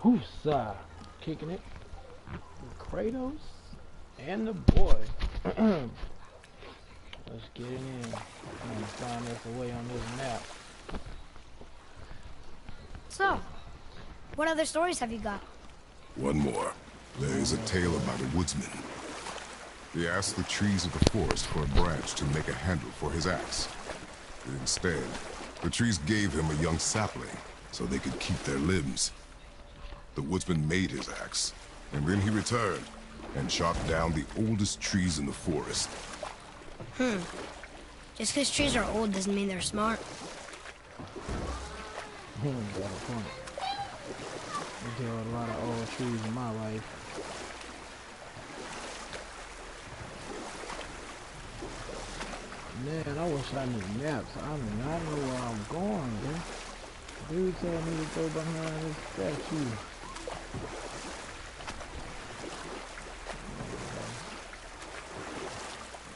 Whoosah! Kicking it. Kratos and the boy. Let's get it in. I'm gonna find us a way on this map. So, what other stories have you got? One more. There is a tale about a woodsman. He asked the trees of the forest for a branch to make a handle for his axe. Instead, the trees gave him a young sapling so they could keep their limbs. The woodsman made his axe, and then he returned and chopped down the oldest trees in the forest. Just because trees are old doesn't mean they're smart. Got a point. I killed a lot of old trees in my life. Man, I wish I knew maps. I do not know where I'm going, man. Dude told me to go behind this statue.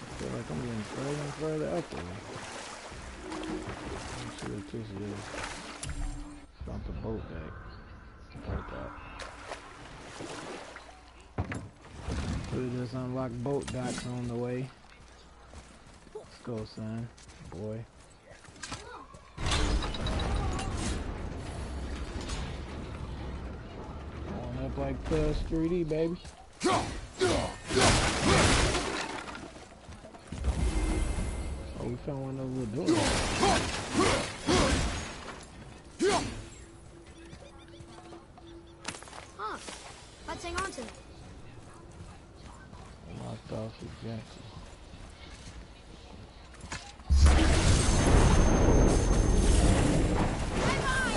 I feel like I'm getting further and further up there. Let's see what this is. Found the boat deck. Boat dock. We just unlocked boat docks on the way. Let's go, son. Boy. Going up like 3D, baby. Oh, we found one of those little doors. Huh. Let's hang on to it. Locked off exactly.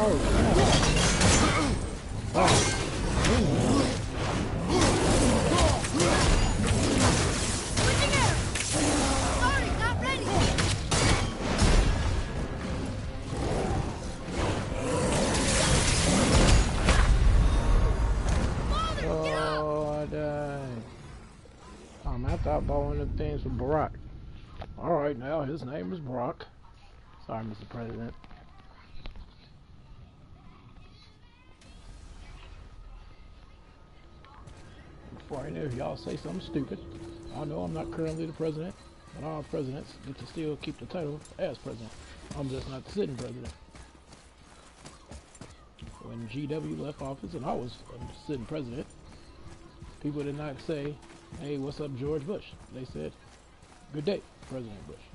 Oh, oh. Switching air! Sorry, not ready! Oh, I died. I thought about one of the things for Barack. Alright, now his name is Barack. Sorry, Mr. President. Before I know y'all say something stupid, I know I'm not currently the president, but all presidents get to still keep the title as president. I'm just not the sitting president. When GW left office and I was sitting president, people did not say, hey, what's up, George Bush? They said, good day, President Bush.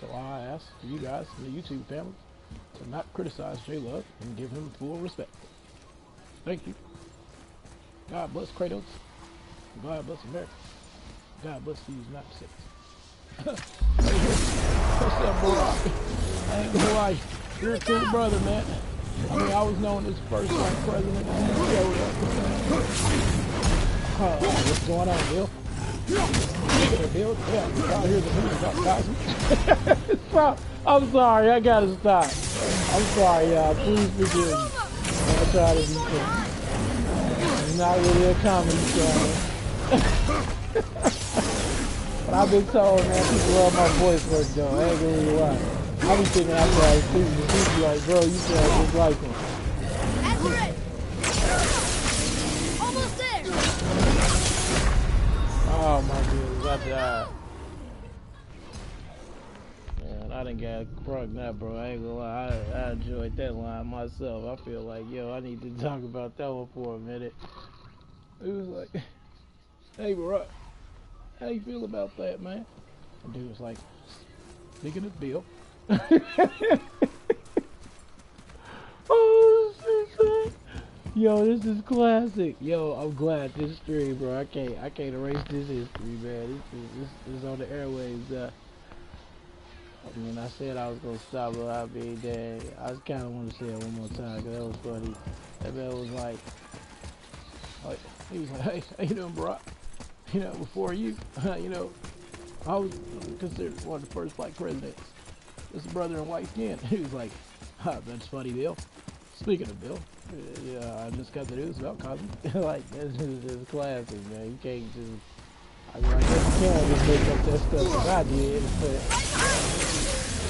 So I ask you guys in the YouTube family to not criticize J-Love and give him full respect. Thank you. God bless Kratos. God bless America. God bless these United States. What's up, boy? I ain't gonna lie. You're a cool brother, man. I mean, I was known as first black president and you showed up. What's going on, Bill? Bill? Yeah, y'all hear the news about Cosby? I'm sorry, I gotta stop. I'm sorry, y'all. Please forgive me. I'm gonna try to be fair. It's not really a comedy channel. But I've been told, man, people love my voice work, though. I ain't gonna really lie. I be thinking after I was people like, bro, you sound just like him. That's it! Almost there! Oh my goodness, I died. Man, I done got crunk that, bro. I ain't gonna lie, I enjoyed that line myself. I feel like, yo, I need to talk about that one for a minute. It was like, hey, bro, how you feel about that, man? And dude was like, speaking of Bill. Oh, shit. Yo, this is classic. Yo, I'm glad this stream, bro. I can't erase this history, man. This is on the airwaves. When I said I was gonna stop it, I mean, dang, I just kind of want to say it one more time because that was funny. That man was like, he was like, hey, how you doing, bro? You know, before you, you know, I was considered one of the first black presidents. This brother and white skin. He was like, that's funny, Bill. Speaking of Bill, yeah, I just got the news about Cosby. Like, this is classic, man. You can't just, I mean, I guess you can just make up that stuff that I did, but,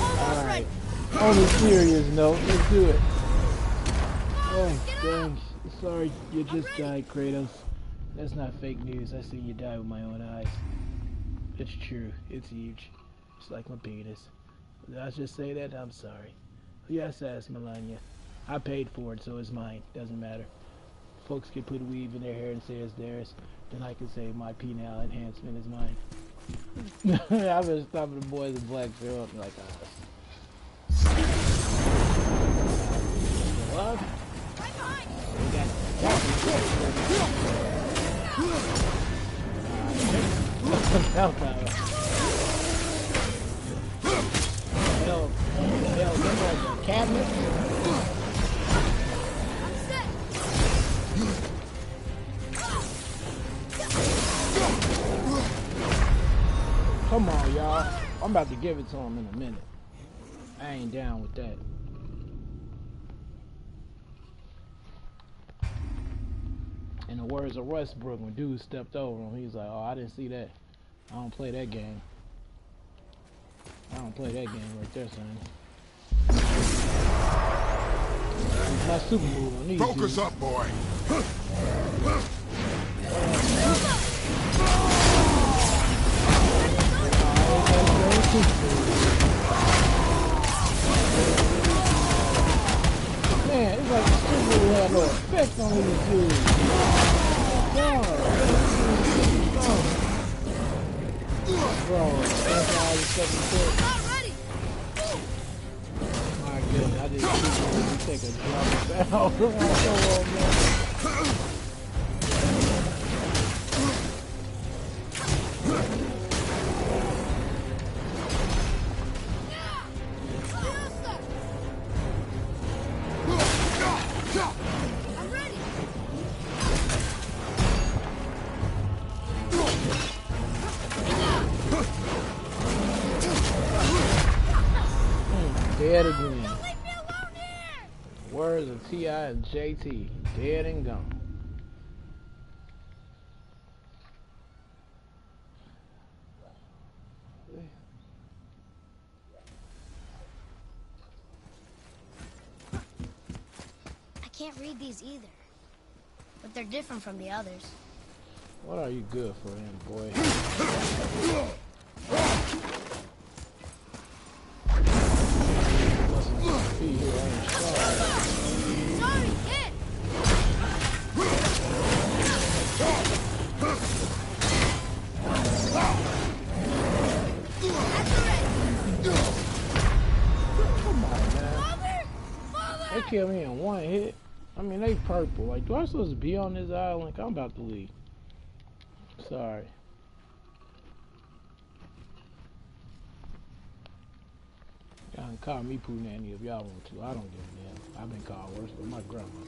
alright. On a serious note, let's do it. Oh, thanks. Sorry you just died, Kratos. That's not fake news. I seen you die with my own eyes. It's true. It's huge. It's like my penis. Did I just say that? I'm sorry. Yes, asked Melania. I paid for it, so it's mine. Doesn't matter. Folks can put weave in their hair and say it's theirs. Then I can say my penile enhancement is mine. I've been stopping the boys in black show up like, love? We got hell, them like a cabinet. Come on, y'all. I'm about to give it to him in a minute. I ain't down with that. In the words of Westbrook, when dude stepped over him, he was like, oh, I didn't see that. I don't play that game. I don't play that game right there, son. My super move on these Focus dudes. up, boy. Man, it's like the super move had no effect on these dudes. Bro, that's why I was second foot. Not ready. My goodness, I didn't take a drop out. Come on, man. I'm ready. Dead again. Leave me alone here. Words of T.I. and JT, dead and gone. I can't read these either, but they're different from the others. What are you good for him, boy? Sorry, hit. Come on, man. Father! They killed me in one hit. I mean, they purple. Like, do I supposed to be on this island? I'm about to leave. Sorry. Y'all can call me Pooh Nanny if y'all want to. I don't give a damn. I've been called worse than my grandma.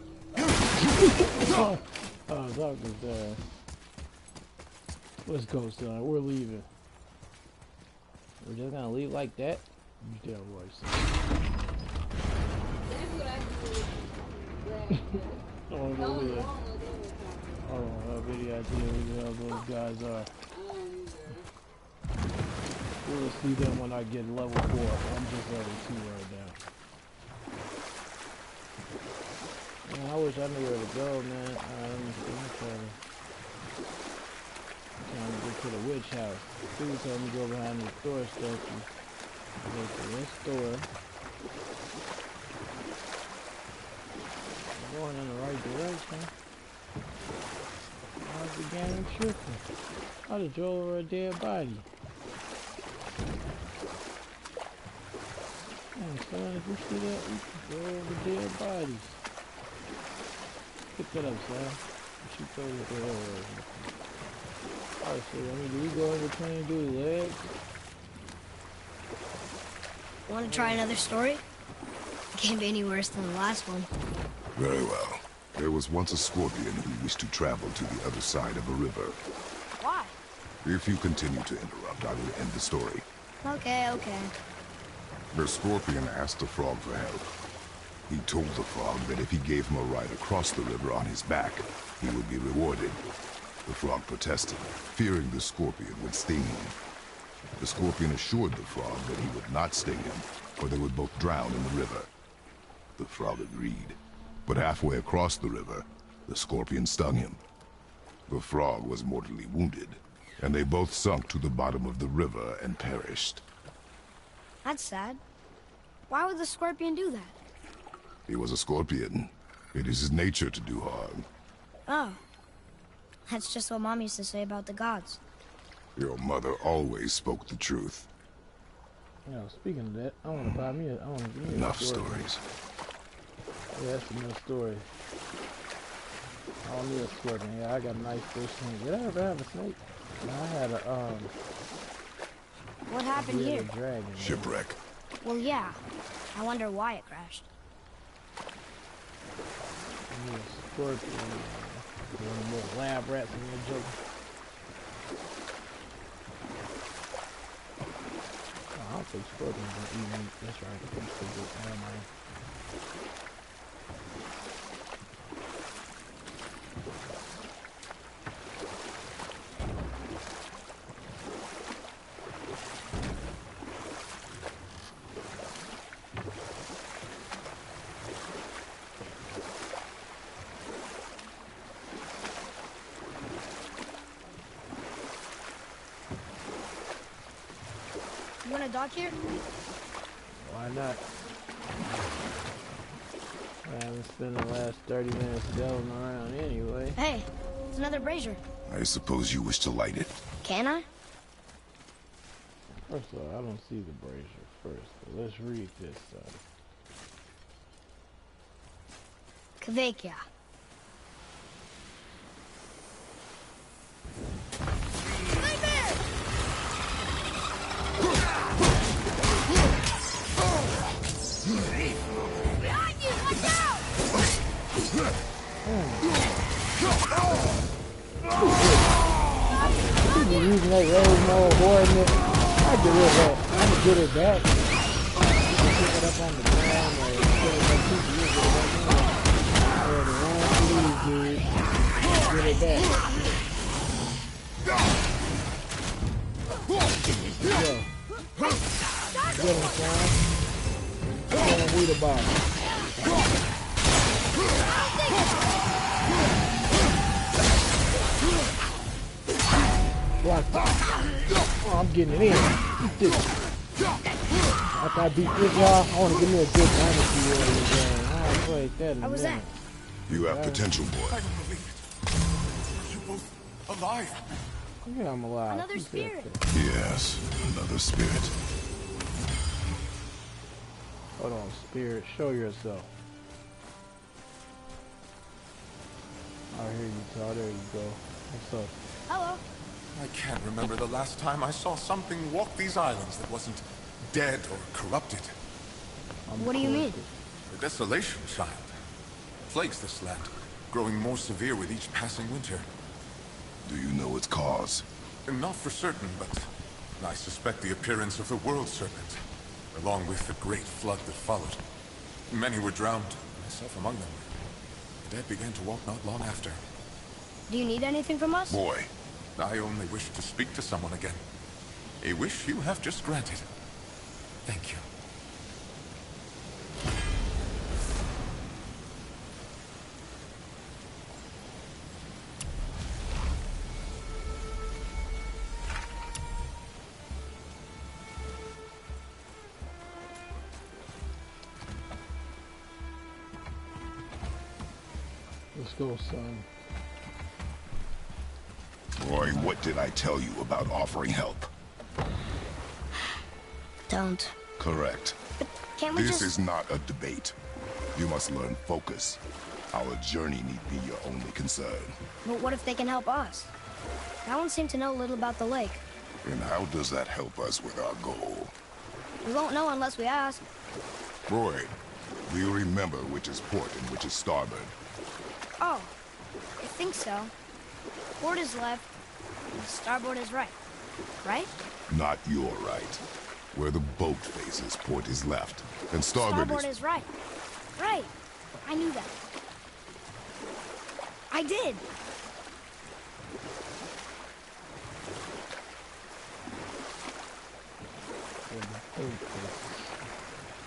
Talking to let's go, son. We're leaving. We're just gonna leave like that? You damn right, son. I don't know where. I don't have any idea who the hell those guys are. We'll see them when I get level 4. I'm just level 2 right now. Man, I wish I knew where to go, man. Let me see. I'm trying to get to the witch house. Dude told me to go behind the Thor statue. Go to this store. I'm going in the right direction. I began tripping. I just drove over a dead body. Man, son, if you see that, you can go over dead bodies. Pick that up, son. She told me to go over. Alright, so I mean, do we go in between and do the legs? Want to try another story? It can't be any worse than the last one. Very well. There was once a scorpion who wished to travel to the other side of a river. Why? If you continue to interrupt, I will end the story. Okay, okay. The scorpion asked the frog for help. He told the frog that if he gave him a ride across the river on his back, he would be rewarded. The frog protested, fearing the scorpion would sting him. The scorpion assured the frog that he would not sting him, or they would both drown in the river. The frog agreed. But halfway across the river, the scorpion stung him. The frog was mortally wounded, and they both sunk to the bottom of the river and perished. That's sad. Why would the scorpion do that? He was a scorpion. It is his nature to do harm. Oh. That's just what Mom used to say about the gods. Your mother always spoke the truth. You know, speaking of that, I want to buy me a, give me Enough a story. stories. Yeah, that's enough story. I don't need a scorpion. Yeah, I got a nice fish snake. Did I ever have a snake? No, I had a, What happened here? a dragon. Shipwreck. Well, yeah. I wonder why it crashed. I need a scorpion. One of the little lab rats in there joking. Oh, I don't think scorpions don't eat meat. That's right. I'm still good. Never mind. You want to dock here? Why not? I haven't spent the last 30 minutes delving around anyway. Hey, it's another brazier. I suppose you wish to light it. Can I? First of all, I don't see the brazier first. But let's read this. Kvekia. You're using that road mode coordinate. I get rid of that. I'm gonna get it back. You can pick it up on the ground or put it back to you. Get it back in. Or the wrong sleeve, dude. Get it back. Yo. Get him, son. Get him, read about it. Watch that. Oh, I'm getting it in. Eat this. After I beat this y'all, I want to give me a good dynasty warrior game. I haven't played that in How was that? You have potential, boy. I don't believe it. Are you both alive? Yeah, I'm alive. Another Who said spirit. that? Yes, another spirit. Hold on, spirit. Show yourself. Oh, here you go. There you go. What's up? Hello. I can't remember the last time I saw something walk these islands that wasn't dead or corrupted. What do you mean? The desolation, child, plagues this land, growing more severe with each passing winter. Do you know its cause? Not for certain, but I suspect the appearance of the World Serpent, along with the great flood that followed. Many were drowned, myself among them. The dead began to walk not long after. Do you need anything from us? Boy, I only wish to speak to someone again. A wish you have just granted. Thank you. Let's go, son. boy, what did I tell you about offering help? Don't. Correct. Can't we This just... is not a debate. You must learn focus. Our journey need be your only concern. But what if they can help us? That one seemed to know a little about the lake. And how does that help us with our goal? We won't know unless we ask. Roy, do you remember which is port and which is starboard? Oh, I think so. Port is left, and starboard is right. Right? Not your right. Where the boat faces, port is left, and starboard is right. Right. I knew that. I did.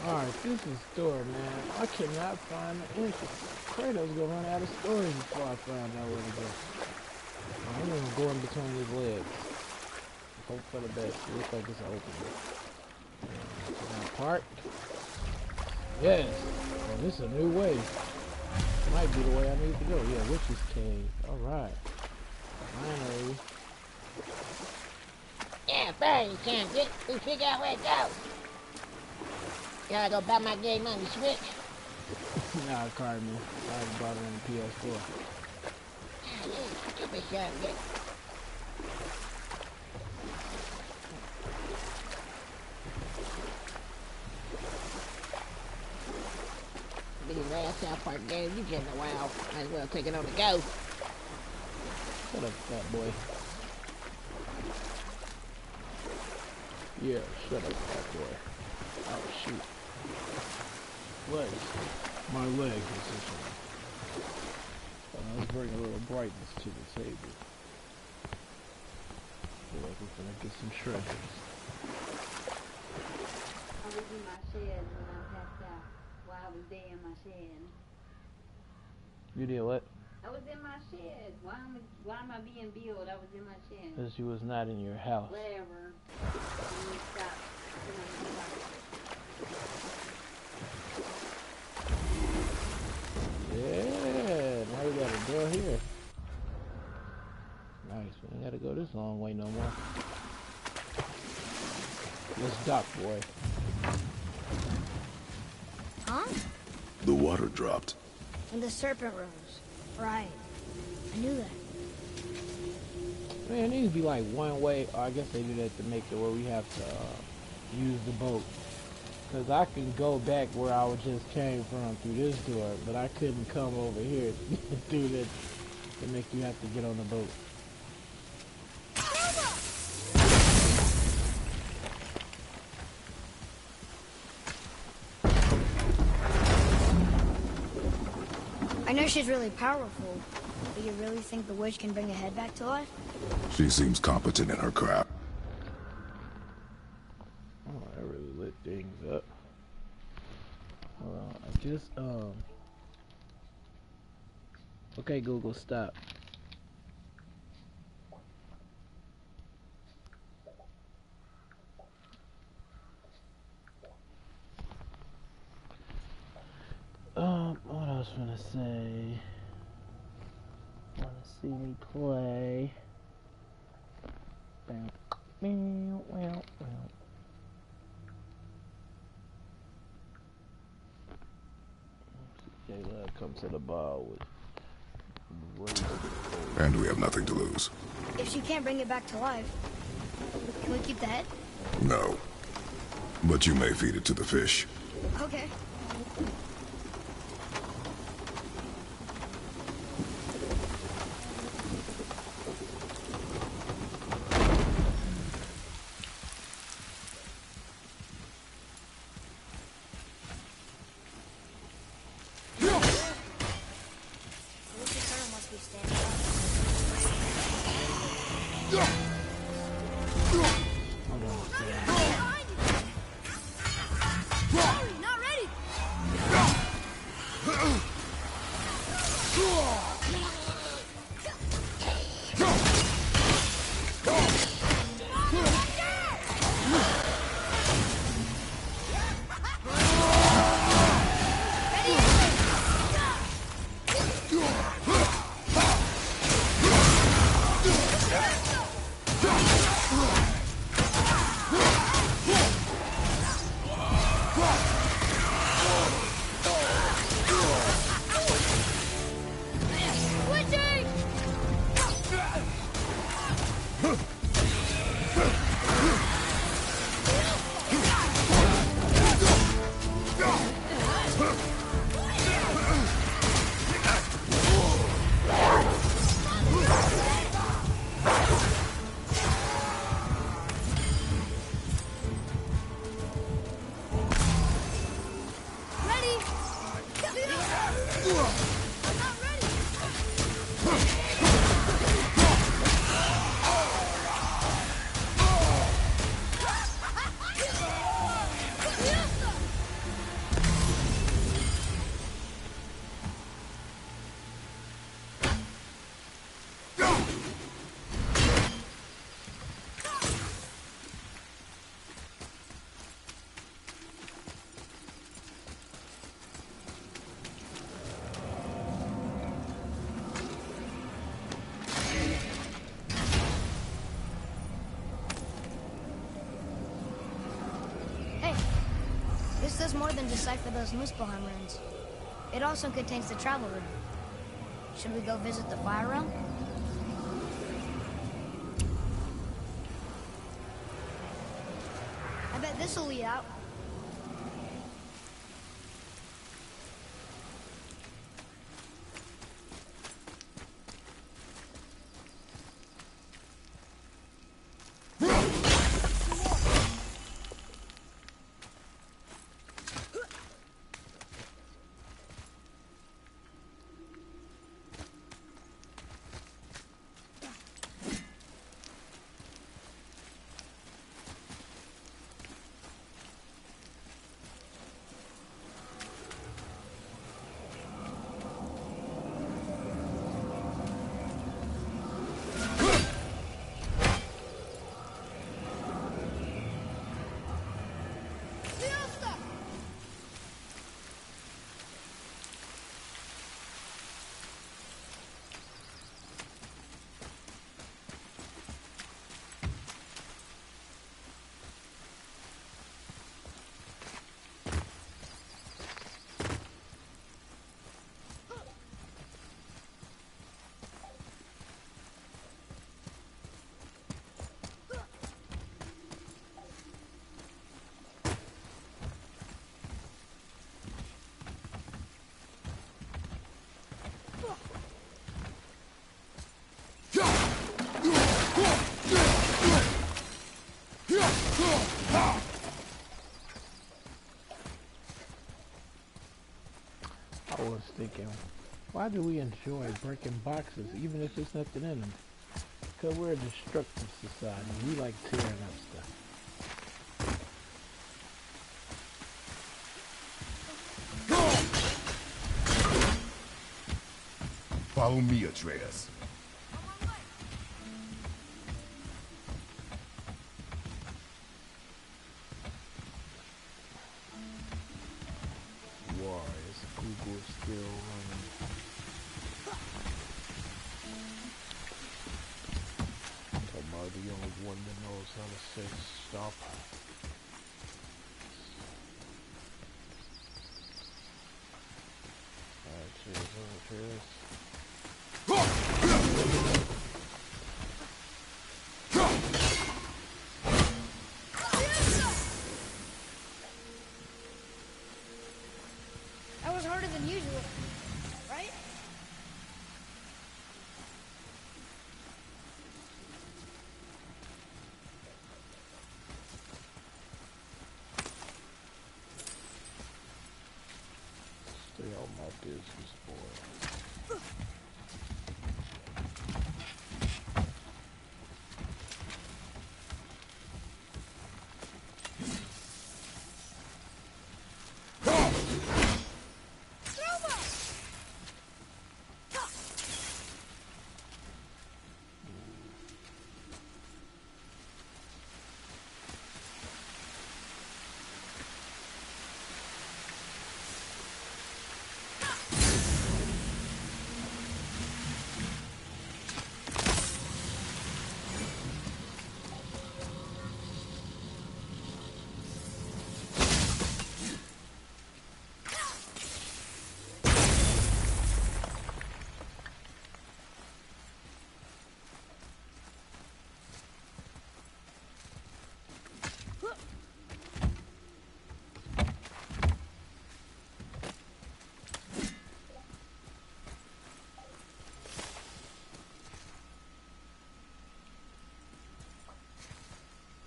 Alright, this is store, man. I cannot find the entrance. Kratos gonna run out of storage before I find out where to go. I'm gonna go in between his legs. Hope for the best. It looks like it's open. Now park. Yes. Well, this is a new way. Might be the way I need to go. Yeah, Witch's Cave. Alright. Finally. Yeah, finally, Sam. We figure out where to go. Gotta go buy my game on the Switch. Nah, Carmen. I already bought it on the PS4. Ah, you stupid son of a bitch. These last South Park games you getting a while. Might as well take it on the go. Shut up, fat boy. Yeah, shut up, fat boy. Oh, shoot. Legs. My leg, essentially. Let's bring a little brightness to the table. Feel like we're gonna get some treasures. I was in my shed when I passed out. While I was there in my shed. You did what? I was in my shed. Why am I being billed? I was in my shed. Because you was not in your house. Whatever. You stop. Yeah, now we got a door here. Nice, we ain't gotta go this long way no more. Let's dock, boy. Huh? The water dropped. And the serpent rose. Right. I knew that. Man, it needs to be like one way, or I guess they do that to make it where we have to use the boat. Because I can go back where I just came from through this door, but I couldn't come over here through that to make you have to get on the boat. I know she's really powerful, but you really think the witch can bring a head back to life? She seems competent in her craft. Oh, that really lit things up. Hold on, I just, okay, Google, stop. What else wanna say? Wanna see me play? Bam. Well. J-Lab comes to the bar with... And we have nothing to lose. If she can't bring it back to life, can we keep the head? No. But you may feed it to the fish. Okay. does more than decipher those Muspelheim runes. It also contains the travel rune. Should we go visit the Fire Realm? I bet this'll lead out. I was thinking, why do we enjoy breaking boxes even if there's nothing in them? Because we're a destructive society. We like tearing up stuff. Follow me, Atreus. Why is Google still running? Am I the only one that knows how to say stop? Cheers. That was harder than usual, right? Stay out my business, boy.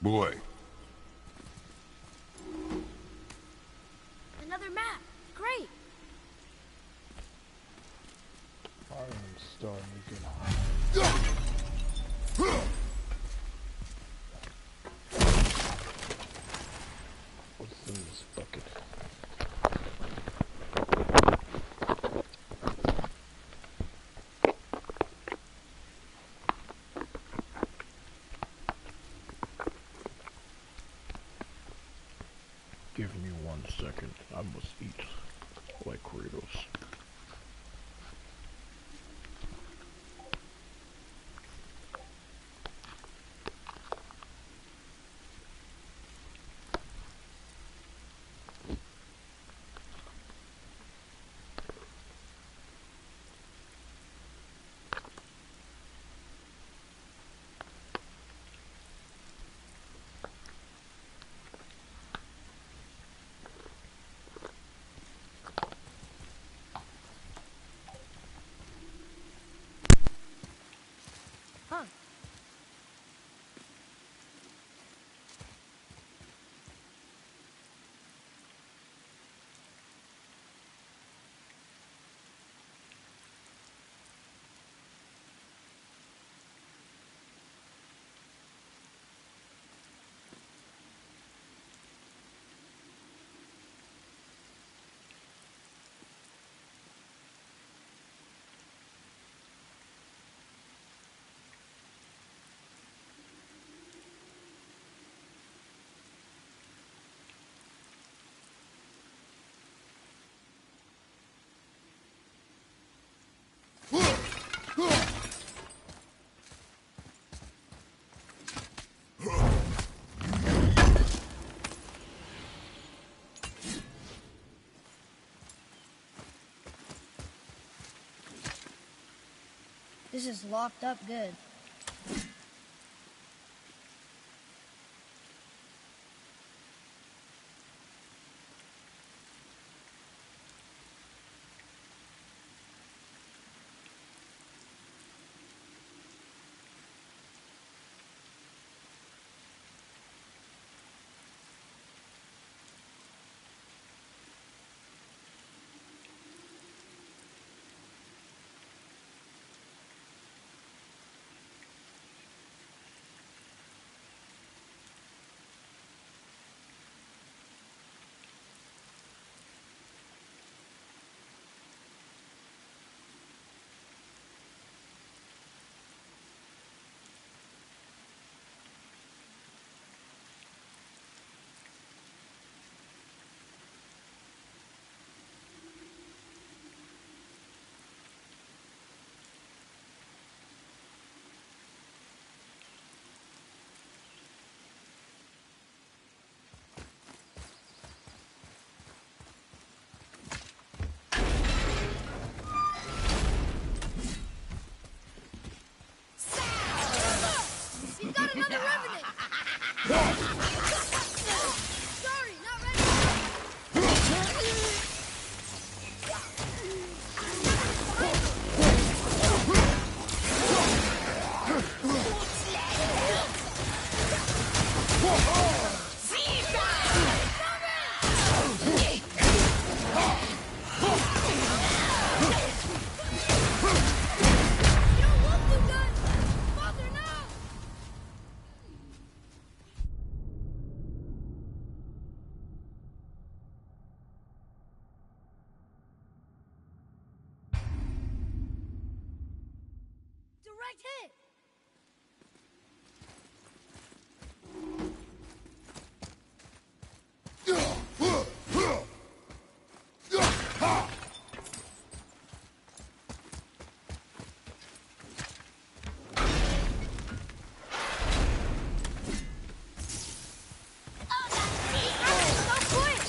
Boy, Another map. Great. I am starting to get hot. What's in this bucket? Give me 1 second. I must eat like kratos. This is locked up good. You've got another revenant! Sorry, not ready! You don't want to, guys! Father, no! Direct hit! So quick!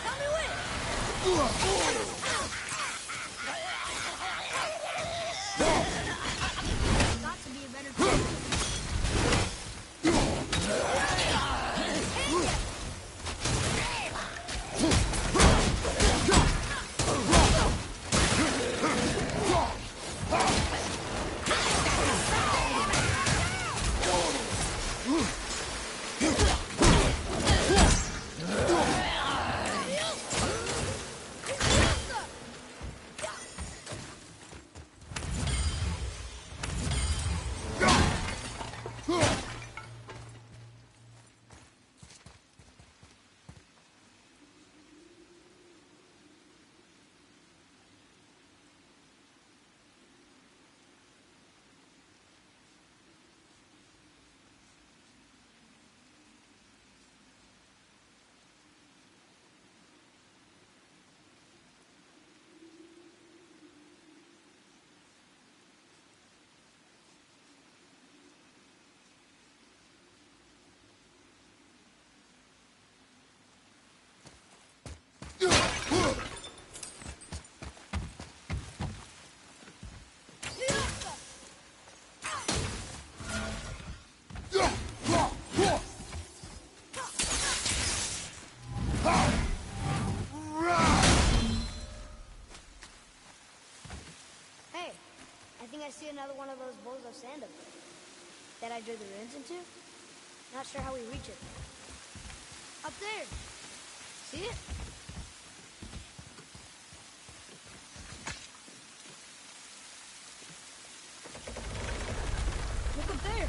Tell me when! Got to be a better team. Hey, I think I see another one of those bowls of sand up there. That I drew the runes into? Not sure how we reach it. Up there! See it? Look up there!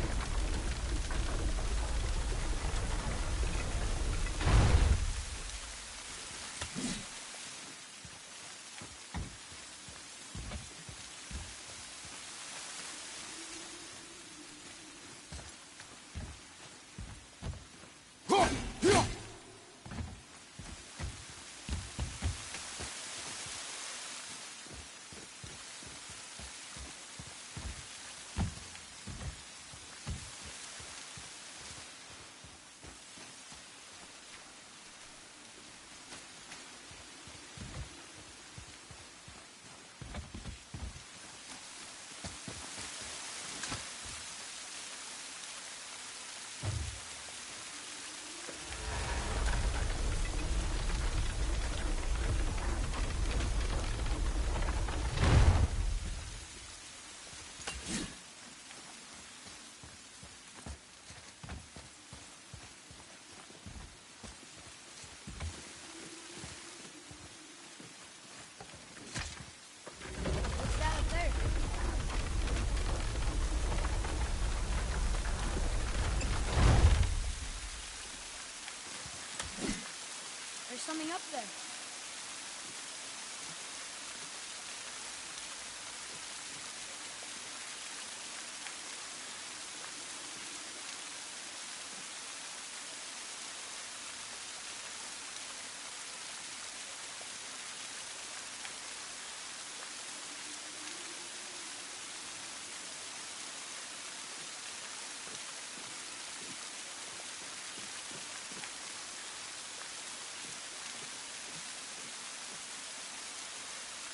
something up there.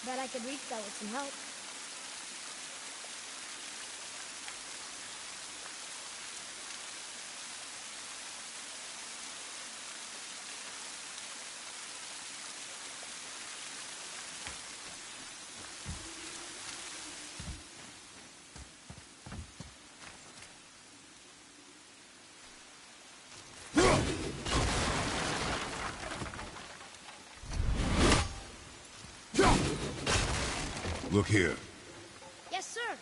Bet I could reach that with some help. Look here. Yes, sir.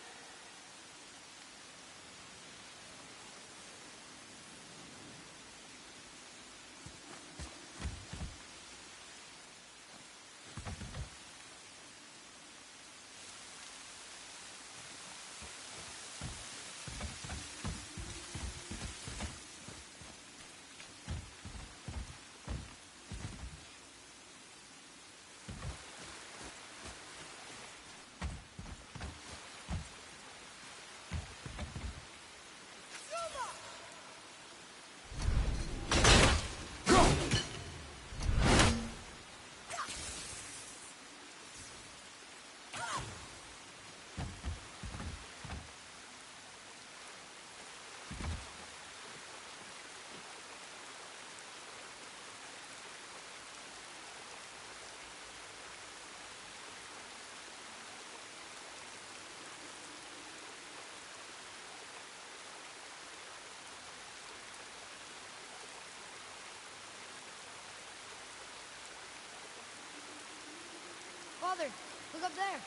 Father, look up there.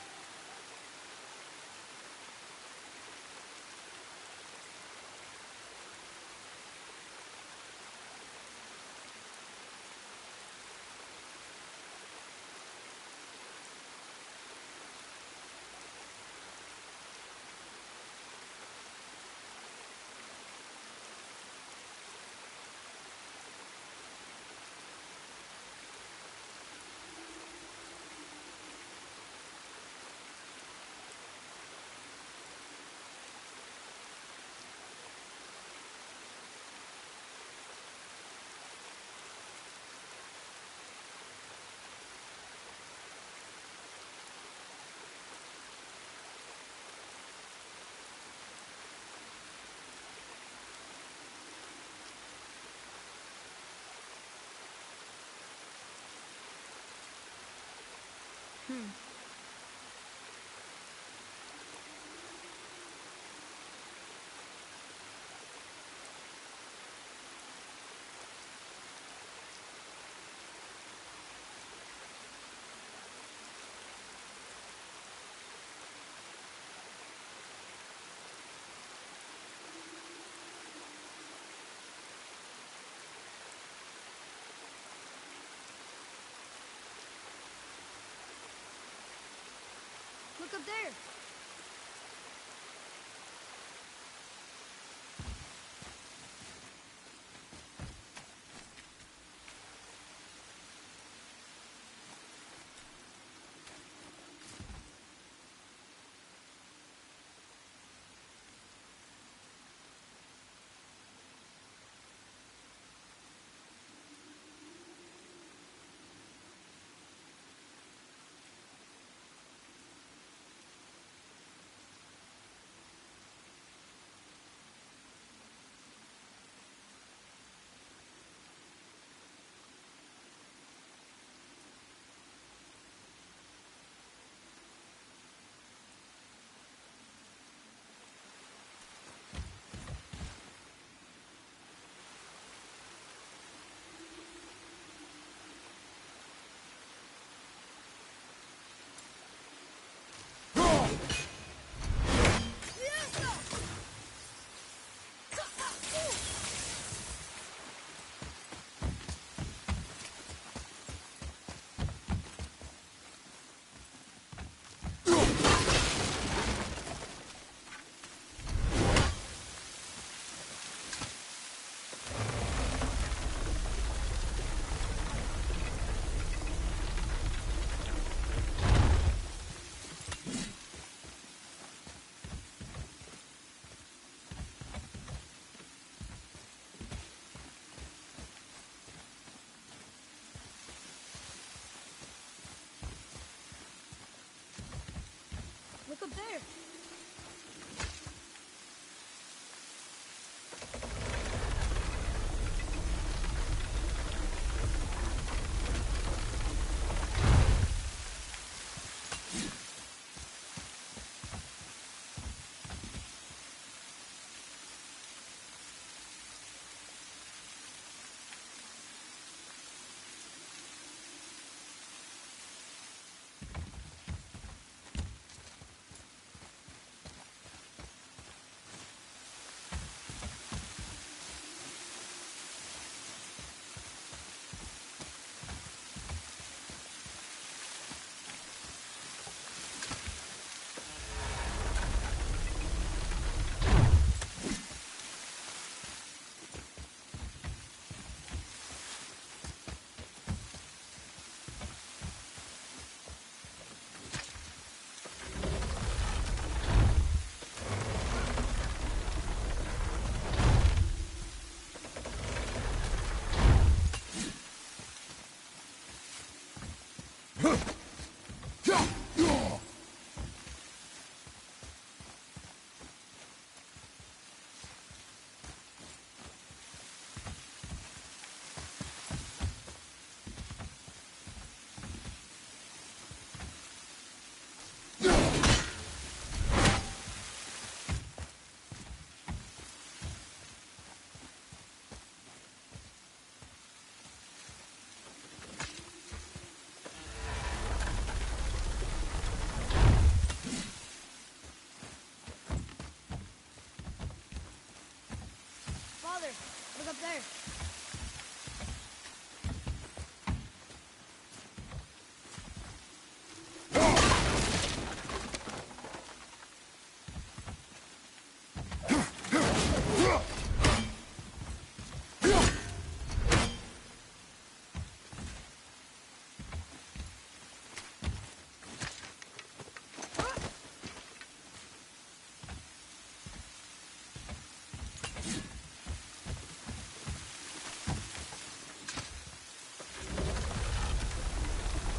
brother. Look up there.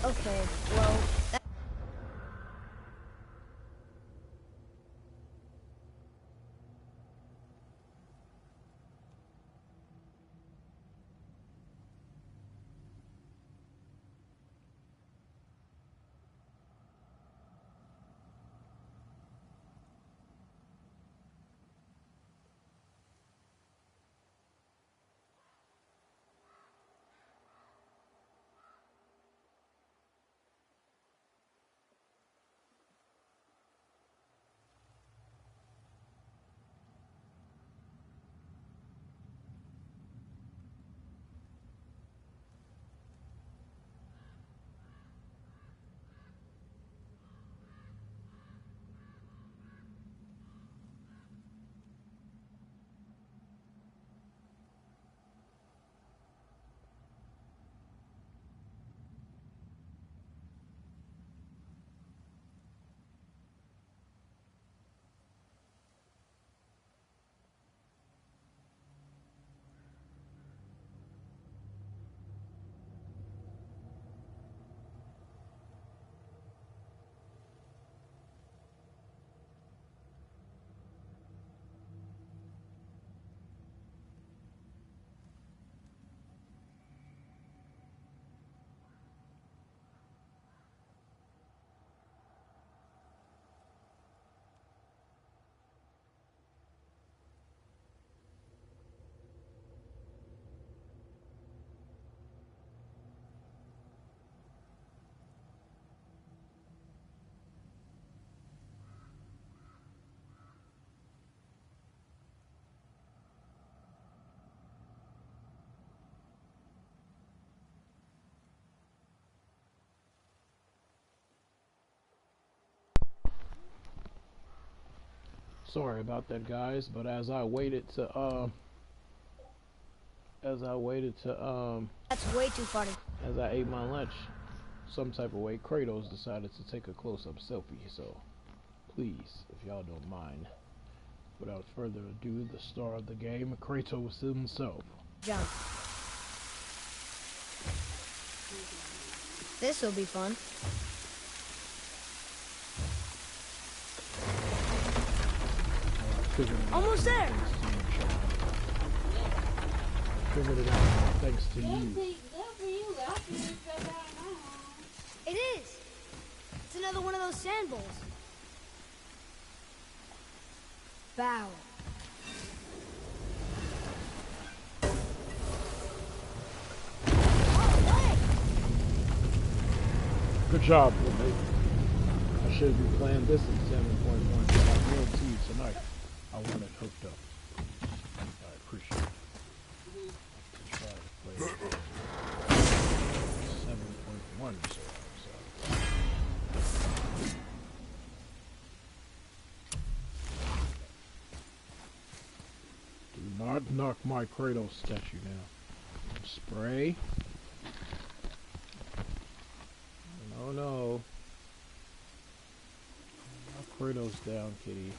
Okay, well, Sorry about that, guys, but as I waited to that's way too funny. as I ate my lunch, some type of way, Kratos decided to take a close-up selfie. So, please, if y'all don't mind, without further ado, the star of the game, Kratos himself. Jump. This'll be fun. Almost there. Figured it out thanks to you. It is. It's another one of those sand bowls. Bow. Good job, roommate. I should be playing this in 7.1, but I guarantee you tonight I want it hooked up. I appreciate it. To try to play it 7.1, so. Do not knock my Kratos statue down. Spray. Oh no. Knock Kratos down, kitty.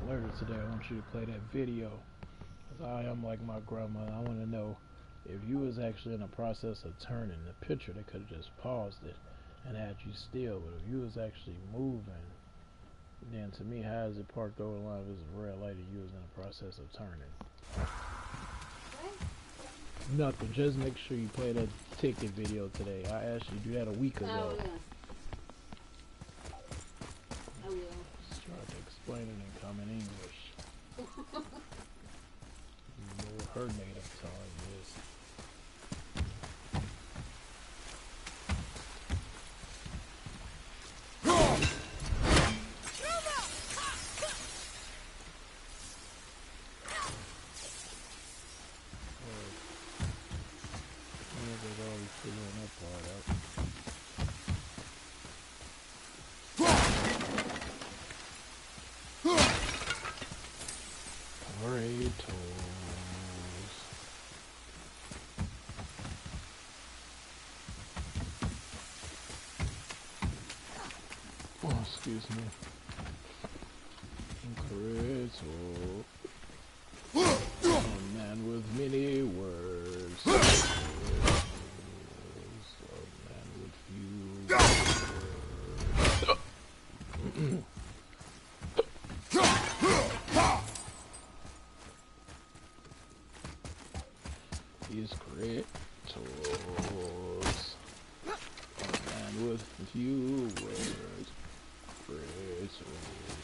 Later today, I want you to play that video. Cause I am like my grandmother. I want to know if you was actually in the process of turning the picture. They could have just paused it and had you still. But if you was actually moving, then to me, how is it parked over the line if it's a red light and you was in the process of turning? What? Nothing. Just make sure you play that ticket video today. I asked you to do that a week ago. Oh, yeah. I will. Just tried to explain it in common English. You know what her native tongue is. Oh, excuse me. Kratos. A man with many words. A man with few words. He's Kratos. A man with few words. Kratos.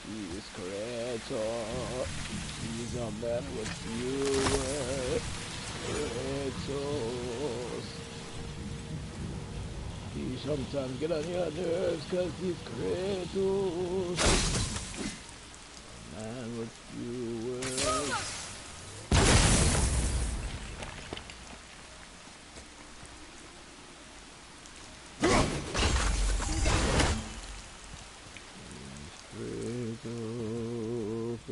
He is Kratos. He's a man with few words. Kratos. He sometimes get on your nerves cause he's Kratos. A man with few words. Kratos, a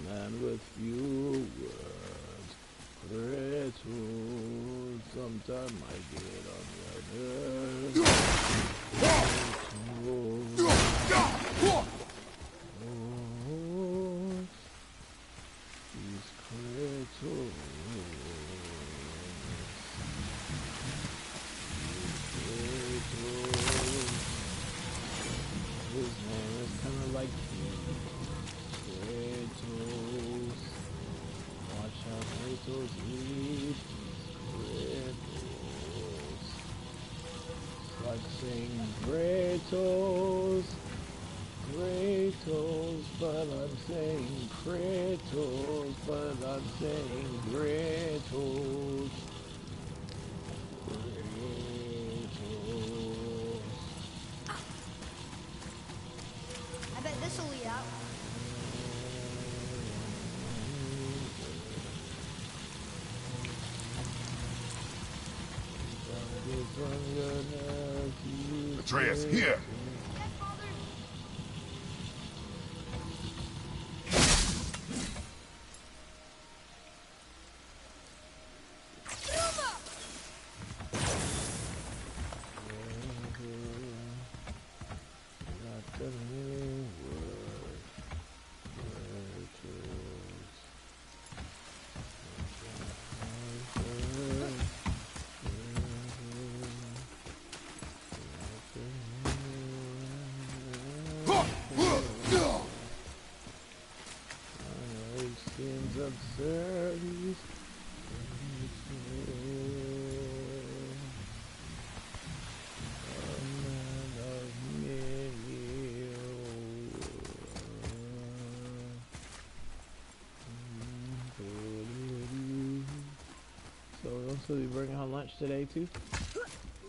man with few words. Kratos, sometimes I get on your nerves. Kratos, he's Kratos. His name is kind of like Kratos. Watch how Kratos eats. Kratos. It's like saying Kratos. Kratos, but I'm saying Kratos, but I'm saying Kratos. I bet this'll lead out. Atreus, here! Absurd. So we're supposed to be bringing her lunch today too?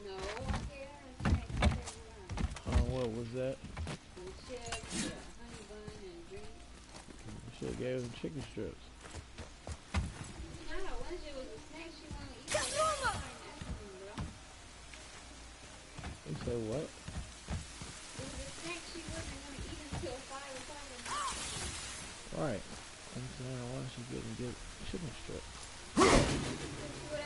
No, I can't. What was that? And chips, honey bun, and drink. Should have gave her chicken strips. No, once it was a snack, she wanted to eat it. You said what? It was a snack she wasn't going to eat until 5 o'clock. Alright. I'm saying why she couldn't get chicken strip. What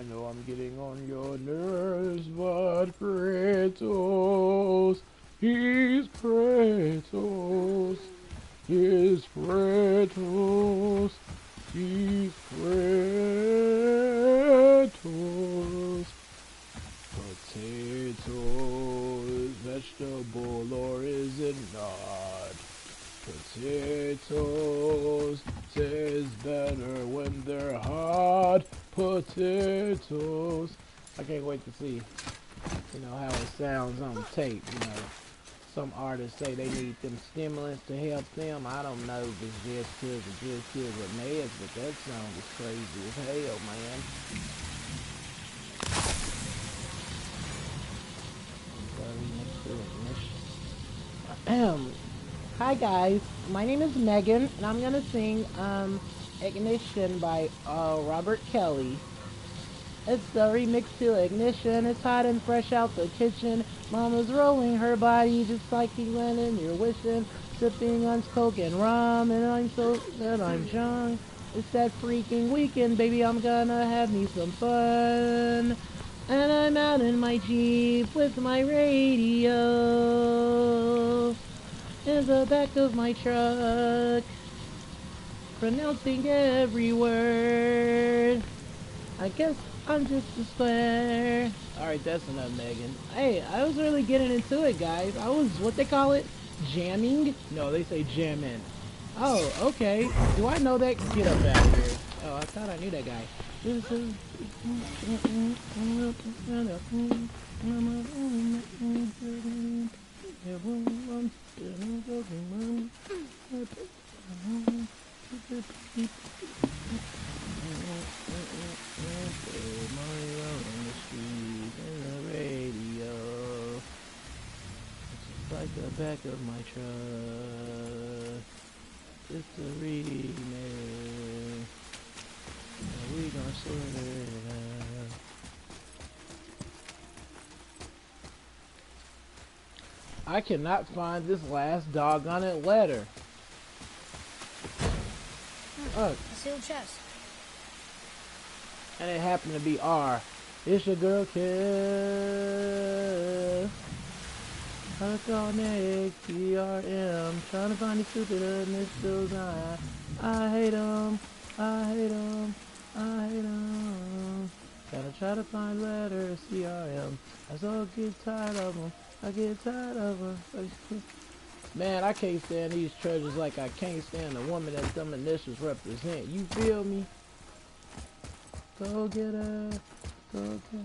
I know I'm getting on your nerves, but Kratos, he's Kratos, he's Kratos, he's Kratos. Potatoes, vegetable, or is it not? Potatoes taste better when they're hot. Potatoes. I can't wait to see, how it sounds on tape. Some artists say they need them stimulants to help them. I don't know if it's just kids with meds, but that song is crazy as hell, man. Hi guys, my name is Megan, and I'm gonna sing Ignition by Robert Kelly. It's the remix to Ignition. It's hot and fresh out the kitchen. Mama's rolling her body just like Lennon. You're wishing, sipping on Coke and rum, and I'm so that I'm drunk. It's that freaking weekend, baby. I'm gonna have me some fun. And I'm out in my Jeep with my radio in the back of my truck, pronouncing every word. I guess I'm just a square. Alright, that's enough, Megan. Hey, I was really getting into it, guys. I was, what they call it? Jamming? No, they say jamming. Oh, okay. Do I know that? Get up out of here. Oh, I thought I knew that guy. This is... like the back of my truck. It's a remix. We gonna sort it out. I cannot find this last doggone it letter. A sealed chest. And it happened to be R. It's your girl Kiss. I call Nick, TRM. Trying to find these stupid initials. I hate them. I hate them. I hate them. Gotta try to find letters, CRM. I so get tired of them. I get tired of them. Man, I can't stand these treasures like I can't stand the woman that them initials represent. You feel me? Go get her. Go get her.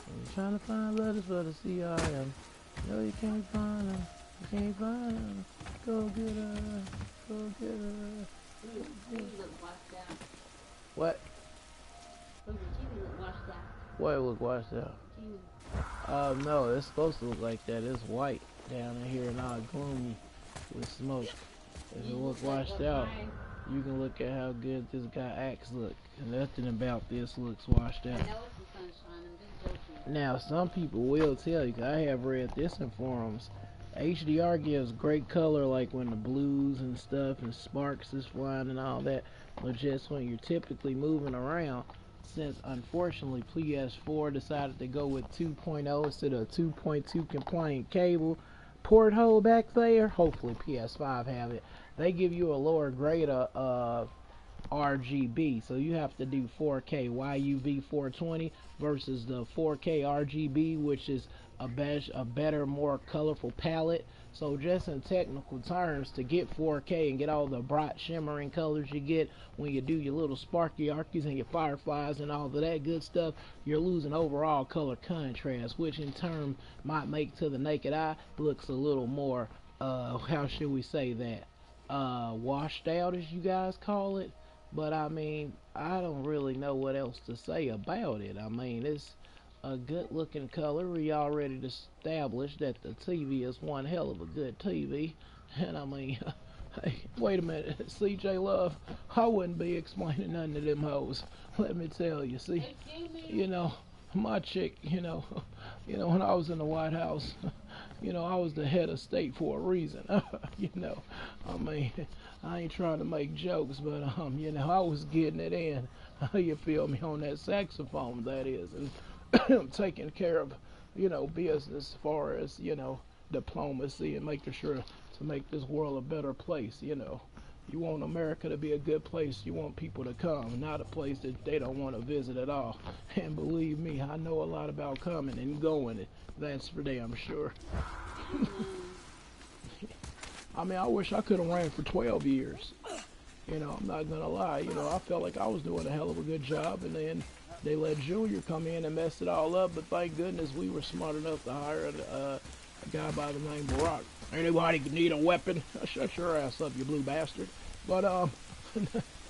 I'm trying to find letters for the CRM. No, you can't find them. You can't find them. Go get her. Go get her. What? What look washed out? No, it's supposed to look like that. It's white down in here and all gloomy with smoke. If it look washed out, you can look at how good this guy acts look. Nothing about this looks washed out. Now, some people will tell you, 'cause I have read this in forums, HDR gives great color like when the blues and stuff and sparks is flying and all that, but just when you're typically moving around, since unfortunately PS4 decided to go with 2.0 instead of 2.2 compliant cable port hole back there, hopefully PS5 have it, they give you a lower grade of RGB, so you have to do 4K YUV 420 versus the 4K RGB, which is a better, more colorful palette. So just in technical terms, to get 4K and get all the bright shimmering colors you get when you do your little sparky arkies and your fireflies and all of that good stuff, you're losing overall color contrast, which in turn might make to the naked eye looks a little more how should we say that, washed out, as you guys call it. But I mean, I don't really know what else to say about it. I mean, it's a good looking color. We already established that the TV is one hell of a good TV. And I mean, hey, wait a minute, CJ Love, I wouldn't be explaining none of them hoes. Let me tell you, see, my chick, when I was in the White House, I was the head of state for a reason. I mean, I ain't trying to make jokes, but I was getting it in. You feel me, on that saxophone, that is, and taking care of, business as far as, diplomacy and making sure to make this world a better place. You want America to be a good place. You want people to come, not a place that they don't want to visit at all. And believe me, I know a lot about coming and going. That's for damn sure. I mean, I wish I could have ran for 12 years. I'm not gonna lie. I felt like I was doing a hell of a good job, and then they let Junior come in and mess it all up. But thank goodness we were smart enough to hire a guy by the name of Barack. Anybody could need a weapon? Shut your ass up, you blue bastard. But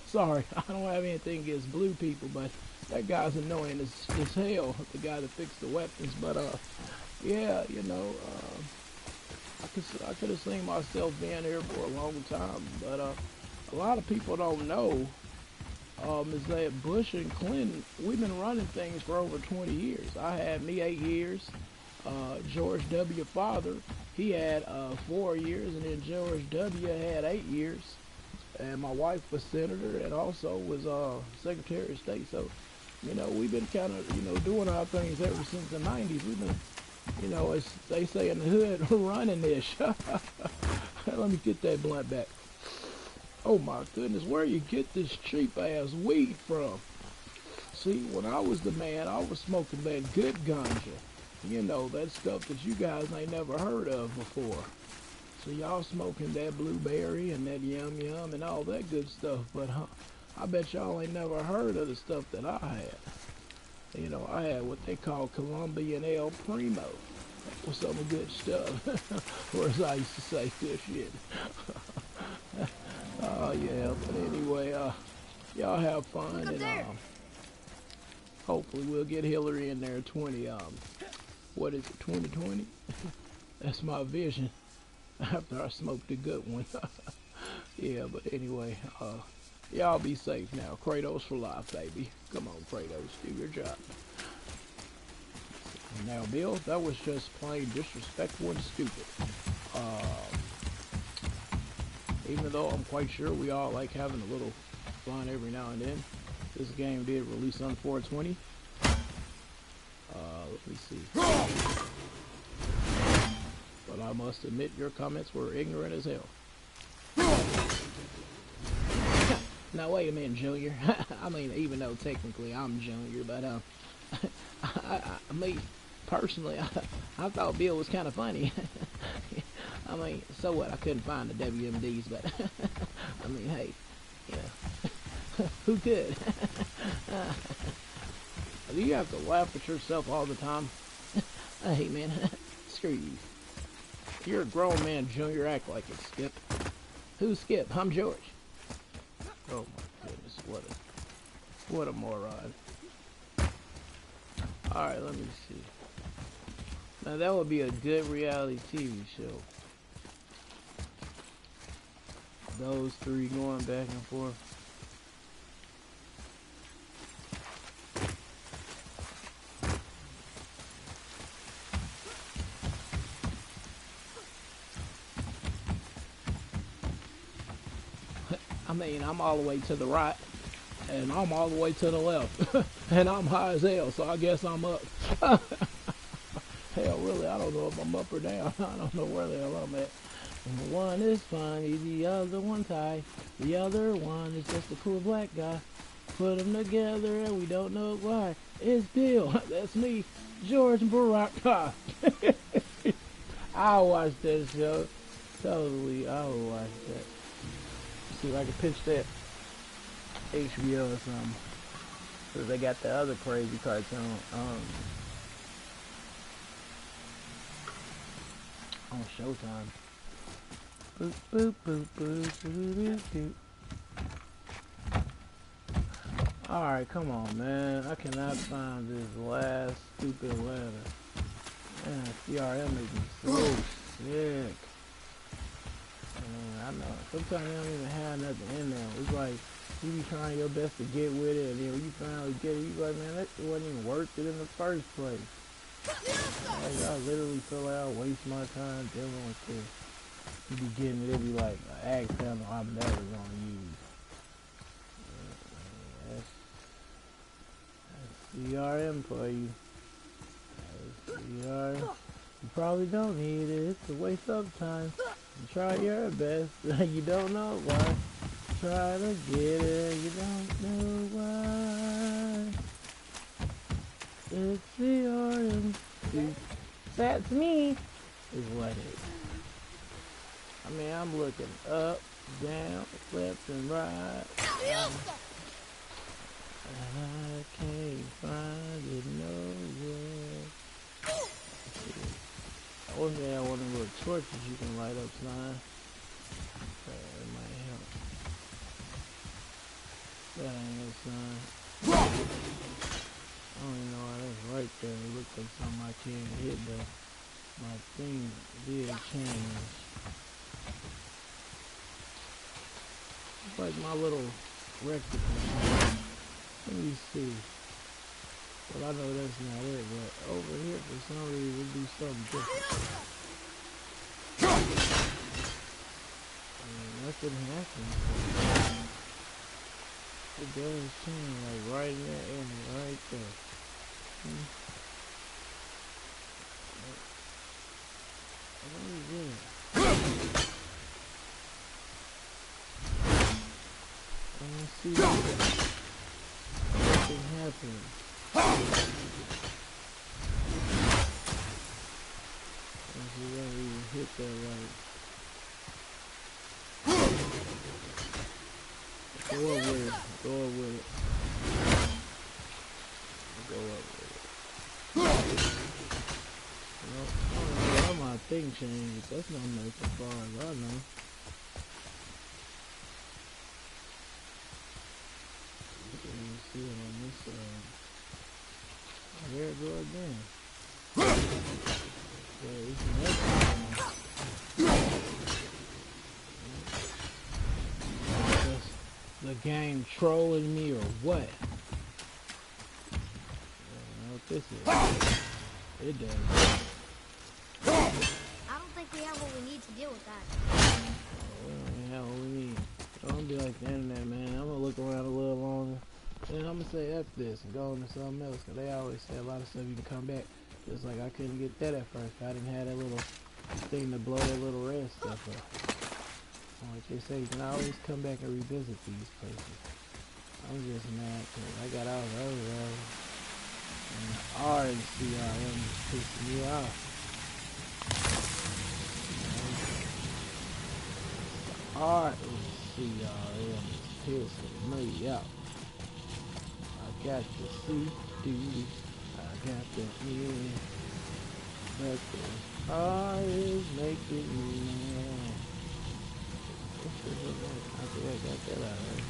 sorry, I don't have anything against blue people, but that guy's annoying as hell. The guy that fixed the weapons. But yeah, I could have seen myself being here for a long time, but a lot of people don't know is that Bush and Clinton, we've been running things for over 20 years. I had me 8 years. George W. father, he had 4 years, and then George W. had 8 years. And my wife was senator and also was Secretary of State. So, we've been kind of, doing our things ever since the 90s. We've been, as they say in the hood, running this. Let me get that blunt back. Oh my goodness, where you get this cheap ass weed from? See, when I was the man, I was smoking that good ganja. That stuff that you guys ain't never heard of before. So y'all smoking that blueberry and that yum yum and all that good stuff. But I bet y'all ain't never heard of the stuff that I had. I had what they call Colombian El Primo. That was some good stuff. Or as I used to say, good shit. Oh yeah, but anyway, y'all have fun, and hopefully we'll get Hillary in there 2020? That's my vision after I smoked a good one. Yeah, but anyway, y'all be safe now. Kratos for life, baby. Come on, Kratos, do your job. Now, Bill, that was just plain disrespectful and stupid. Even though I'm quite sure we all like having a little fun every now and then. This game did release on 420. Let me see. But I must admit your comments were ignorant as hell. Now wait a minute, Junior. I mean, even though technically I'm Junior, but me personally, I thought Bill was kind of funny. I mean, so what? I couldn't find the WMDs, but I mean, hey, who could? Do you have to laugh at yourself all the time? Hey, man, screw you. You're a grown man, Junior. Act like it, Skip. Who's Skip? I'm George. Oh my goodness, what a moron. All right, let me see. Now that would be a good reality TV show. Those three going back and forth. I mean, I'm all the way to the right, and I'm all the way to the left, and I'm high as hell, so I guess I'm up. Hell, really, I don't know if I'm up or down. I don't know where the hell I'm at. And one is funny, the other one's high. The other one is just a cool black guy. Put them together and we don't know why. It's Bill. That's me, George Barack. I'll watch that show. Totally, I'll watch that. See if I can pitch that HBO or something. Cause they got the other crazy cartoon on Showtime. Boop, boop, boop, boop, boop, boop, boop. Alright, come on, man. I cannot find this last stupid letter. Man, CRM makes me so sick. Man, I know. Sometimes they don't even have nothing in there. It's like, you be trying your best to get with it, and then when you finally get it, you be like, man, that wasn't even worth it in the first place. Like, I literally feel like I waste my time dealing with this. You be getting it, it be like an ag panel I'm never gonna use. CRM for you. CRM. You probably don't need it. It's a waste of time. You try your best. You don't know why. Try to get it. You don't know why. It's CRM. That's me. Is what it is. I mean, I'm looking up, down, left, and right. I can't find it nowhere. One day I want a little torches you can light up, sign. It might help. That ain't no sign. I don't even know why that's right there. It looks like something I can't hit, but my thing did change. It's like my little rectangle. Let me see. Well, I know that's not it, but over here for some reason it'll do something different. I mean, nothing happens. It does change, like right in that area, right there. What is it? I don't see that. Nothing happening. I see that even hit that right. Go up with it. Go up with it. Go up with it. Nope. I don't know how my thing changed. That's not nice as far as I know. You see it on this side. Oh, there it go again. Yeah, it's nothing. The game trolling me or what? I don't know what this is. It does. I don't think we have what we need to deal with that. We don't have what we need. Don't be like the internet, man. I'm gonna look around a little longer. And I'm gonna say F this and go on to something else. Cause they always say a lot of stuff you can come back. Just like I couldn't get that at first. I didn't have that little thing to blow that little red stuff up. Like they say, you can always come back and revisit these places. I'm just mad because I got out early. And the R and CRM is pissing me off. The R and CRM is pissing me off. I got the CD, I got the E, but the R is making me mad. I think I got that out right.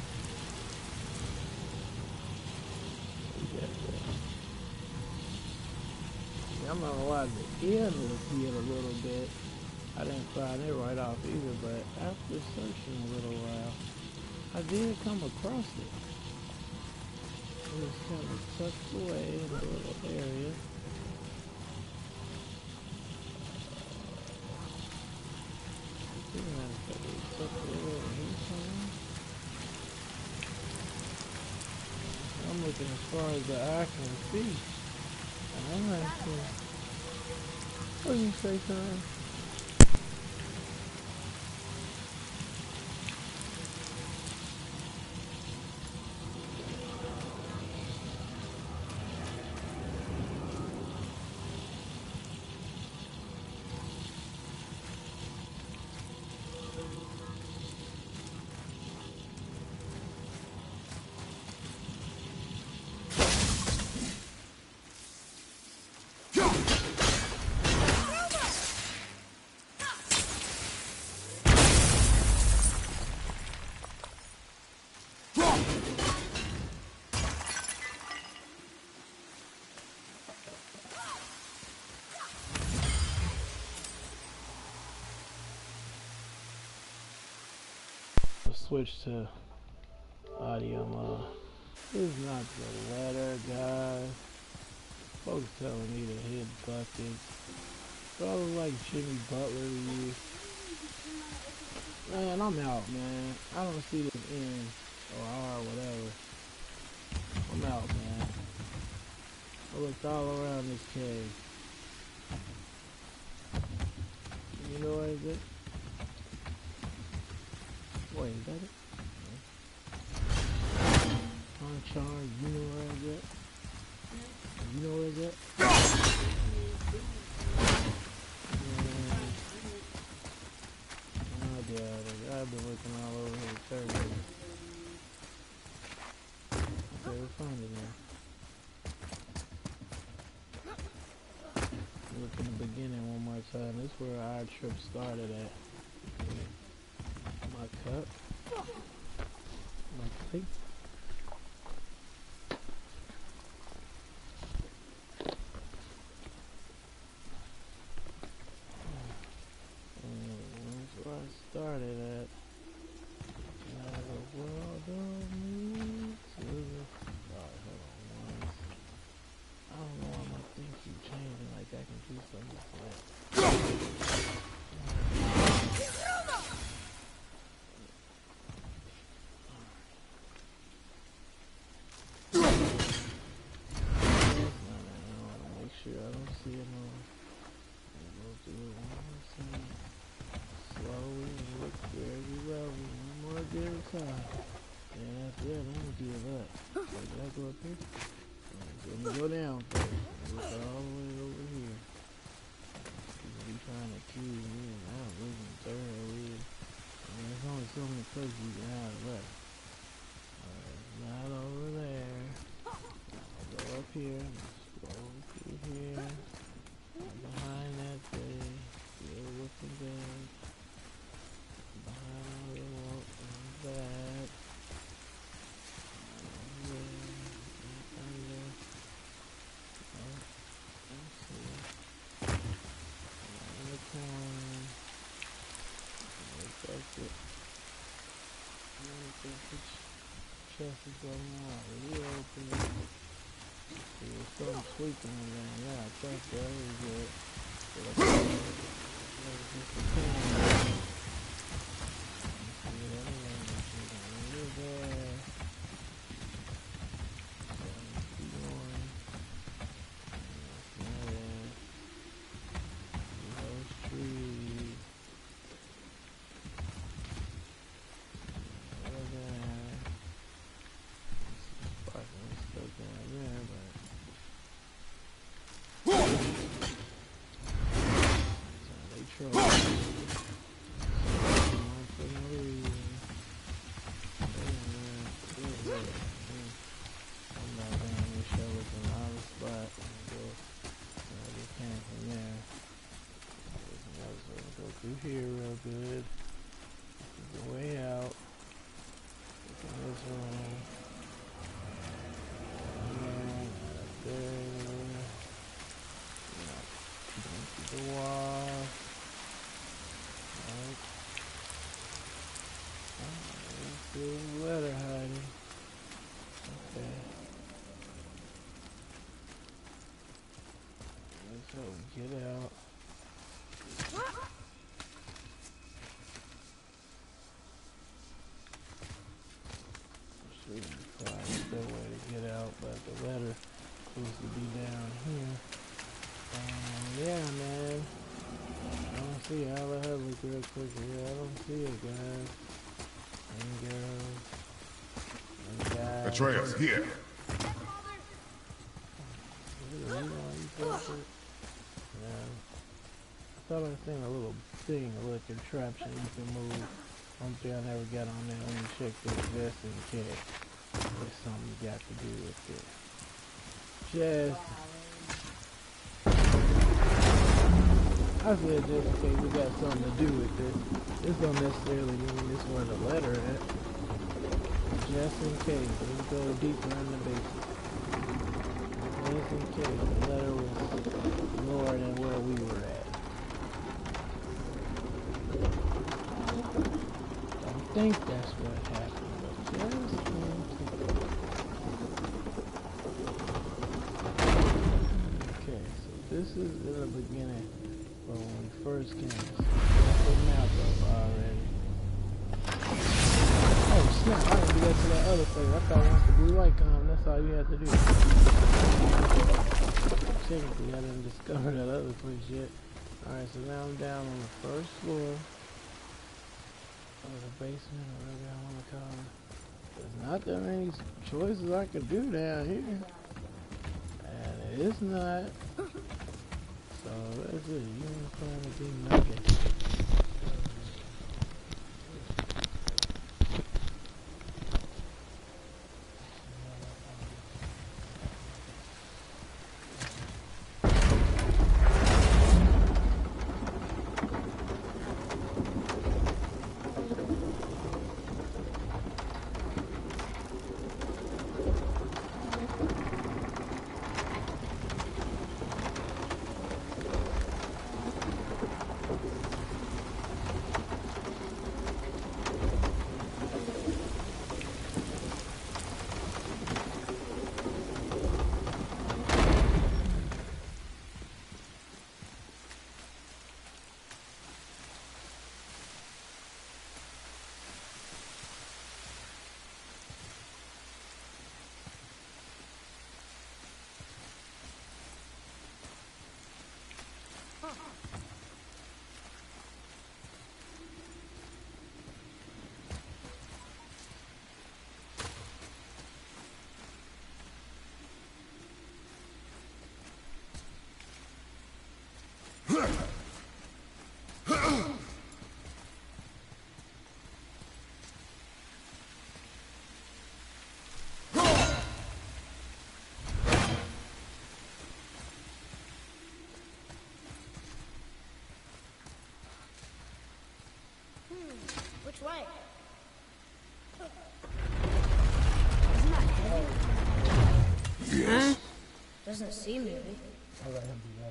We got that. See, I'm not gonna lie, the end was here a little bit. I didn't find it right off either, but after searching a little while, I did come across it. It was kind of tucked away in a little area. I'm looking as far as the eye can see. And I'm not sure. What do you say, son? Switch to audio mode. It's not the letter, guys. Folks telling me to hit buckets. Probably like Jimmy Butler to you. Man, I'm out, man. I don't see this N or R or whatever. I'm out, man. I looked all around this cave. You know what is it? Wait, is that it? Uncharged, you know where it's at? You know where it's at? Oh, God, I've been looking all over here, searching. Okay, we'll find it now. Look in the beginning one more time. This is where our trip started at. My cup. My plate. That's where I started at. Now the world don't move to the... Alright, hold on once. I don't know why my thing keep changing, like I can do something to that. Make sure I don't see it on. Go through it one more time. Slowly look very slowly. One more bit at a time. And that's it, I'm gonna give up. So did I go up here? Let me go down first. Look all the way over here. People be trying to accuse me and I'm looking thoroughly. And there's only so many places you can have left. Alright, not over there. I'll go up here. Scroll through here. Behind that thing. Still looking back. Behind all the wall. Back. Chest is going on. We open it. There's something tweaking in there. Yeah, I think that is it. Here real good. The way out. This one. There. The wall. Right. Let's see the letter hiding. Okay. Let's hope we get out. There's no way to get out, but the letter supposed to be down here. Yeah, man. I don't see it. I'll let her look real quick here. I don't see it, guys. And girls. And guys. Atreus, here. I thought I seen a little thing, a little contraption you can move. One thing I never got on there. Let me check this vest in case there's something you got to do with it. Just, I said just in case we got something to do with this. This don't necessarily mean this where the letter at. Just in case. Let's go deeper in the basics. Just in case the letter was lower than where we were at. I think that's what happened, but just in case. Okay, so this is in the beginning when we first came. So the map up already. Oh snap, I didn't do that to that other place. I thought once the blue light comes, that's all you had to do. technically I didn't discover that other place yet. Alright, so now I'm down on the first floor of the basement, or whatever I want to call it. There's not that many choices I could do down here. And it's not. So that's it. You ain't trying to do nothing. Which way? Yes. Doesn't seem to be. I'll let him do that.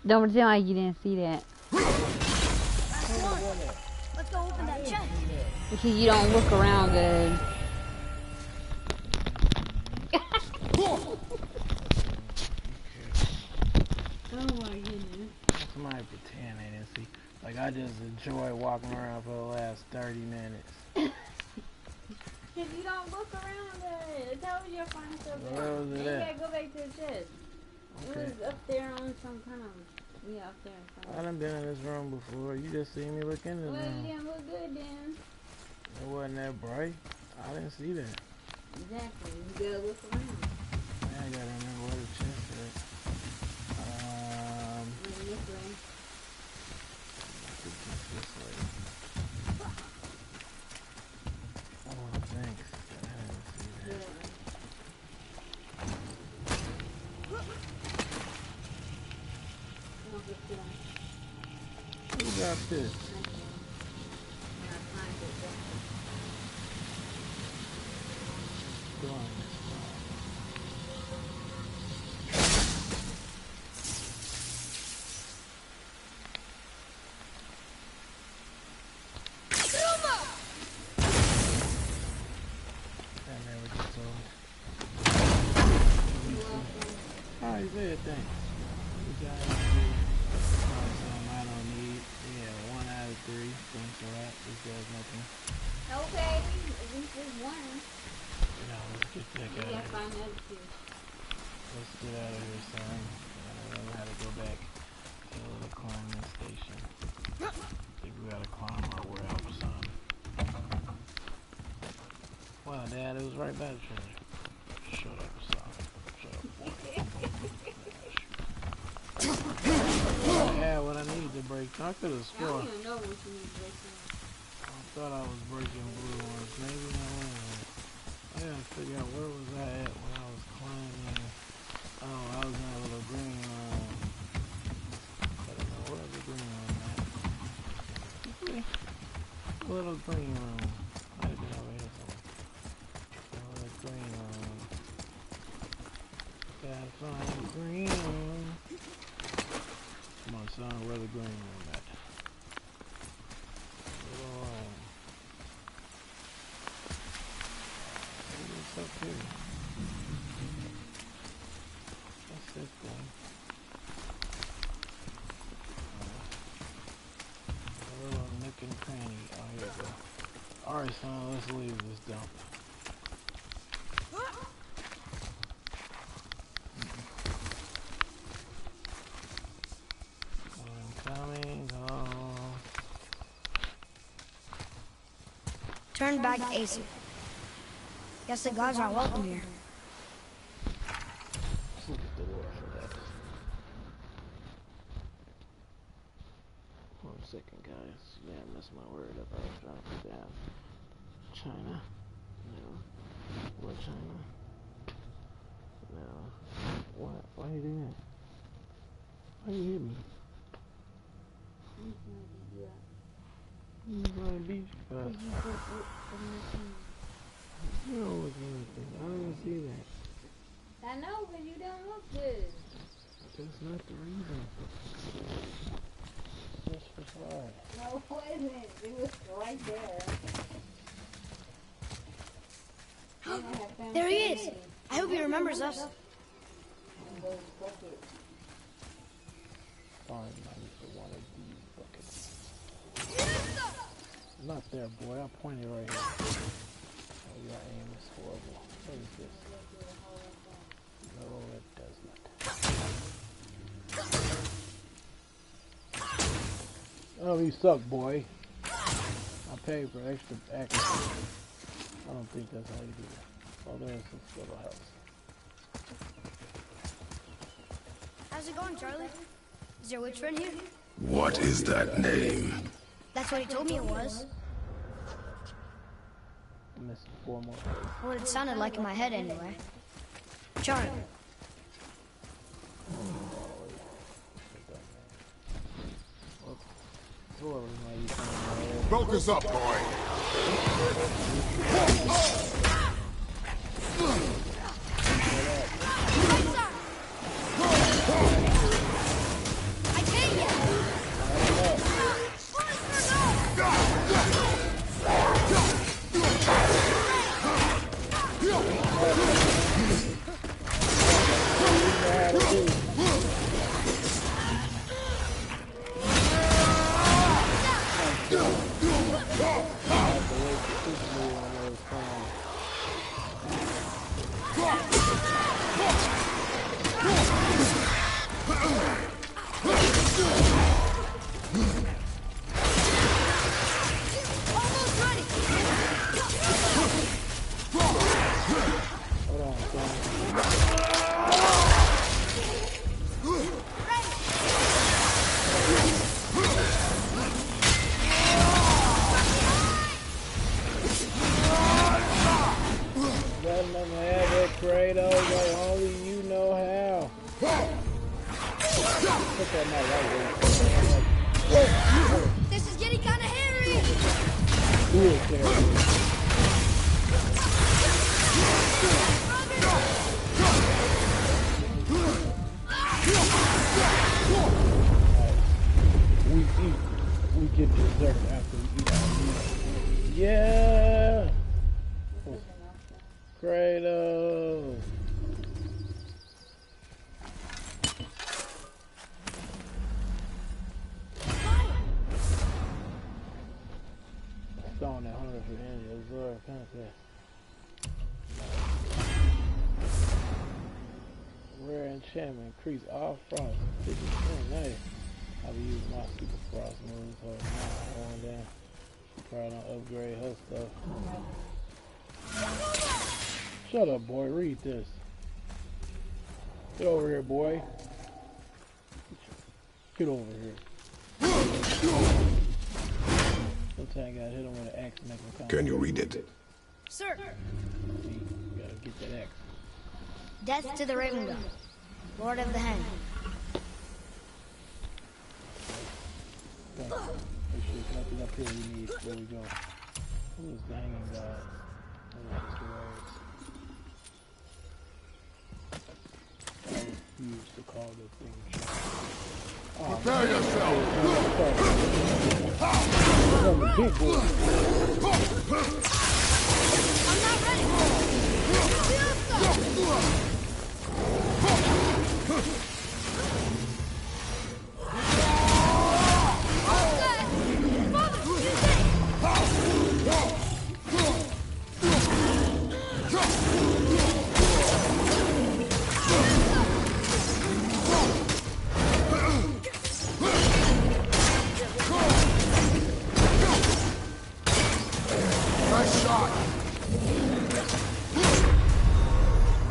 Don't tell me you didn't see that. Let's go open that chest. Because you don't look around good. Oh my goodness. Somebody pretend they didn't see. Like, I just enjoy walking around for the last 30 minutes. Because you don't look around good. I told you I'll find stuff Where out. was it You at? gotta go back to the chest. Okay. It was up there on some kind of... Yeah, up there. I done been in this room before. You just seen me look in the Well, room. you didn't look good then. It wasn't that bright. I didn't see that. Exactly. You gotta look around. Now I gotta remember where the chest is. This way. I think it's this way. Oh, thanks. I didn't see that. Yeah. Who got this? Go on this side. Alright, good, thanks. You guys do something I don't need. Yeah, 1 out of 3. Thanks for that. This does nothing. Okay, at least there's one. No, let's get that guy. You gotta find the other two. Let's get out of here, son. I don't know how to go back to the climbing station. I think we gotta climb our way up, son. Wow, Dad, it was right by the treasure. Shut up, son. Shut up, boy. Yeah, what I need to break. I could have I sworn. don't even know what you need to break down. I thought I was breaking blue ones. Maybe I wasn't. I gotta figure out where was I at when I was climbing. Oh, I was in a little green room. I don't know where the green room at. A little green room. Might have been over here somewhere. A little green room. Gotta find the green room. Come on, son, where the green room at? Little room. What's up here? What's this thing? A little nook and cranny. Oh, here we go. Alright, son, let's leave this dump. I'm coming home. Turn back ASAP. Guess the gods aren't welcome here. Let's look at the door for that. 1 second, guys. Yeah, I messed my word up. I was trying to put down China. No. What China? No. What? Why you doing that? Why you hit me? You gonna beat you fast. You know what's anything. I didn't see that. I know, but you don't look good. That's not the reason. Just for sorry. No, wait a minute. It was right there. There he is. I hope he remembers us. Find money for one of these buckets. Not there, boy. I pointed right here. Oh, your aim is horrible. What is this? No, it does not. Oh, you suck, boy. I paid for extra accuracy. I don't think that's how you do that. Oh, there's this little house. How's it going, Charlie? Is there a witch friend here? What is that name? That's what he told me it was. I'm missing 4 more. What it sounded like in my head anyway. Charlie. Focus up, boy. I can't yet. Kratos, like only you know how. Put that my right way. This is getting kind of hairy. Ooh, we get dessert after we eat our meat. Yeah. Kratos! Stone that hunter for any absorb contact. Rare enchantment increase all frost 50%. Nice. I'll be using my super frost moves, so now going down. Probably don't upgrade her stuff. Shut up, boy. Read this. Get over here, boy. Get over here. Sometimes I gotta hit him with an axe and make him come. Can you read it? Sir, See, you gotta get that axe. death to the Raven God, Lord of the Hen. Okay. Make sure there's nothing up here we need before we go. Who is the hanging god? What is this word? I refuse to call this thing shit. Prepare yourself! From the big boy. I'm not ready.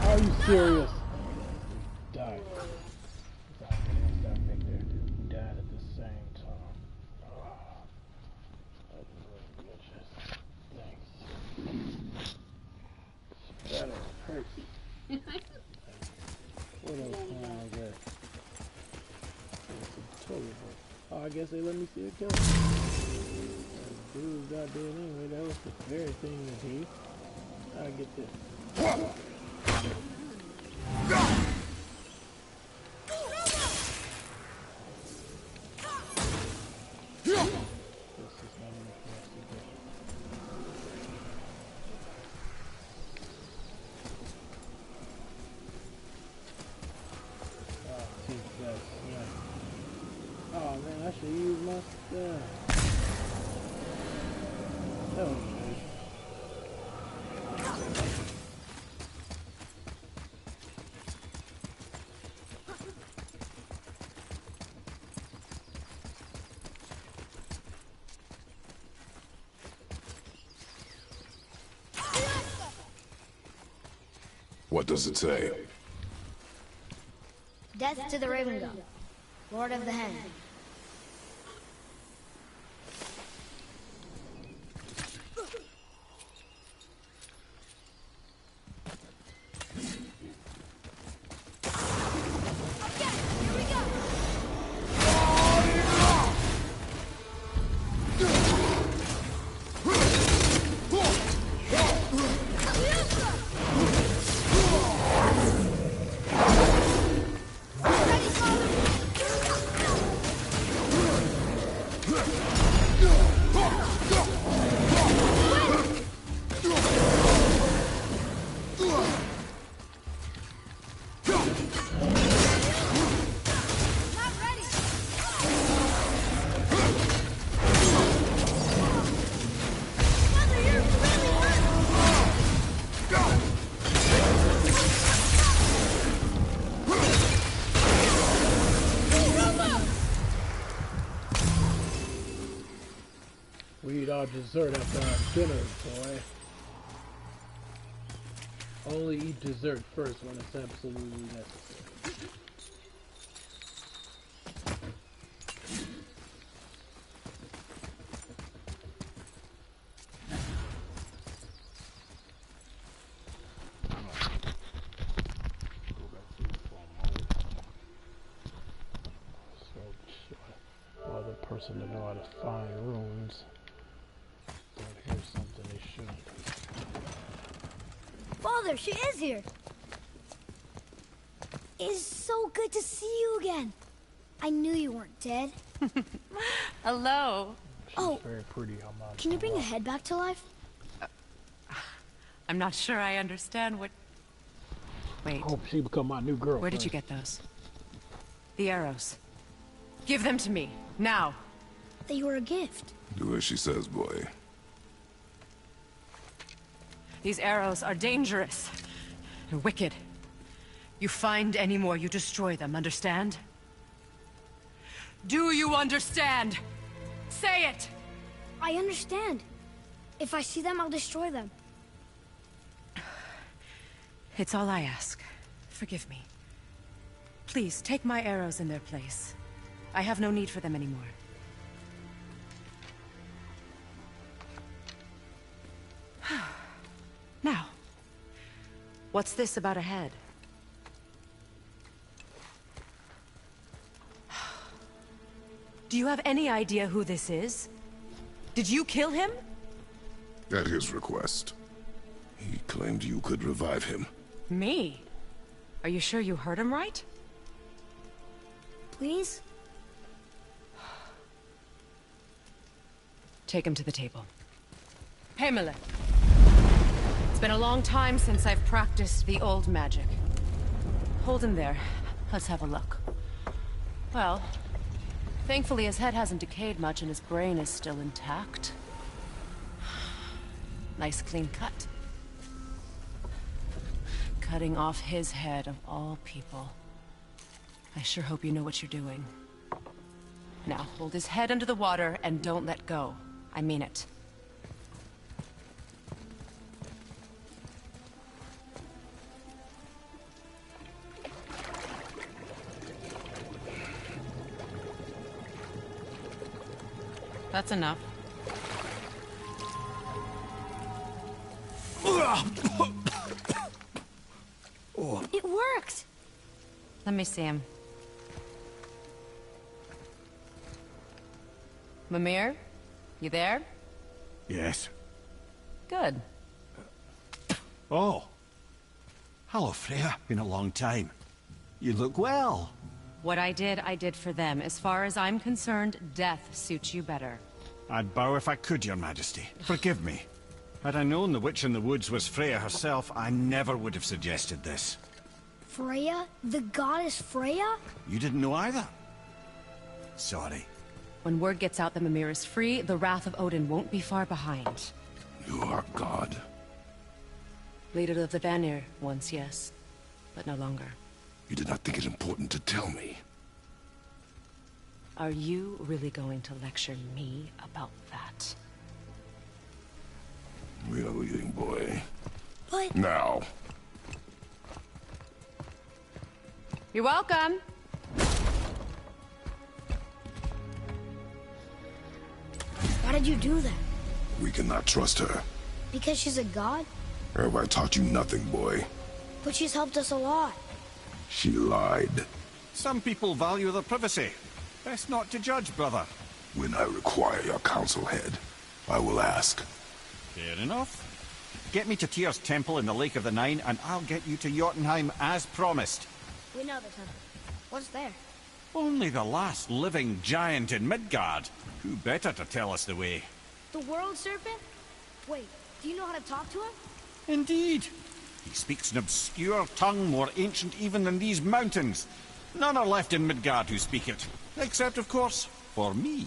Are you serious? Died. We died at the same time. Thanks. Better hurts. What else can I get? Oh, I guess they let me see a kill. Dude got dead anyway. That was the very thing that he. I get this. Oh man, I should use my stuff. That was good. What does it say? Death to the Raven God, Lord of the Hen. We eat our dessert after our dinner, boy. Only eat dessert first when it's absolutely necessary. Other person to know how to find runes. But here's something they shouldn't. Father, she is here. It's so good to see you again. I knew you weren't dead. Hello. She's very pretty. Can you bring a head back to life? I'm not sure I understand what... Wait, Hope she become my new girlfriend. where did you get those? The arrows. Give them to me, now. They were a gift. Do as she says, boy. These arrows are dangerous. They're wicked. You find any more, you destroy them, understand? Do you understand? Say it! I understand. If I see them, I'll destroy them. It's all I ask. Forgive me. Please, take my arrows in their place. I have no need for them anymore. Now, what's this about a head? Do you have any idea who this is? Did you kill him? At his request. He claimed you could revive him. Me? Are you sure you heard him right? Please? Take him to the table. Pamela. It's been a long time since I've practiced the old magic. Hold him there. Let's have a look. Well, thankfully his head hasn't decayed much and his brain is still intact. Nice clean cut. Cutting off his head of all people. I sure hope you know what you're doing. Now, hold his head under the water and don't let go. I mean it. That's enough. It worked! Let me see him. Mimir? You there? Yes. Good. Oh. Hello, Freya. Been a long time. You look well. What I did for them. As far as I'm concerned, death suits you better. I'd bow if I could, Your Majesty. Forgive me. Had I known the witch in the woods was Freya herself, I never would have suggested this. Freya? The goddess Freya? You didn't know either? Sorry. When word gets out that Mimir is free, the wrath of Odin won't be far behind. You are God. Leader of the Vanir, once, yes. But no longer. You did not think it important to tell me. Are you really going to lecture me about that? We are leaving, boy. But... Now. You're welcome. Why did you do that? We cannot trust her. Because she's a god? Have I taught you nothing, boy? But she's helped us a lot. She lied. Some people value their privacy. Best not to judge, brother. When I require your council head, I will ask. Fair enough. Get me to Tyr's temple in the Lake of the Nine, and I'll get you to Jotunheim as promised. We know the temple. What's there? Only the last living giant in Midgard. Who better to tell us the way? The world serpent? Wait, do you know how to talk to him? Indeed. He speaks an obscure tongue more ancient even than these mountains. None are left in Midgard who speak it. Except, of course, for me.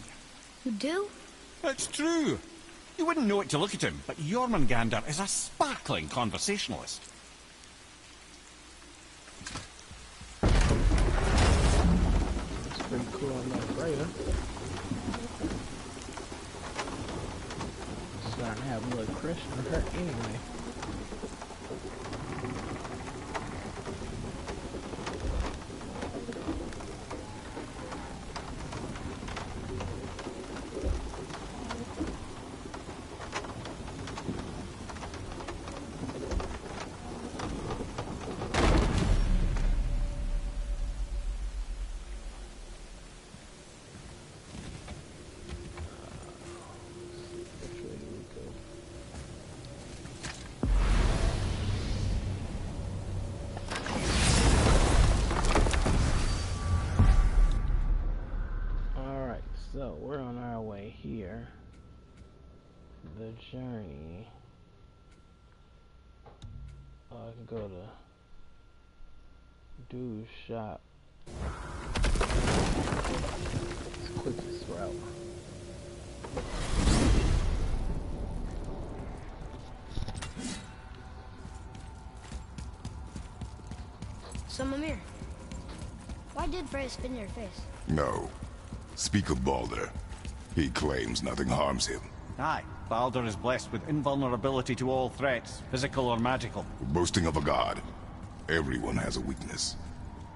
You do? It's true. You wouldn't know it to look at him, but Jormungandr is a sparkling conversationalist. It's pretty cool on that Freya. Starting to have a little crush on her anyway. So, we're on our way here. The journey. I can go to do shop. It's the quickest route. So, Mimir, why did Freya spit in your face? No. Speak of Baldur. He claims nothing harms him. Aye, Baldur is blessed with invulnerability to all threats, physical or magical. Boasting of a god. Everyone has a weakness.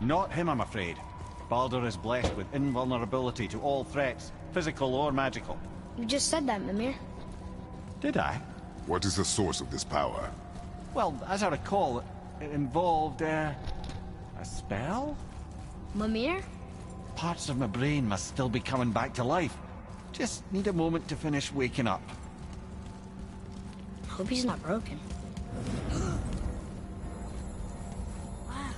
Not him, I'm afraid. Baldur is blessed with invulnerability to all threats, physical or magical. You just said that, Mimir. Did I? What is the source of this power? Well, as I recall, it involved, a spell? Mimir? Parts of my brain must still be coming back to life. Just need a moment to finish waking up. Hope he's not broken. Wow.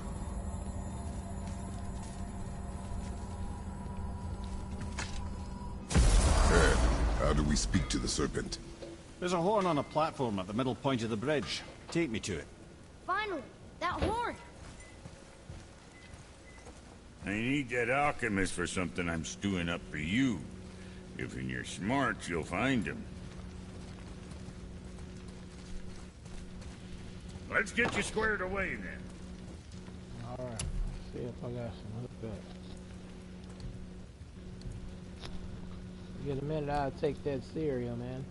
Ed, how do we speak to the serpent? There's a horn on a platform at the middle point of the bridge. Take me to it. Finally, that horn. I need that alchemist for something I'm stewing up for you. If in your smarts, you'll find him. Let's get you squared away, then. Alright, see if I got some hookup. Get a minute, I'll take that cereal, man.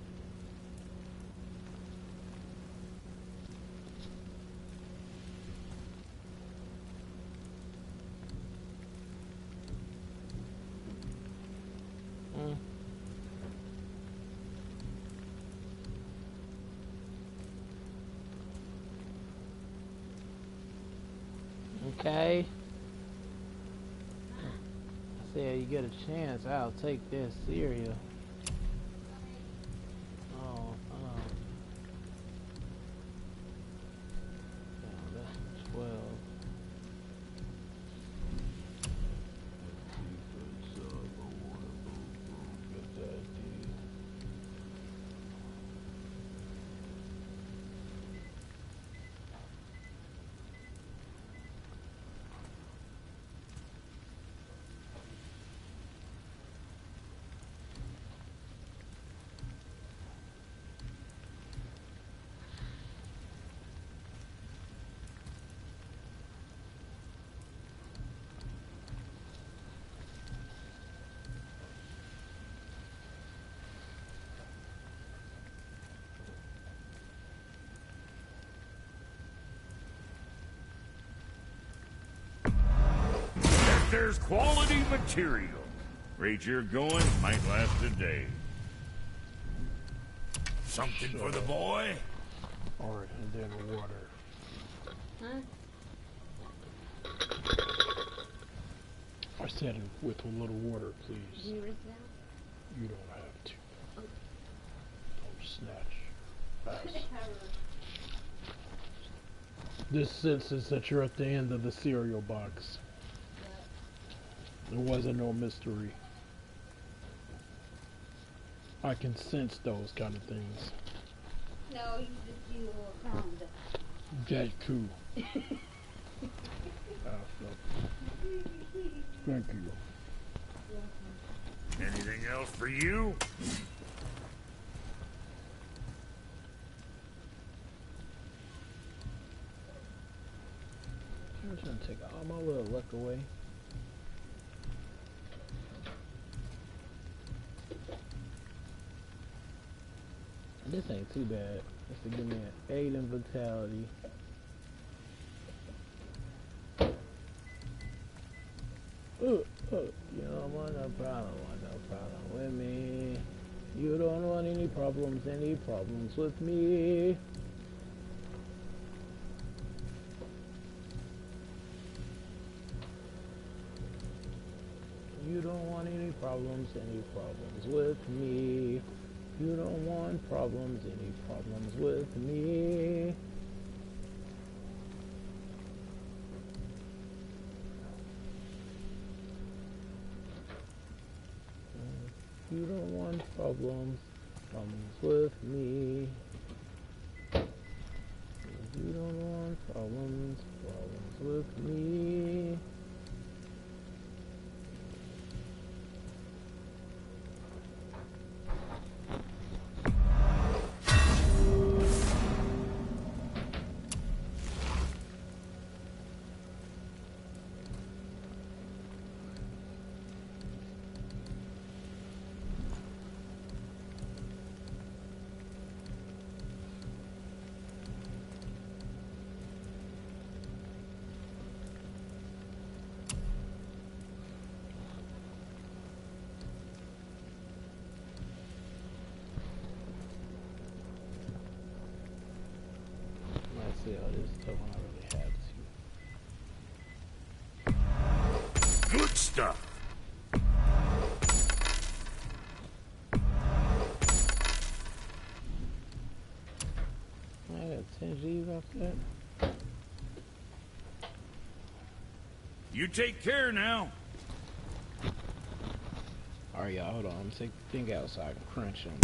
Okay. I said you get a chance, I'll take this cereal. Oh, that's 12. There's quality material. Rate you're going might last a day. Something for the boy? Alright, and then water. I said it with a little water, please. Do you rinse it out? You don't have to. Don't snatch. Fast. This senses that you're at the end of the cereal box. There wasn't no mystery. I can sense those kind of things. No, you just do a pound. That's cool. Thank you. Anything else for you? I'm just gonna take all my little luck away. This ain't too bad. Just to give me an 8 in vitality. You don't want no problem with me. You don't want any problems with me. You don't want any problems with me. You don't want problems with me. You don't want problems with me. You don't want Problems with me. Let's see all this stuff I really have to. Good stuff. I got 10 G's off that. You take care now. Alright, y'all, hold on. I'm taking the thing out so I can crunch them.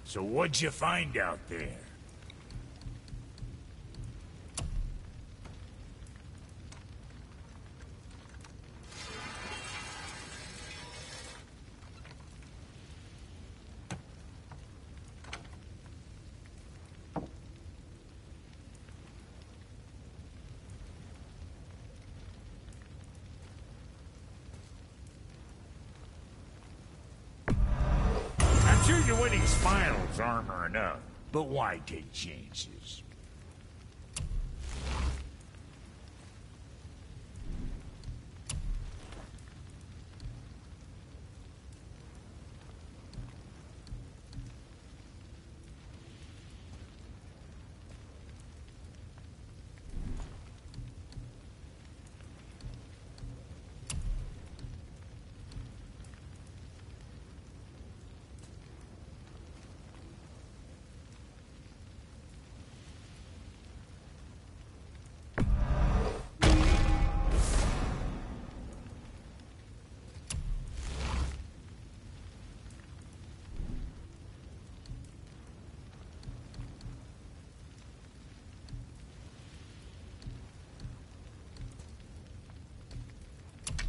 So what'd you find out there? I'm sure your winning smile's armor enough, but why take chances?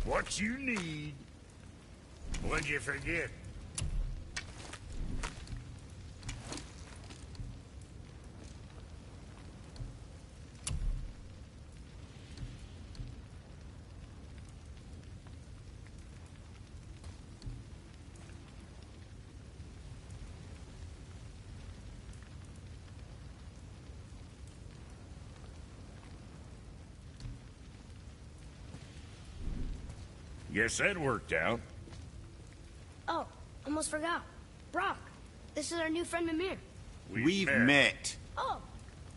What you need. What'd you forget? Guess that worked out. Oh, almost forgot. Brock, this is our new friend Mimir. We've met. Oh,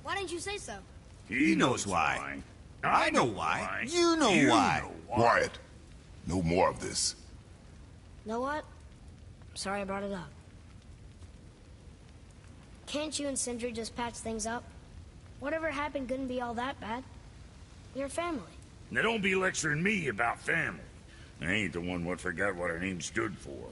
why didn't you say so? He knows why. I know why. You know why. Quiet. No more of this. Know what? Sorry I brought it up. Can't you and Sindri just patch things up? Whatever happened couldn't be all that bad. We're family. Now don't be lecturing me about family. I ain't the one what forgot what our name stood for.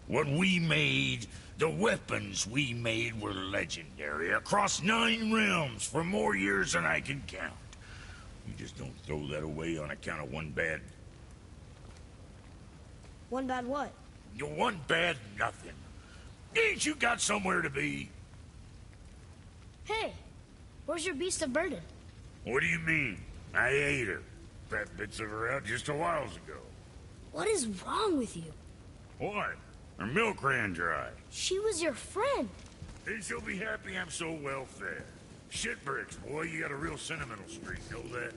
What we made, the weapons we made were legendary across 9 realms for more years than I can count. You just don't throw that away on account of one bad... One bad what? You one bad nothing. Ain't you got somewhere to be? Hey, where's your beast of burden? What do you mean? I ate her. Fat bits of her out just a while ago. What is wrong with you? What? Her milk ran dry. She was your friend. Then she'll be happy I'm so well fed. Shit bricks, boy, you got a real sentimental streak, know that?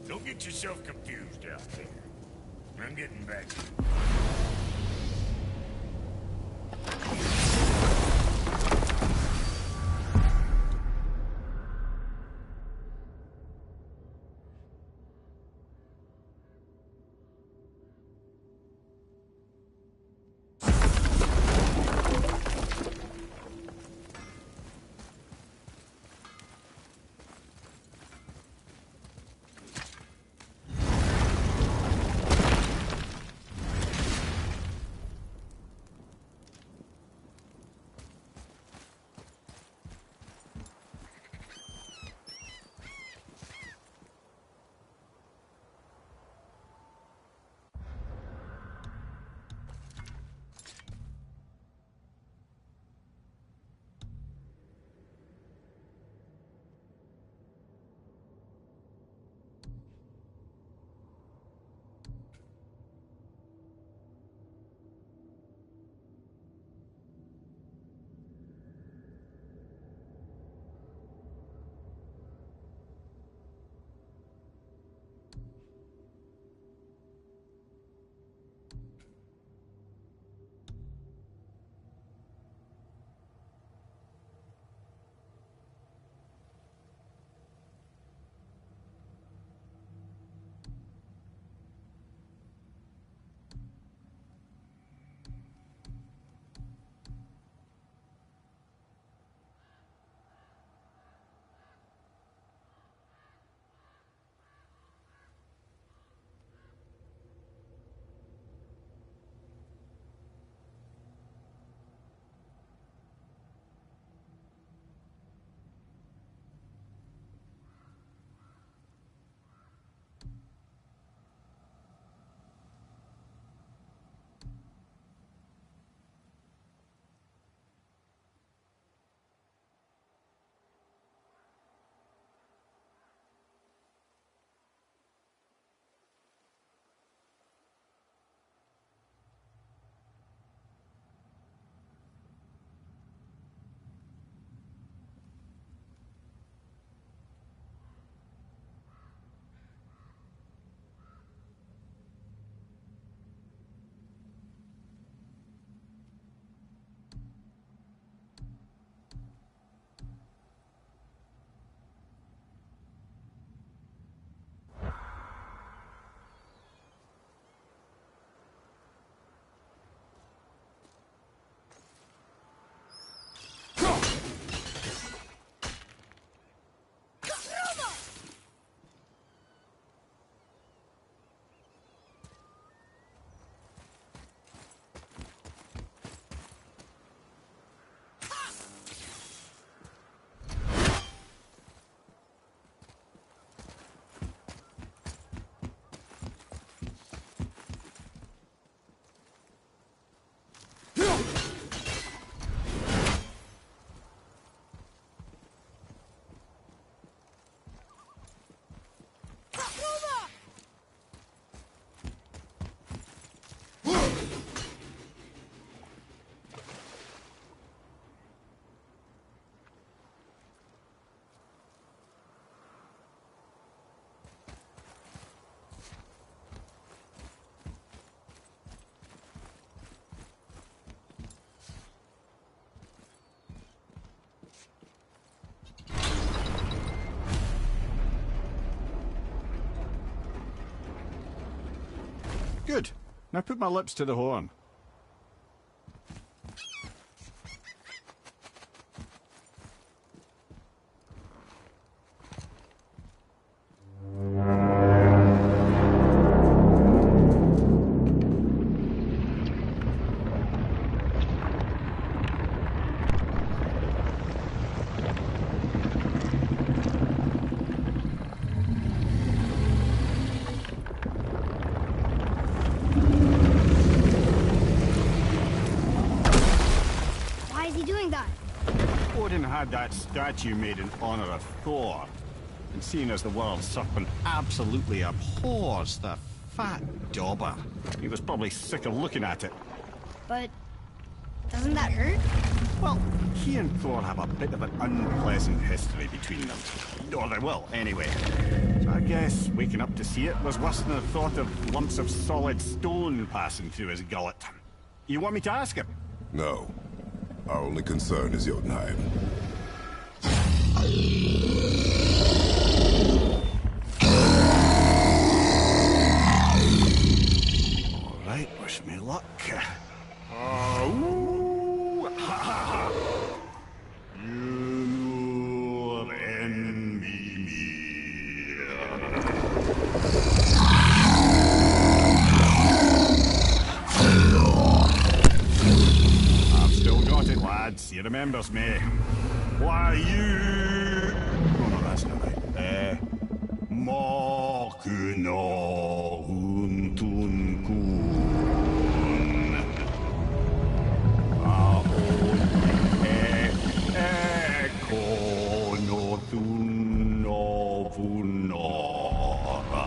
Don't get yourself confused out there. I'm getting back to you. Good. Now put my lips to the horn. Had that statue made in honor of Thor, and seeing as the world serpent absolutely abhors the fat dauber, he was probably sick of looking at it. But doesn't that hurt? Well, he and Thor have a bit of an unpleasant history between them. Or they will, anyway. So I guess waking up to see it was worse than the thought of lumps of solid stone passing through his gullet. You want me to ask him? No. Our only concern is Jotunheim. Alright, wish me luck. You envy me. I've still got it, lads. He remembers me. Why, you... Oh, no, that's not right. Mokuno Huntun Kun. Eko no Thuno Vunora.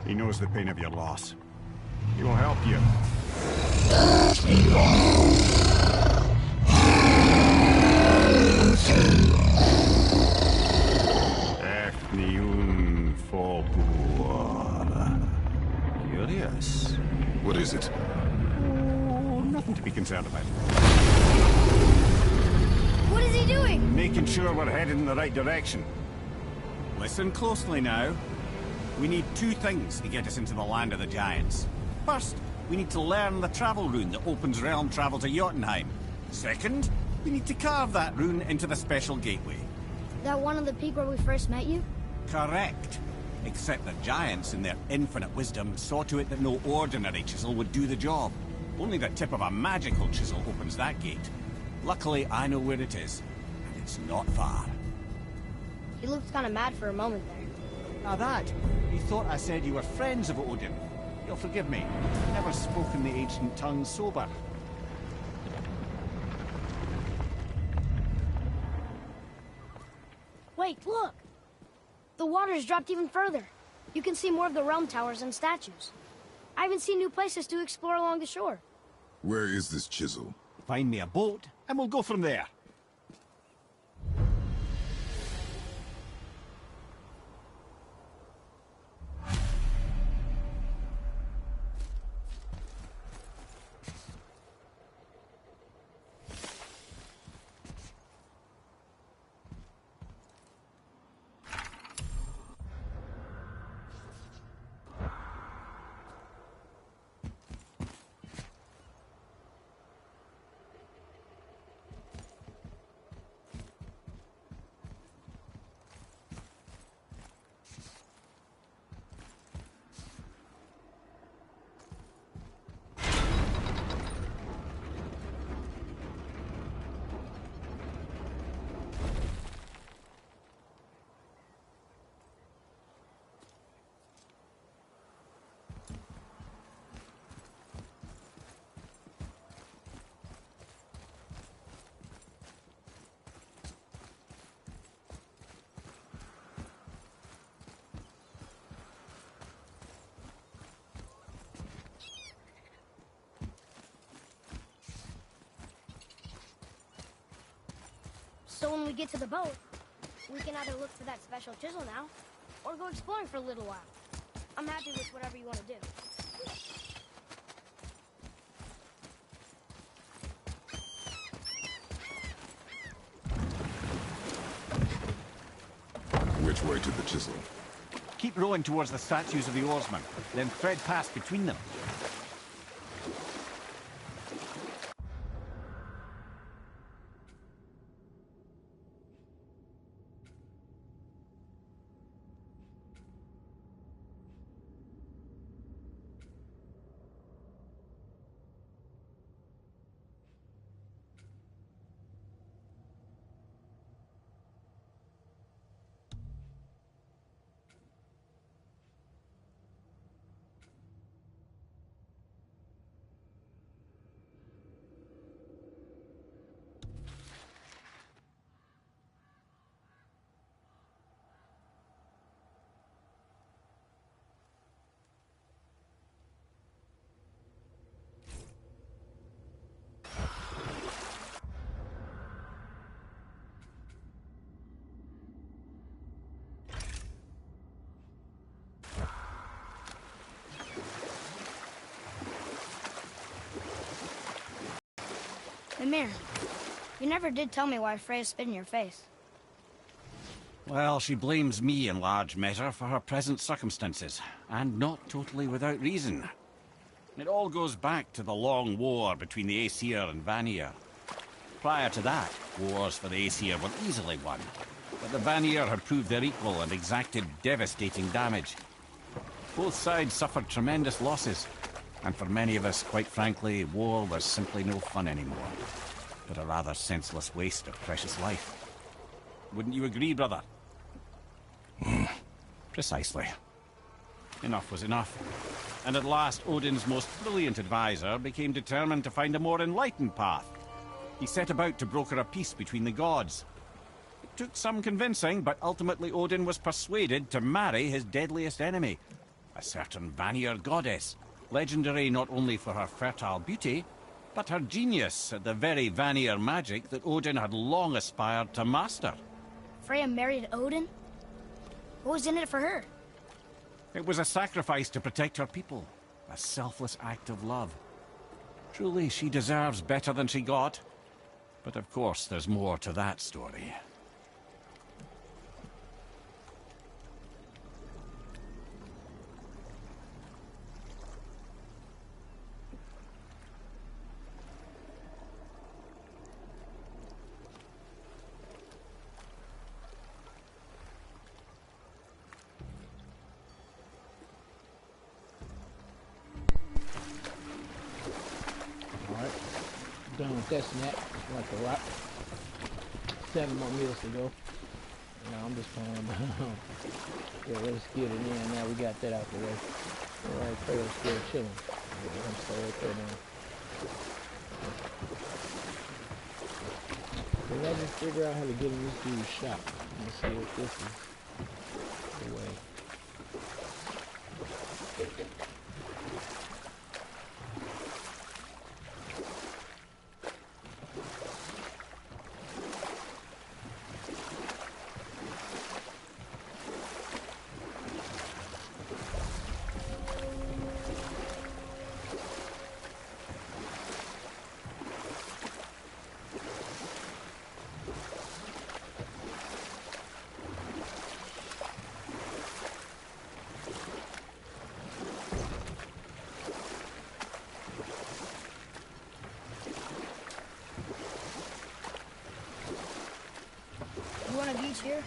He knows the pain of your loss. He will help you. Efniun Fobuar. Curious. What is it? Oh, nothing to be concerned about. What is he doing? Making sure we're headed in the right direction. Listen closely now. We need two things to get us into the land of the giants. First, we need to learn the travel rune that opens realm travel to Jotunheim. Second, we need to carve that rune into the special gateway. That one on the peak where we first met you? Correct. Except the giants, in their infinite wisdom, saw to it that no ordinary chisel would do the job. Only the tip of a magical chisel opens that gate. Luckily, I know where it is, and it's not far. He looked kind of mad for a moment there. Now that, he thought I said you were friends of Odin. You'll forgive me. I've never spoken the ancient tongue sober. Wait, look! The water's dropped even further. You can see more of the realm towers and statues. I even see new places to explore along the shore. Where is this chisel? Find me a boat, and we'll go from there. So when we get to the boat, we can either look for that special chisel now, or go exploring for a little while. I'm happy with whatever you want to do. which way to the chisel? Keep rowing towards the statues of the oarsmen, then thread past between them. Mimir, you never did tell me why Freya spit in your face. Well, she blames me in large measure for her present circumstances, and not totally without reason. It all goes back to the long war between the Aesir and Vanir. Prior to that, wars for the Aesir were easily won, but the Vanir had proved their equal and exacted devastating damage. Both sides suffered tremendous losses, and for many of us, quite frankly, war was simply no fun anymore, but a rather senseless waste of precious life. Wouldn't you agree, brother? Precisely. Enough was enough. And at last, Odin's most brilliant advisor became determined to find a more enlightened path. He set about to broker a peace between the gods. It took some convincing, but ultimately Odin was persuaded to marry his deadliest enemy, a certain Vanir goddess, legendary not only for her fertile beauty, but her genius at the very Vanir magic that Odin had long aspired to master. Freya married Odin? What was in it for her? It was a sacrifice to protect her people, a selfless act of love. Truly, she deserves better than she got. But of course, there's more to that story. Done with that snack, like a rock. 7 more meals to go. No, I'm just playing. Yeah, let's get it in. Now we got that out the way. Alright, Kratos still chilling. Yeah, I'm still right there now. So let's just figure out how to get in this dude's shop. Let's see if this is the way. You want a beach here?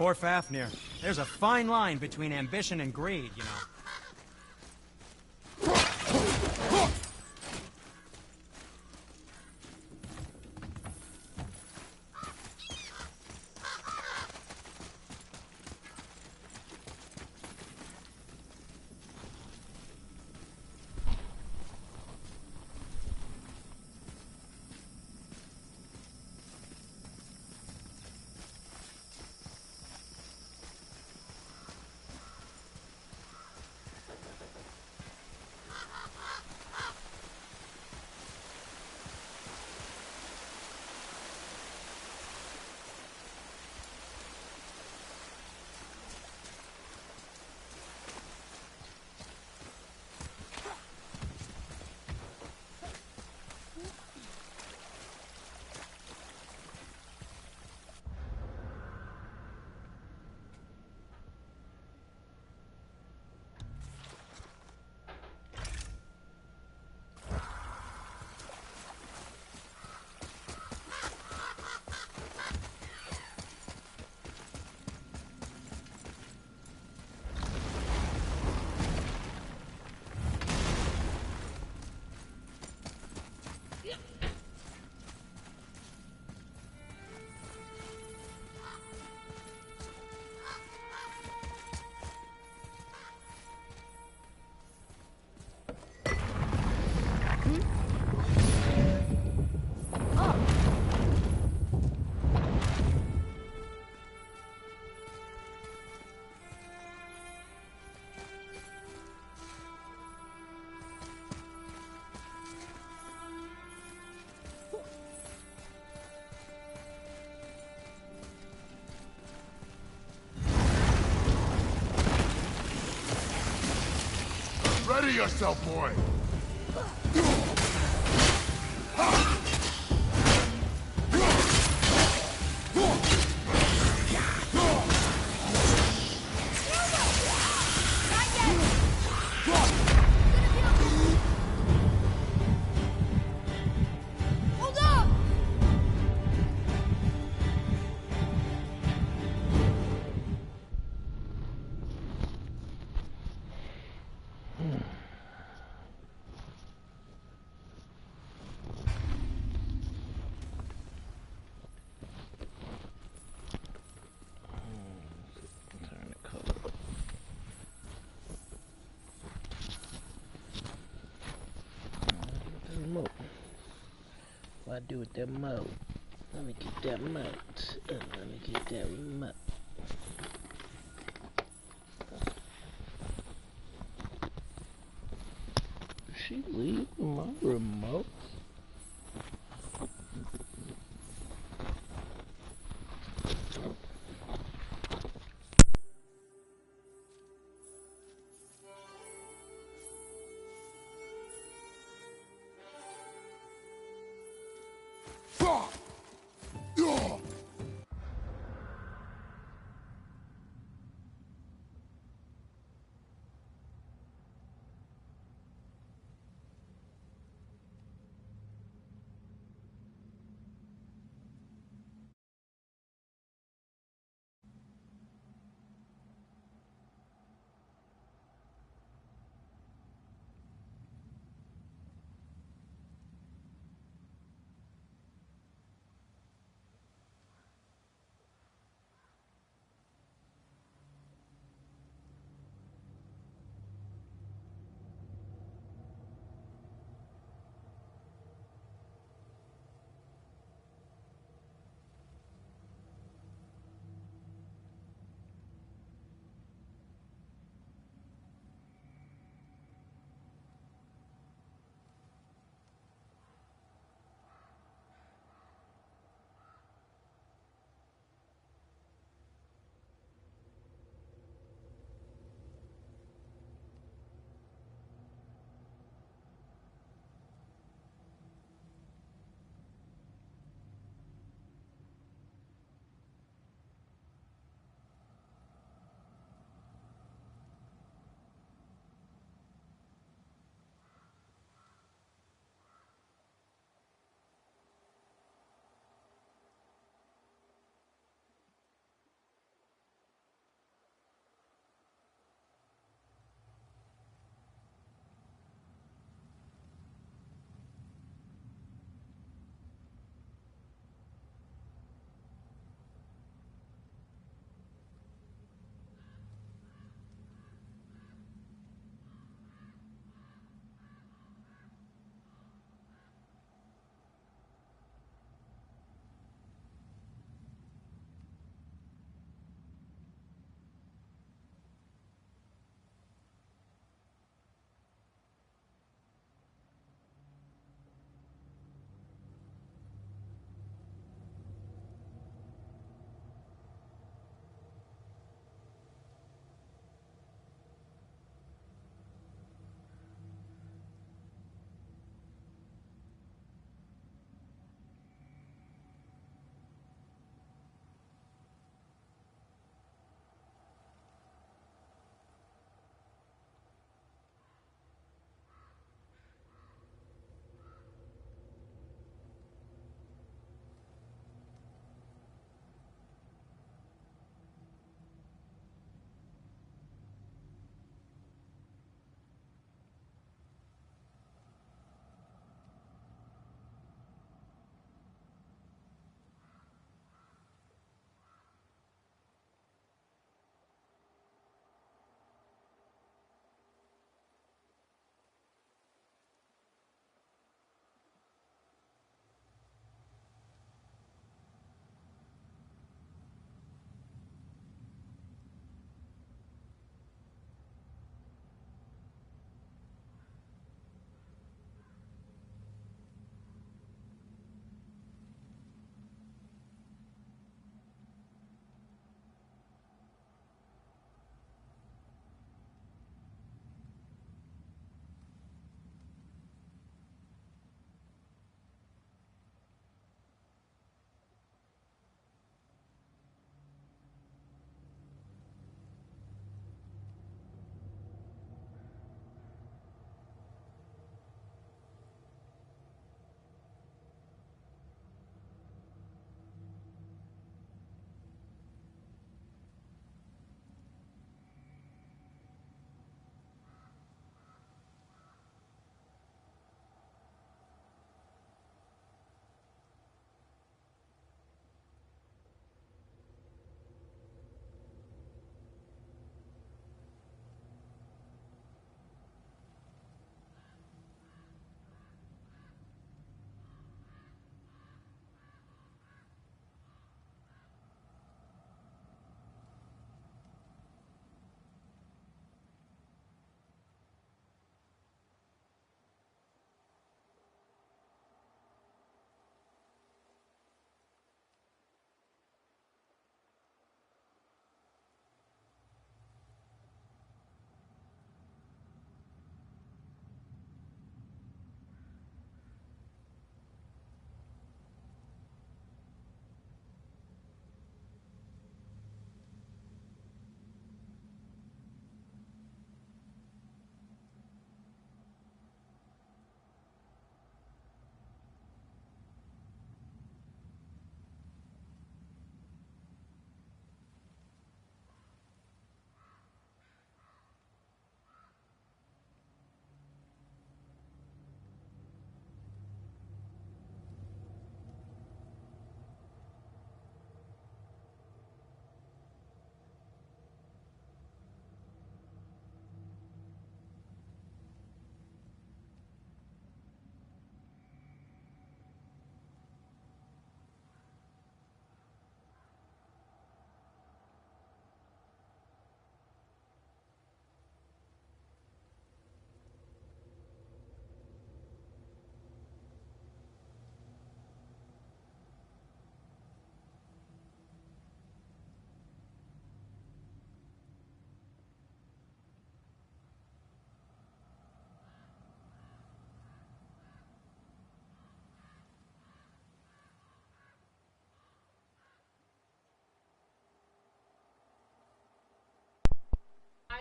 Poor Fafnir. There's a fine line between ambition and greed, you know. Ready yourself, boy! Hold up! Turn the color up. Remote. What I do with that remote? Let me get that remote. Let me get that remote. Did she leave my remote?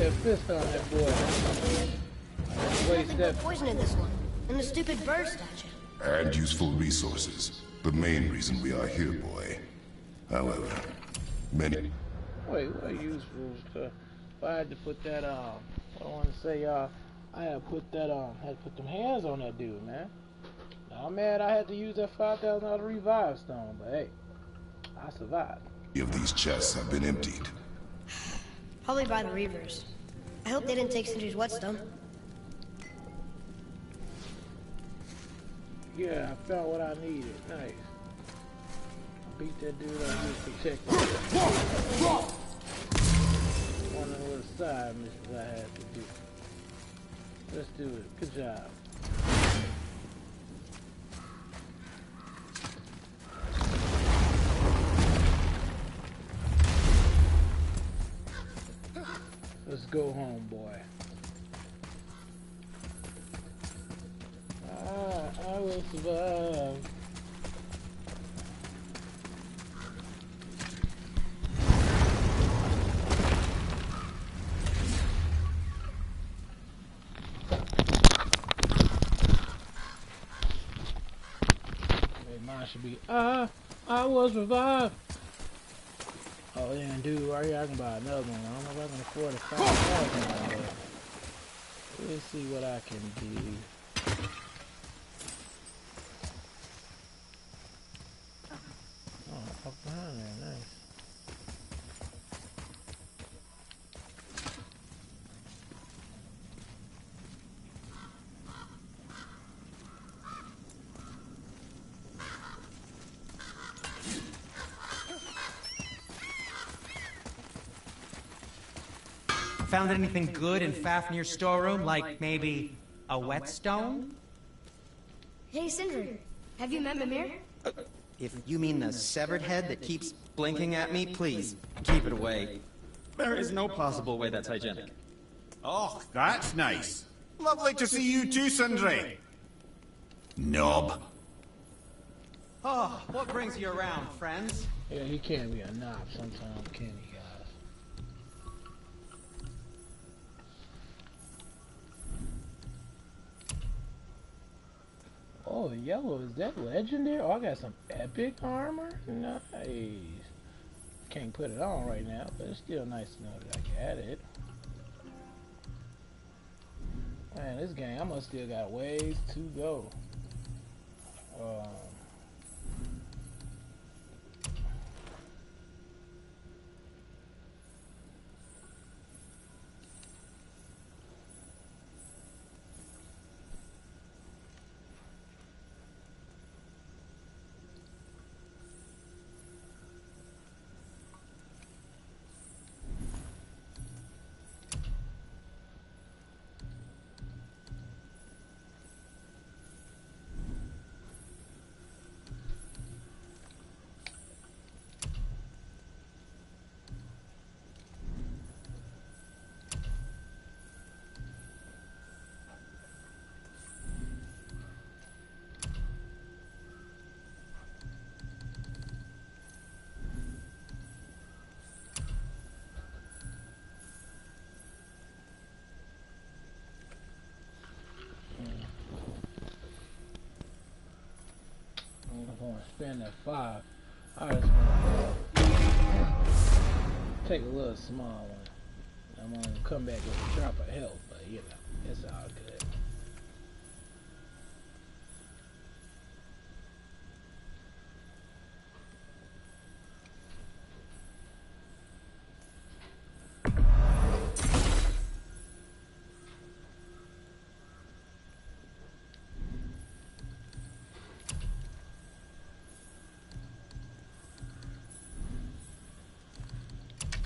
that fist on that boy. Nothing but poison in this one. And the stupid bird statue. And useful resources. The main reason we are here, boy. However, many... Wait, what useful stuff? If I had to put that, I want to say, I had to put that, had to put them hands on that dude, man. Now, I'm mad I had to use that $5,000 revive stone, but hey, I survived. Many of these chests have been emptied. Probably by the Reavers. I hope they didn't take Sindri's whetstone. Yeah, I found what I needed. Nice. Beat that dude up here, protect him. One of the little side missions I had to do. Let's do it. Good job. Let's go home, boy. I will survive. Mine should be, I will survive. Oh, yeah, dude, right here I can buy another one. I don't know if I can afford a $5,000. Let's see what I can do. Oh, up behind there, nice. Found anything good in Fafnir's storeroom, like maybe a whetstone? Hey, Sindri, have you met Mimir? If you mean the severed head that keeps blinking at me, please, keep it away. There is no possible way that's hygienic. Oh, that's nice. Lovely to see you too, Sindri. Knob. Oh, what brings you around, friends? Yeah, he can be a knob sometimes, can he, guys? Oh, yellow, is that legendary? Oh, I got some epic armor? Nice. Can't put it on right now, but it's still nice to know that I got it. Man, this game, I must still got ways to go. I'm gonna spend that 5. I just gonna take a little small one. I'm gonna come back with a drop of health, but you know, it's all good.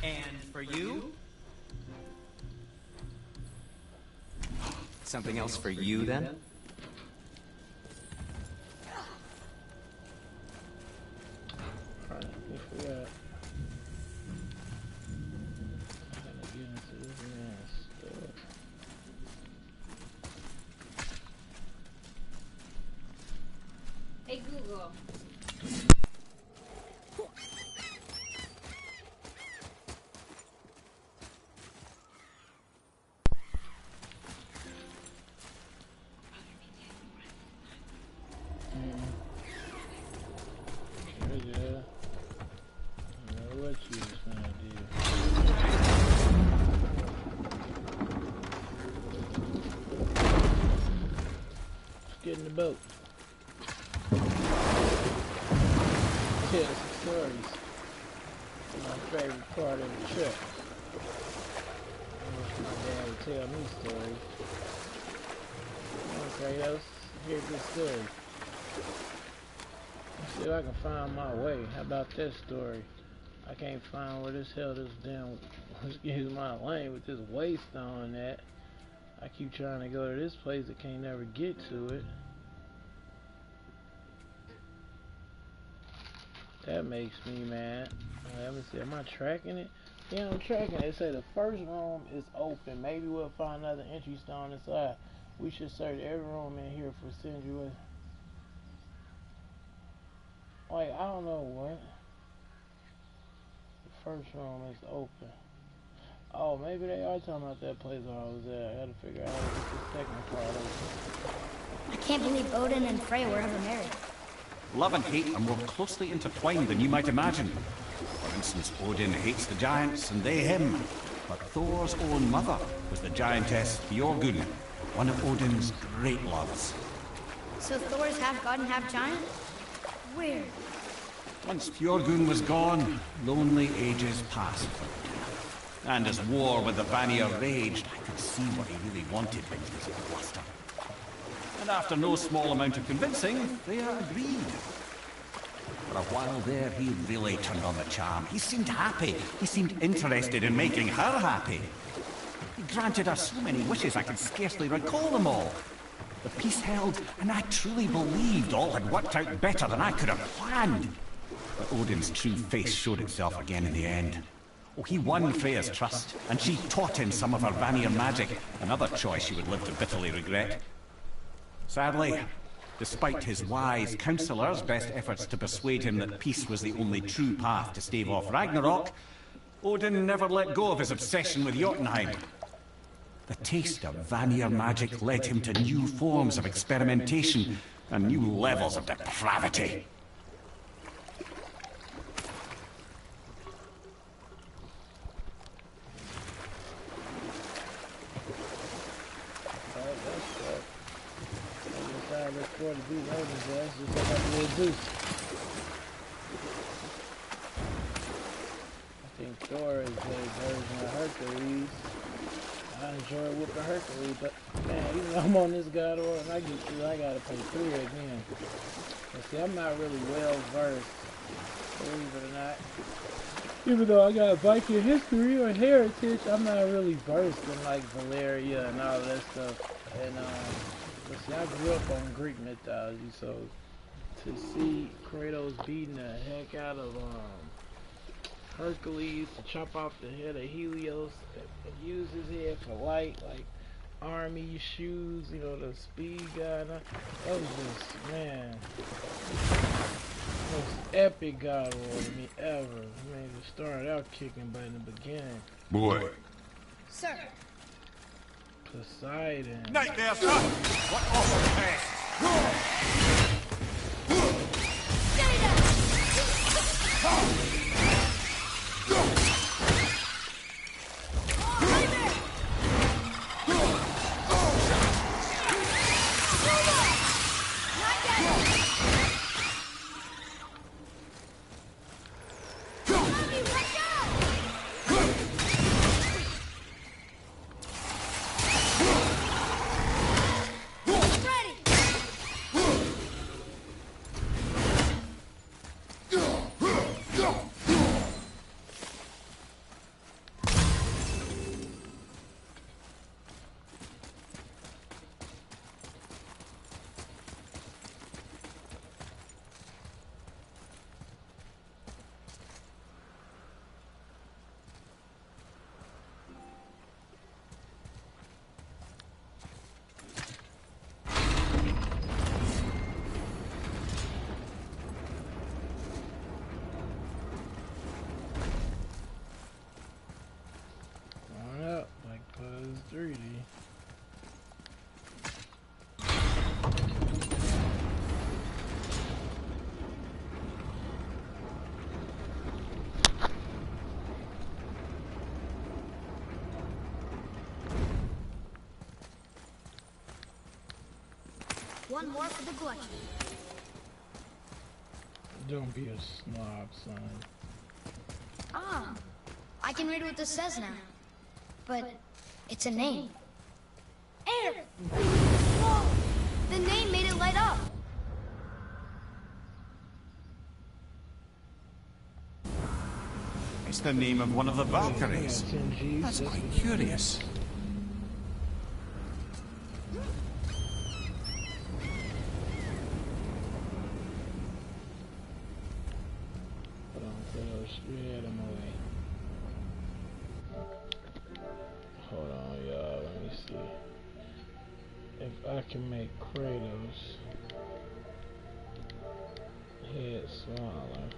And for you? Something else for you, then? Alright, we forgot. I'm gonna get into this man's stuff. Hey Google. get in the boat. Tell some stories. My favorite part of the trip. I wish my dad would tell me stories. Okay, let's hear a good story. Let's see if I can find my way. How about that story? I can't find where this hell this damn, excuse my lane, with this waste on that. I keep trying to go to this place, I can't never get to it. That makes me mad. Let me see, am I tracking it? Yeah, I'm tracking it. They say the first room is open. Maybe we'll find another entry stone inside. We should search every room in here for centuries. Wait, I don't know what. The first room is open. Oh, maybe they are talking about that place where I was at. I gotta figure out how to get the second part open. I can't believe Odin and Freya were ever married. Love and hate are more closely intertwined than you might imagine. For instance, Odin hates the giants and they him. But Thor's own mother was the giantess Björgun, one of Odin's great loves. So Thor is half god and half giant? Weird. Once Björgun was gone, lonely ages passed. And as war with the Vanir raged, I could see what he really wanted when he was a bluster. And after no small amount of convincing, Freya agreed. For a while there, he really turned on the charm. He seemed happy. He seemed interested in making her happy. He granted her so many wishes I could scarcely recall them all. The peace held, and I truly believed all had worked out better than I could have planned. But Odin's true face showed itself again in the end. Oh, he won Freya's trust, and she taught him some of her Vanir magic, another choice she would live to bitterly regret. Sadly, despite his wise counselors' best efforts to persuade him that peace was the only true path to stave off Ragnarok, Odin never let go of his obsession with Jotunheim. The taste of Vanir magic led him to new forms of experimentation and new levels of depravity. I look forward to beating Odin's ass, just like I did Zeus. I think Thor is a version of Hercules. I enjoy whooping Hercules, but man, even though I'm on this God Order and I get through, I gotta play 3 again. And see, I'm not really well versed, believe it or not. Even though I got Viking history or heritage, I'm not really versed in like Valeria and all that stuff. And but see, I grew up on Greek mythology, so to see Kratos beating the heck out of Hercules to chop off the head of Helios and use his head for light, like army shoes, you know, the speed guy. That was just, man, most epic God War to me ever. I mean, it started out kicking, but in the beginning. Boy. Sir. Poseidon. Night there, son! What awful past! Stay down! Ready! One more for the collection. Don't be a snob, son. Ah, I can read what this says now. But it's a name. Air! Whoa! The name made it light up. It's the name of one of the Valkyries. That's quite curious. Hold on, y'all. Let me see. If I can make Kratos head smaller.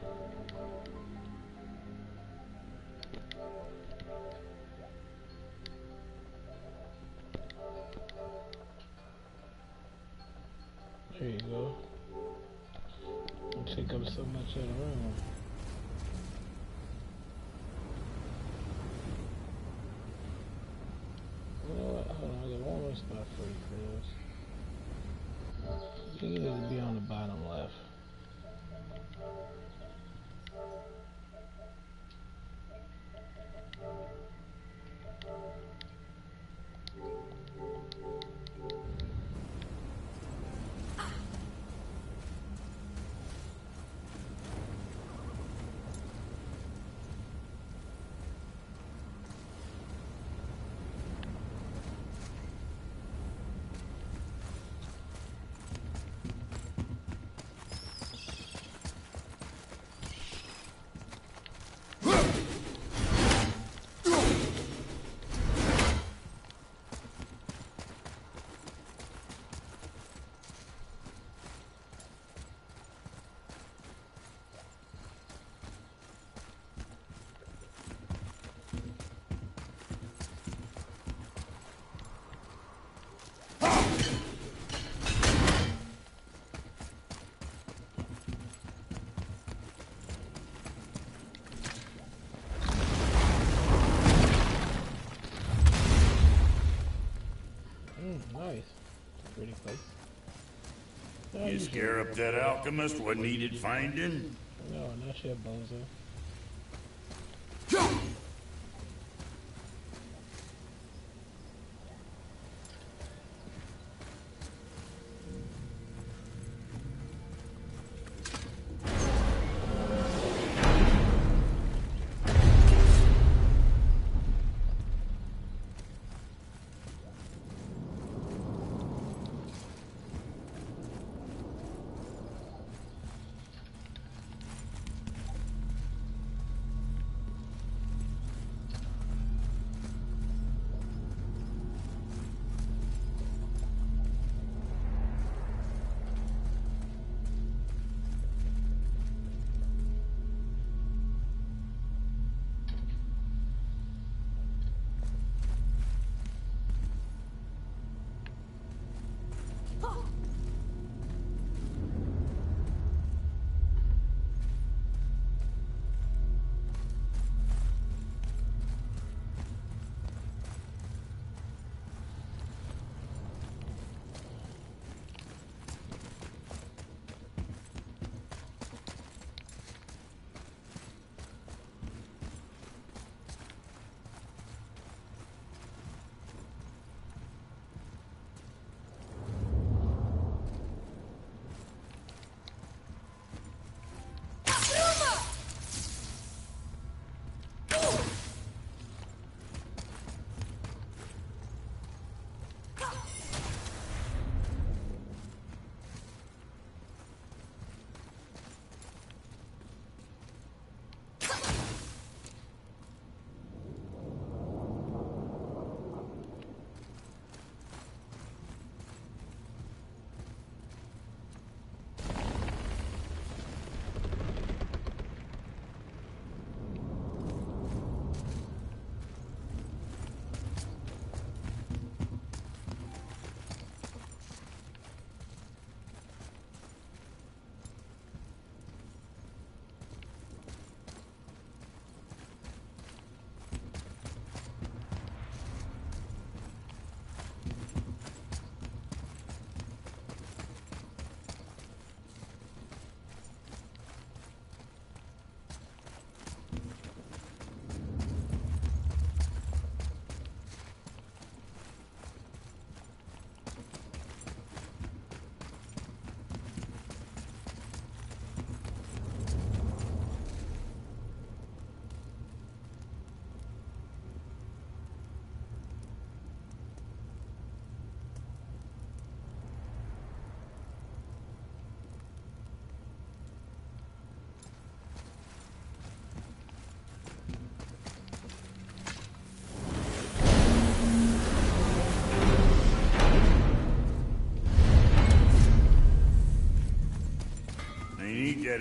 There you go. Don't take up so much of the room. You know what? Hold on, I got one more spot for you, Chris. You need to be on the bottom left. Nice. Pretty close. You scare up that alchemist what needed finding? No, not yet, bozo.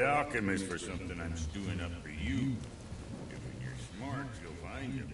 alchemist for something I'm stewing up for you. If you're smart, you'll find him.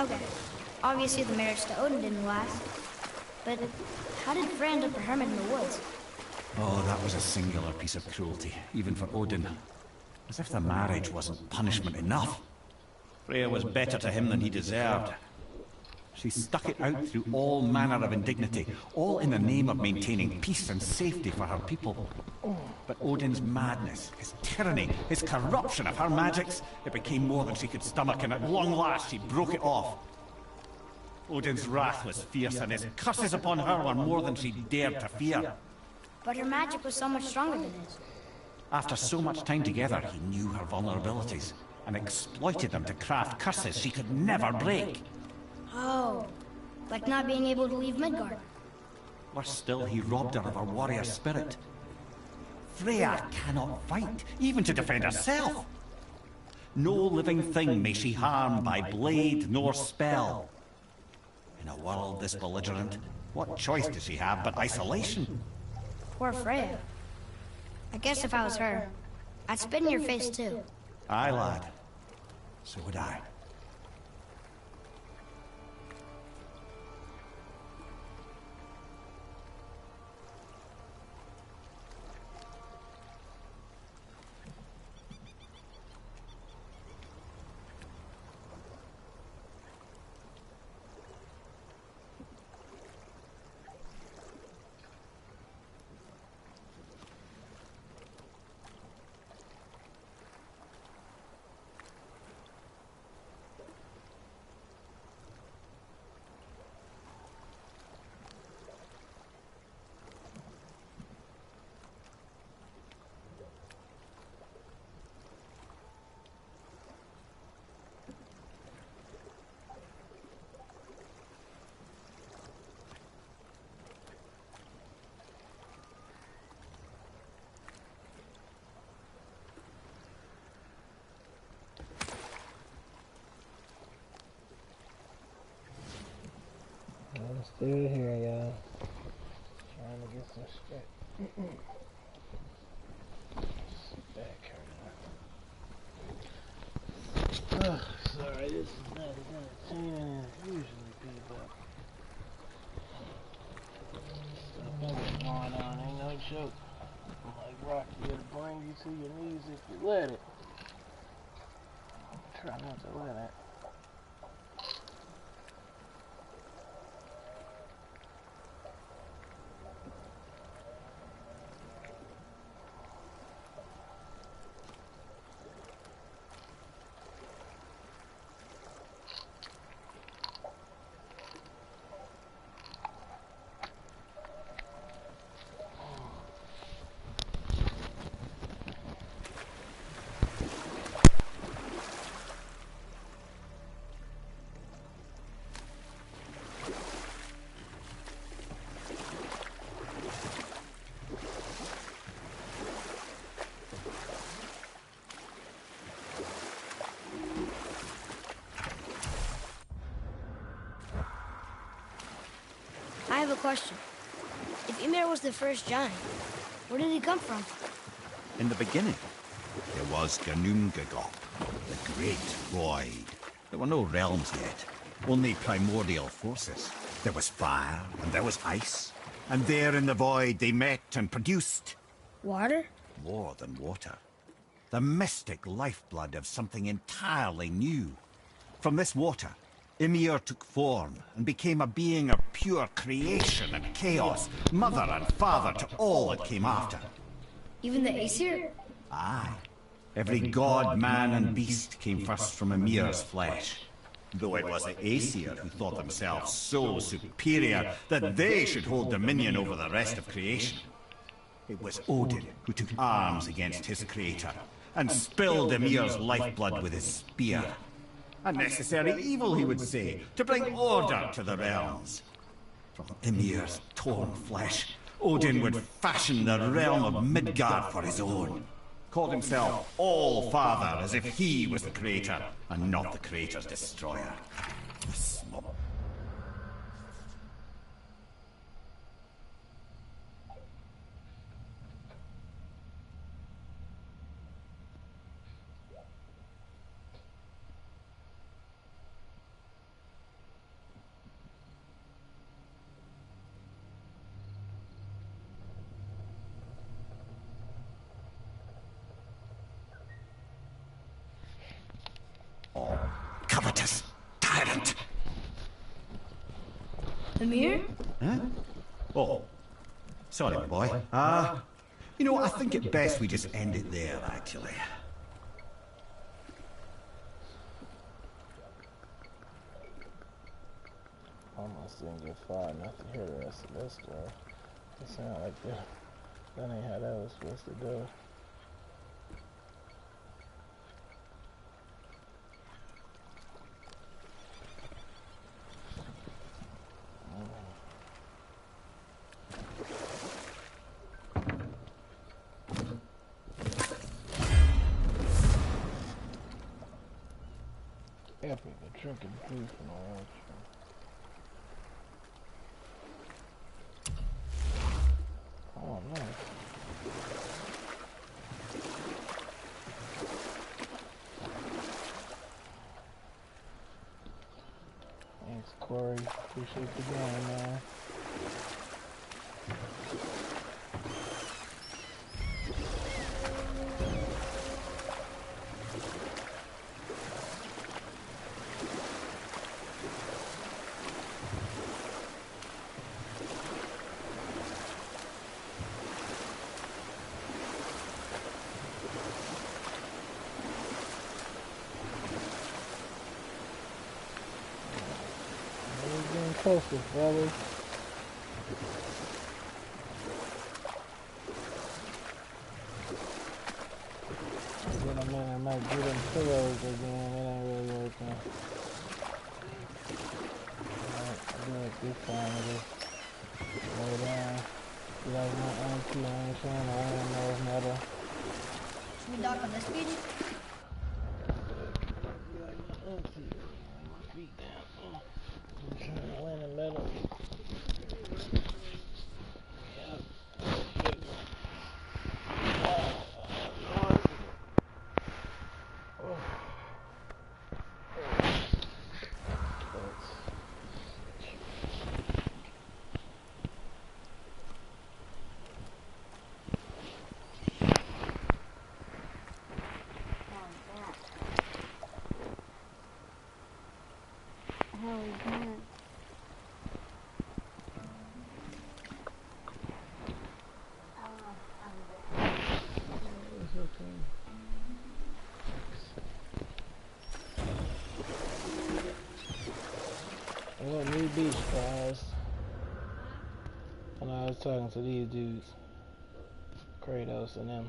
Okay, obviously the marriage to Odin didn't last. But how did Frey end up a hermit in the woods? Oh, that was a singular piece of cruelty, even for Odin. As if the marriage wasn't punishment enough. Freya was better to him than he deserved. She stuck it out through all manner of indignity, all in the name of maintaining peace and safety for her people. But Odin's madness, his tyranny, his corruption of her magics, it became more than she could stomach, and at long last she broke it off. Odin's wrath was fierce, and his curses upon her were more than she dared to fear. But her magic was so much stronger than his. After so much time together, he knew her vulnerabilities, and exploited them to craft curses she could never break. Oh, like not being able to leave Midgard. Worse still, he robbed her of her warrior spirit. Freya cannot fight, even to defend herself. No living thing may she harm by blade nor spell. In a world this belligerent, what choice does she have but isolation? Poor Freya. I guess if I was her, I'd spit in your face too. Aye, lad. So would I. Let's do it here, y'all. Trying to get some straight. Back here now. Sorry, this is not as entertaining as it usually be, but stuff going on, ain't no joke. Like Rocky, it'll bring you to your knees if you let it. Try not to let it. I have a question. If Ymir was the first giant, where did he come from? In the beginning, there was Ginnungagap, the Great Void. There were no realms yet, only primordial forces. There was fire, and there was ice. And there in the void they met and produced... Water? More than water. The mystic lifeblood of something entirely new. From this water, Ymir took form and became a being of pure creation and chaos, mother and father to all that came after. Even the Aesir? Aye. Every god, man, and beast came first from Ymir's flesh. Though it was the Aesir who thought themselves so superior that they should hold dominion over the rest of creation. It was Odin who took arms against his creator and spilled Ymir's lifeblood with his spear. A necessary evil, he would say, to bring order to the realms. From Ymir's torn flesh, Odin would fashion the realm of Midgard for his own. Called himself All-Father, as if he was the creator, and not the creator's destroyer. Covetous tyrant. Ymir? Huh? Oh, sorry, my boy. You know, I think it best we just end it there, actually. Almost didn't get far enough to hear the rest of this story. It sounded like that ain't how that was supposed to go. Epic, a drinking food from the orange. Oh, nice. Thanks, Corey. Appreciate the game, man. Closer, fellas. In a minute, I might get them pillows again. It ain't really working. Alright, I'll do it this time. Just lay down. You guys want auntie or anything? I don't know if metal. Should we dock on this speed? Well, new beach guys. When I was talking to these dudes, Kratos and them.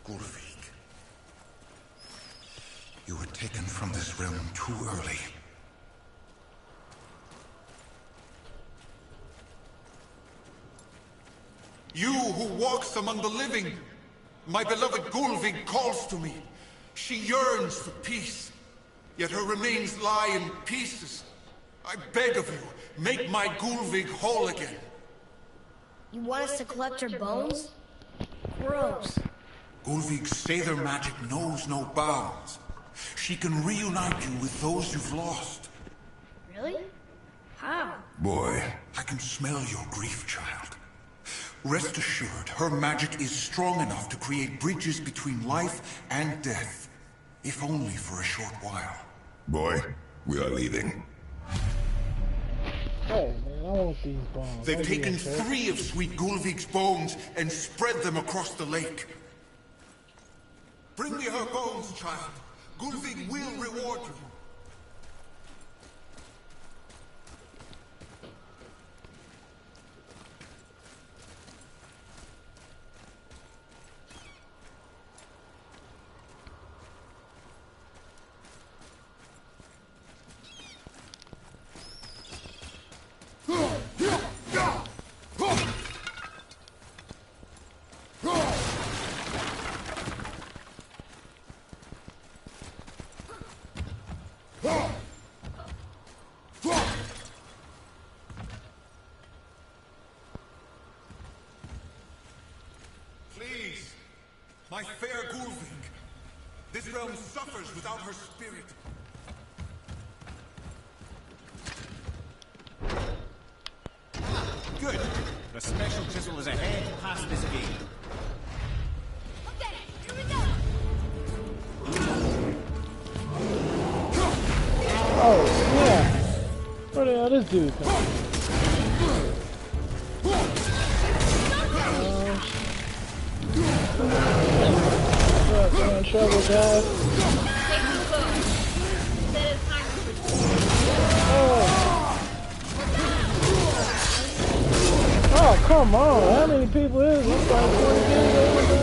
Gulvik, you were taken from this realm too early. You who walks among the living, my beloved Gulvik calls to me. She yearns for peace, yet her remains lie in pieces. I beg of you, make my Gulvik whole again. You want us to collect her bones? Gross. Gulvik's Sather magic knows no bounds. She can reunite you with those you've lost. Really? How? Boy, I can smell your grief, child. Rest assured, her magic is strong enough to create bridges between life and death. If only for a short while. Boy, we are leaving. Hey, man, I want these bombs. They've taken 3 of Sweet Gulvig's bones and spread them across the lake. Bring me her bones, child. Gulvig will reward you. Please, my fair Gulvig. This realm suffers without her spirit. Good. The special chisel is ahead past this gate. Okay, here we go. Oh, yeah. Where the hell this dude come? Trouble, guys. Oh, come on. How many people is this? It's like 20 games.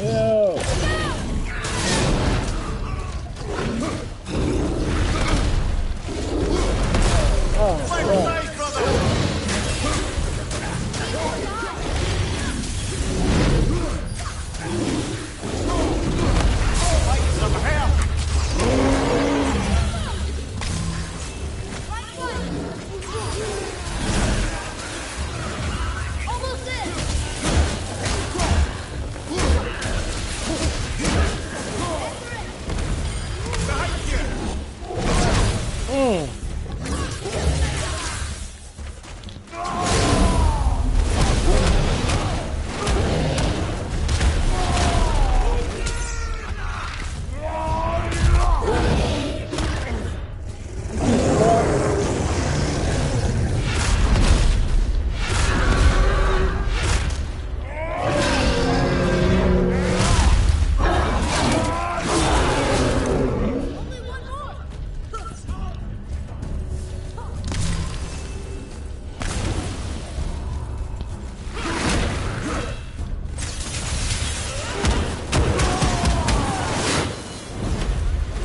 Yo.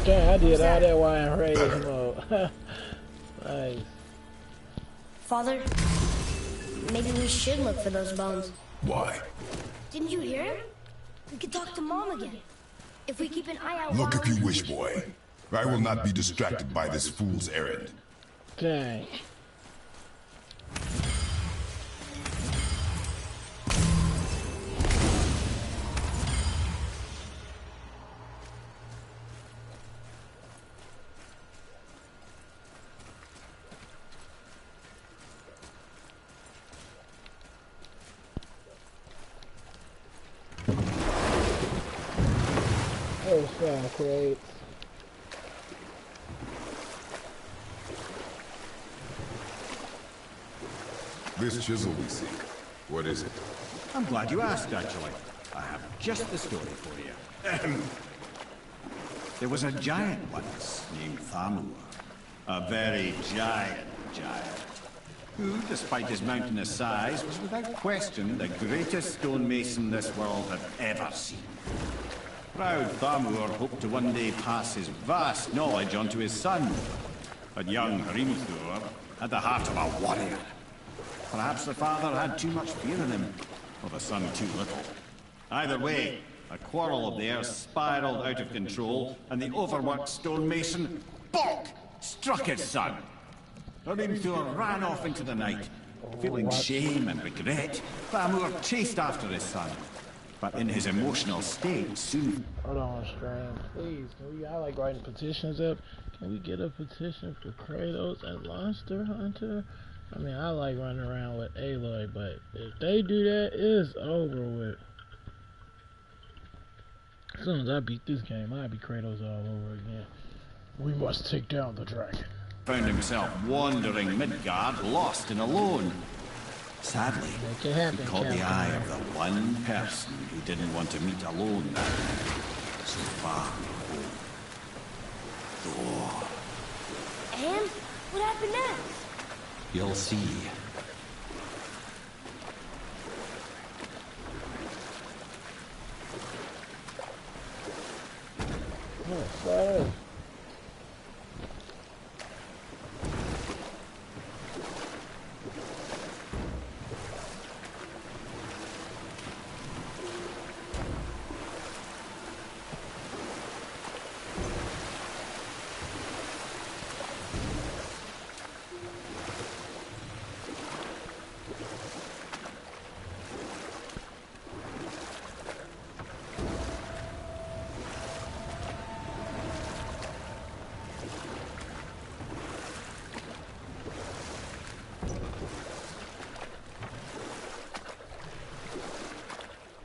I did all that while in rage mode. Nice. Father, maybe we should look for those bones. Why? Didn't you hear him? We could talk to Mom again. If we keep an eye out. Look if you wish, boy. I will not be distracted by this fool's errand. Dang. Oh, sound crates. This chisel we seek, what is it? I'm glad you asked, actually. I have just the story for you. There was a giant once named Thamur. A very giant, who, despite his mountainous size, was without question the greatest stonemason this world had ever seen. Proud Thamur hoped to one day pass his vast knowledge on to his son. But young Hrimthur had the heart of a warrior. Perhaps the father had too much fear in him, or the son too little. Either way, a quarrel of theirs spiraled out of control, and the overworked stonemason, bonk, struck his son. Hrimthur ran off into the night. Feeling shame and regret, Thamur chased after his son. but in his emotional state soon... Hold on, stream. Please, can we, I like writing petitions up. Can we get a petition for Kratos as Monster Hunter? I mean, I like running around with Aloy, but if they do that, it's over with. As soon as I beat this game, I'll be Kratos all over again. We must take down the dragon. Found himself wandering Midgard, lost and alone. Sadly, he caught the eye of the one person he didn't want to meet alone that night. So far from home. Thor. And? What happened next? You'll see. Oh, sorry.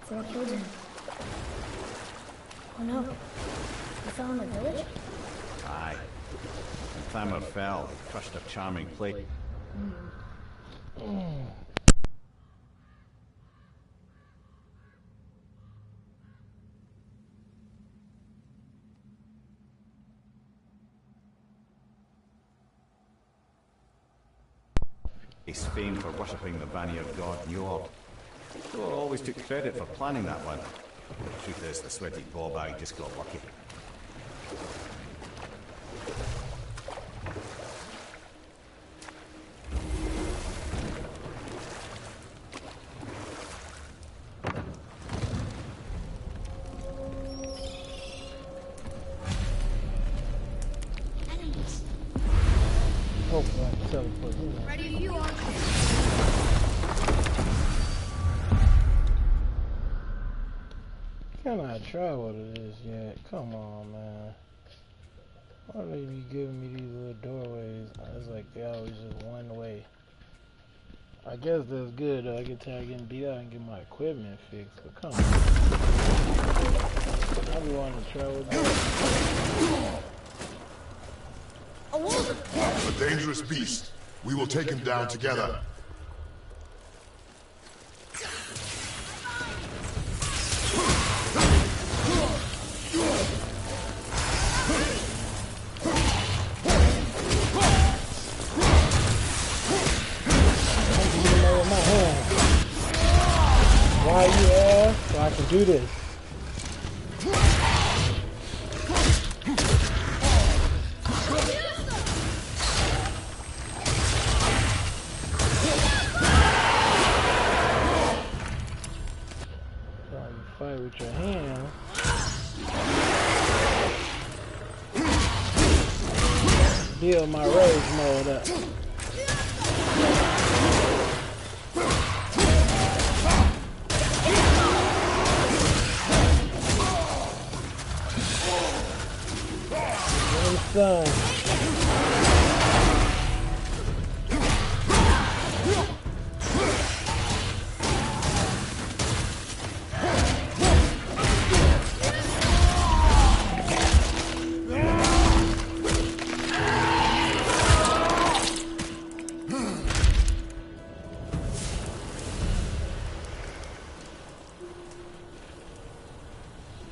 Thor killed him. Oh no. He fell in the village? Aye. When Thamur fell, he crushed a charming plate. He's famed for worshipping the Vanir god Njord. Thor always took credit for planning that one. The truth is, the sweaty ball-bag just got lucky. Hopefully I can teleport you. Ready you are. Can I travel to this yet? Come on, man. Why do they be giving me these little doorways? It's like they always just one way. I guess that's good though. I get tired getting beat out and get my equipment fixed. But come on. I be wanting to travel down. A dangerous beast. We will take him down together. Why you ask? So I can do this. Fight with your hands. Build my rage mode up. Son.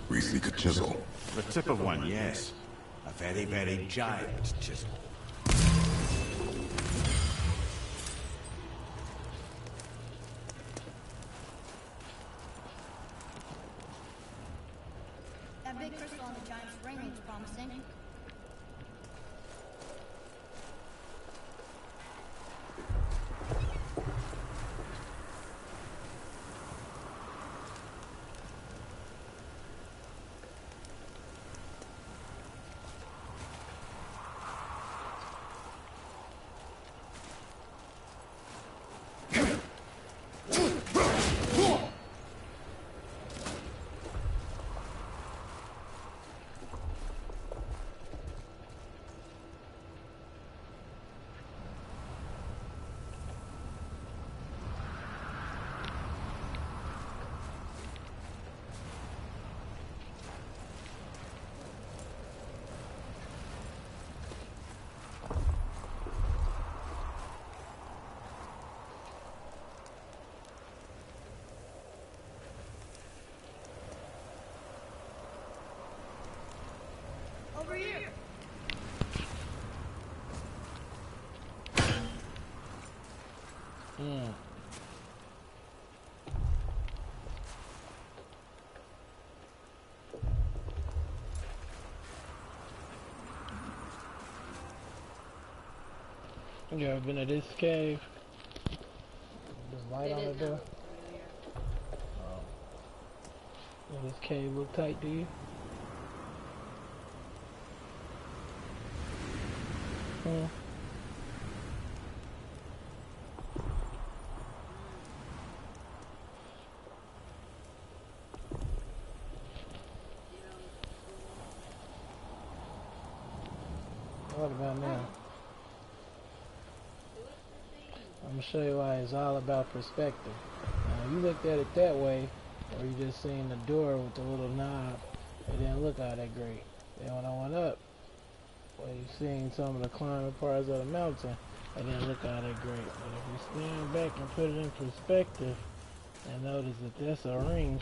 We seek a chisel. The tip of one, yes. A very, very giant chisel. That big crystal on the giant's ring looks promising. Over here. You ever been to this cave? There's light on the door. Oh. Does this cave look tight to you? What about now? I'm gonna show you why it's all about perspective. Now, you looked at it that way, or you just seen the door with the little knob. It didn't look all that great. Then when I went up, well, you seen some of the climbing parts of the mountain. It didn't look all that great. But if you stand back and put it in perspective, and notice that that's a ring.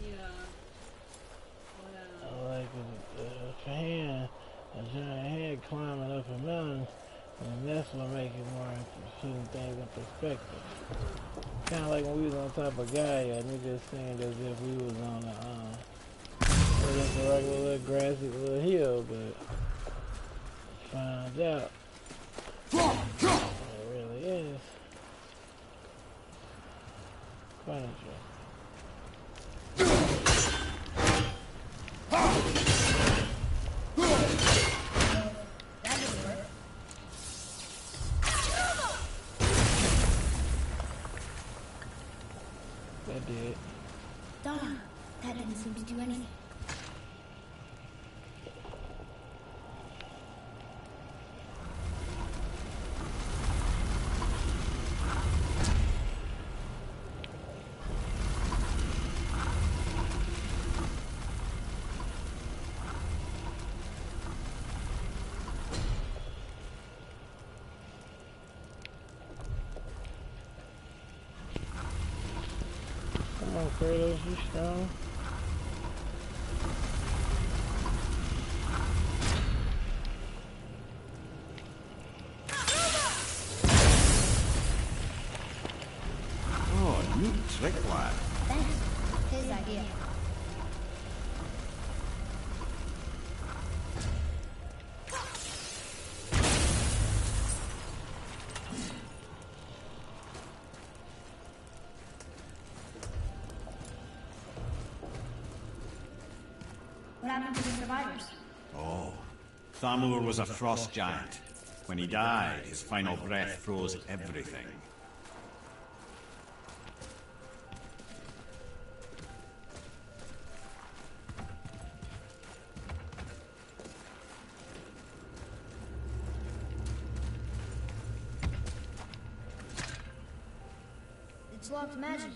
Yeah. Wow. Like a hand, a giant hand climbing up a mountain. And that's what makes it more putting things in perspective. Kind of like when we was on top of Gaia, and we just seemed as if we was on just a regular little grassy little hill, but found out it really is furniture. That did. Darn, that didn't seem to do anything. Come on, Kratos, you strong. Oh, neat trick, lad. Thanks. His idea. What happened to the survivors? Oh, Thamur was a frost giant. When he died, his final breath froze everything. It's locked magic.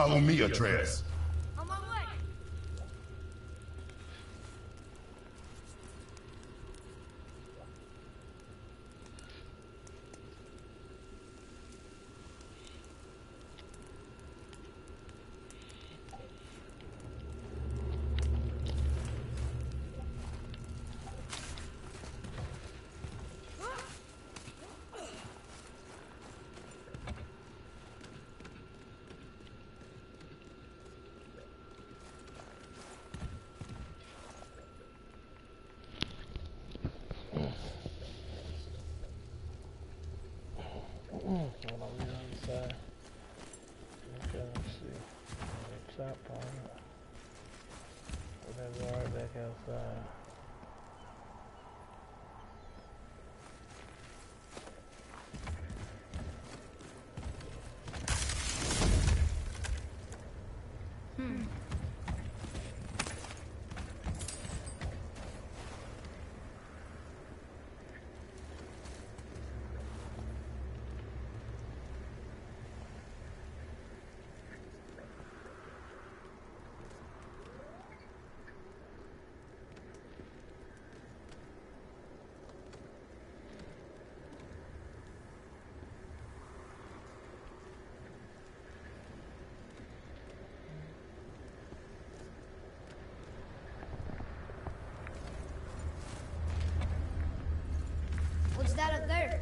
Follow me, Atreus. On my way. Hold on, we're on the side. Okay, let's see. Chop on it. Put that wire back outside. What's that up there?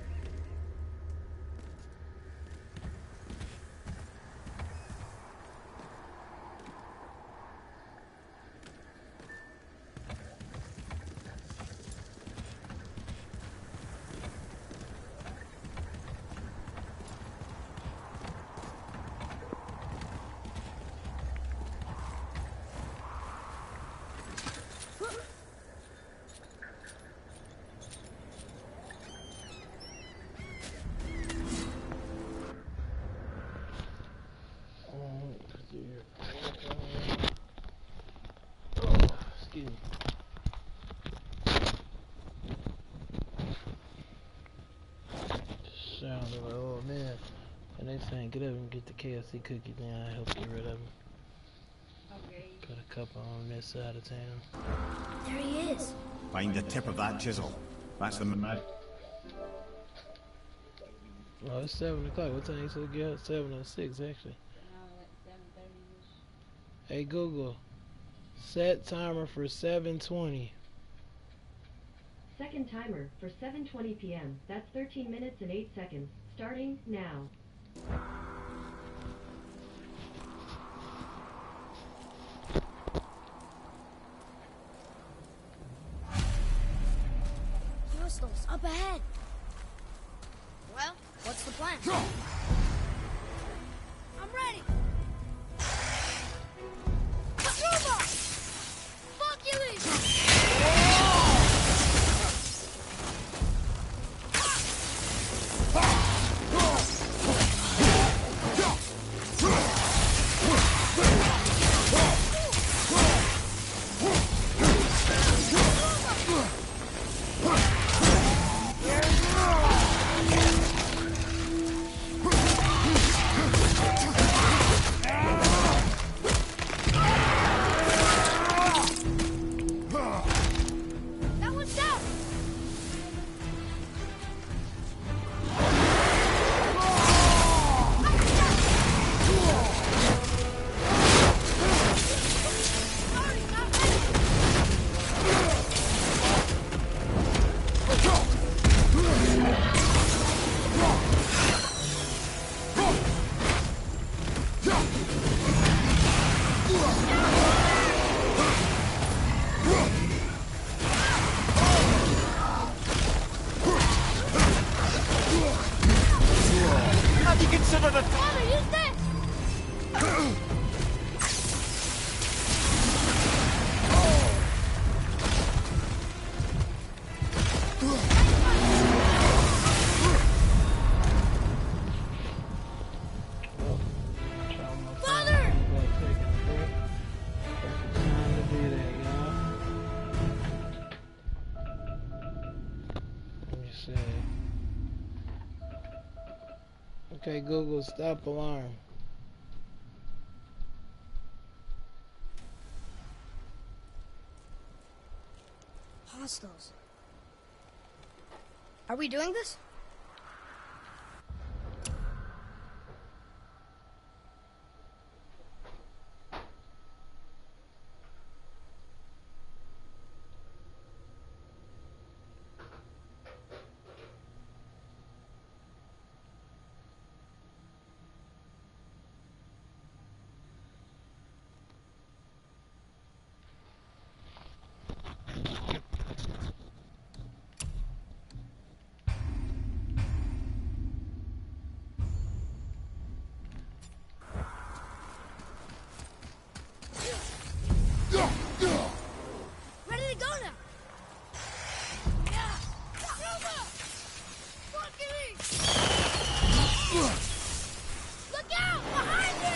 Excuse me. Sound of like, oh man. And they saying get up and get the KFC cookies now. I help get rid of them. Okay. Got a couple on this side of town. There he is. Find the tip of that chisel. That's the mad. Oh, it's 7 o'clock. What time you supposed to get up? 7:06 actually. At 7:30-ish. Hey Google, set timer for 7:20. Second timer for 7:20 p.m. That's 13 minutes and 8 seconds. Starting now. Hostiles up ahead. Well, what's the plan? I'm ready. Robot! Fuck you, that one's down. Have you considered it? Father, use this. Father! Let me see. Okay, Google, stop alarm. hostiles. Are we doing this? Ready to go now. Look out! Behind you!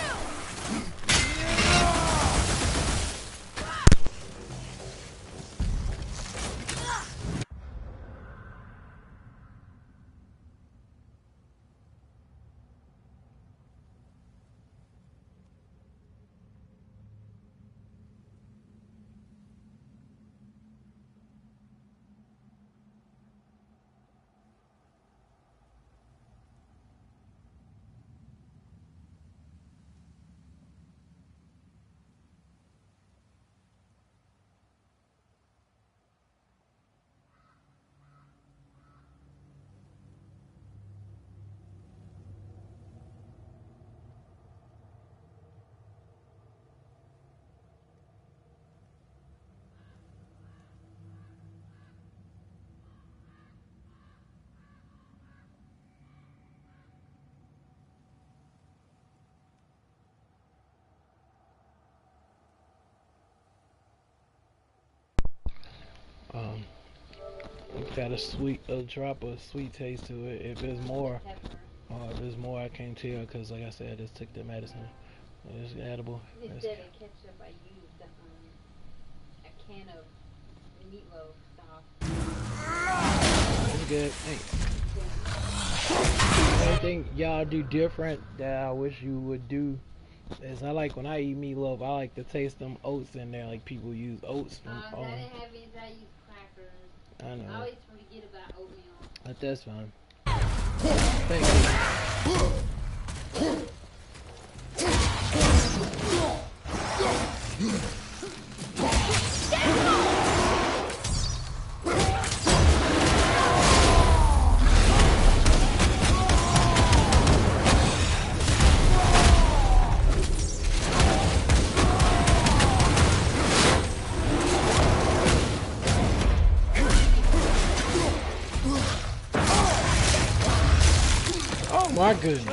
It's got a drop of sweet taste to it. If there's more, I can't tell because, like I said, I just took the medicine. It's edible. Instead of ketchup, I used a can of meatloaf sauce. It's good. Thanks. Anything y'all do different that I wish you would do is I like when I eat meatloaf, I like to taste them oats in there, like people use oats. I didn't have any, I used crackers. I know. I always forget about oatmeal. But that's fine. Thank you. Oh my goodness.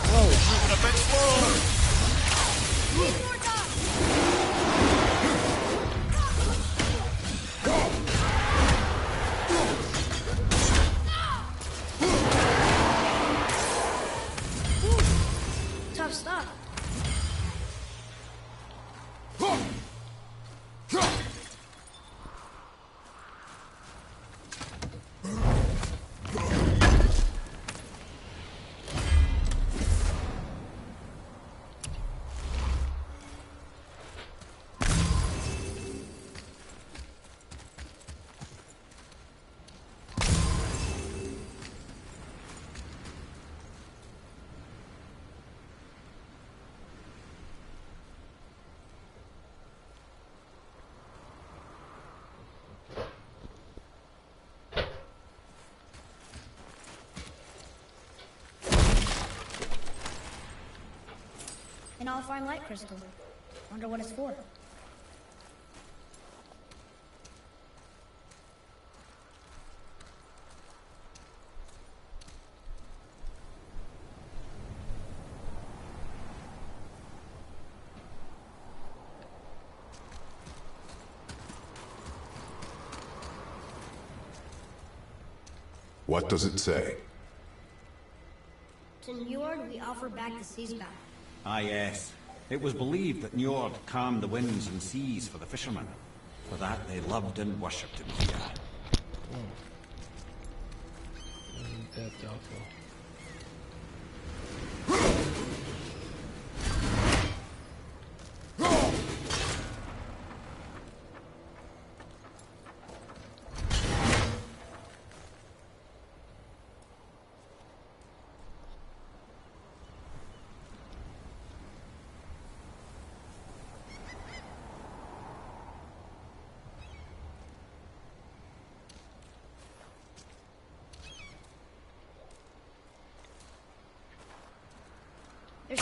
Moving a bit slow. Tough stuff. An all-fine light crystal. Wonder what it's for. What does it say? To Njord, we offer back the sea's bounty. Ah, yes. It was believed that Njord calmed the winds and seas for the fishermen. For that, they loved and worshipped him here. That's awful.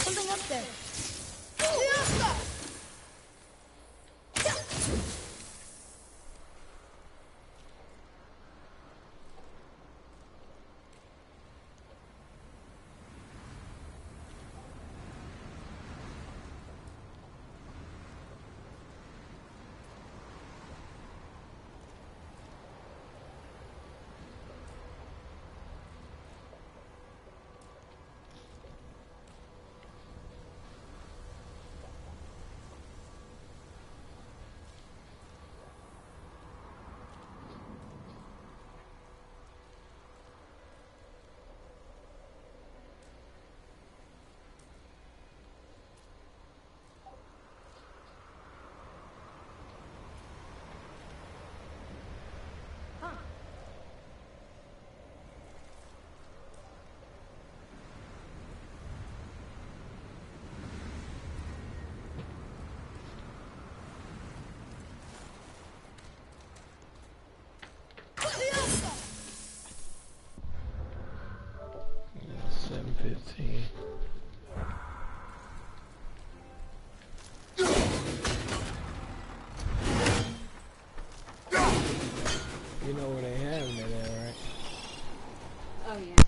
Something up there. You know where they have me there, right? Oh yeah.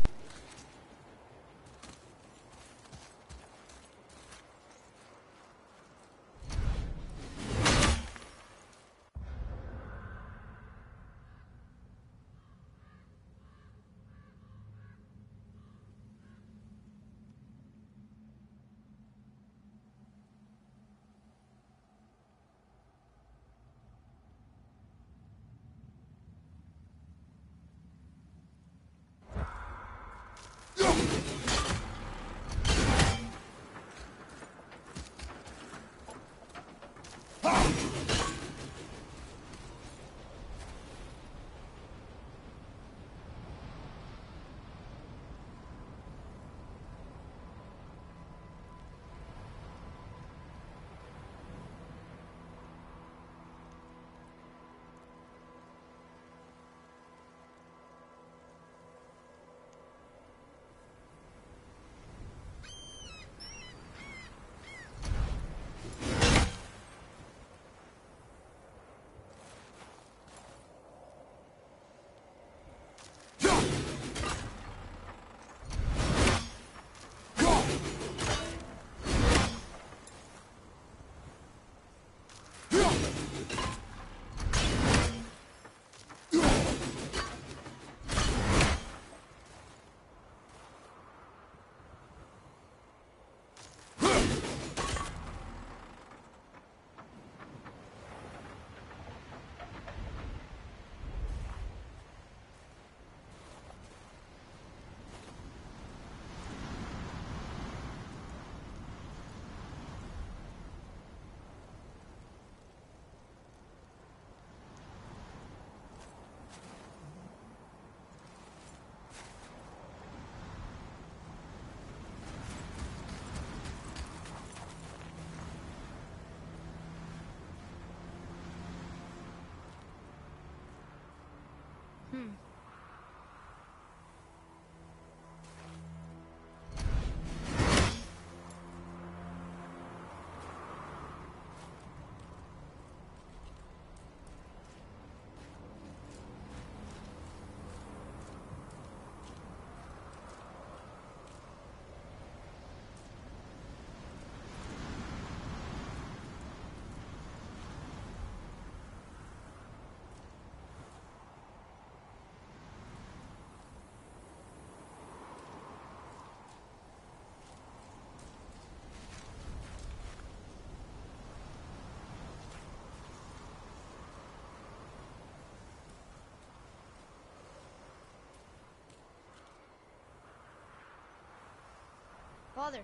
Father,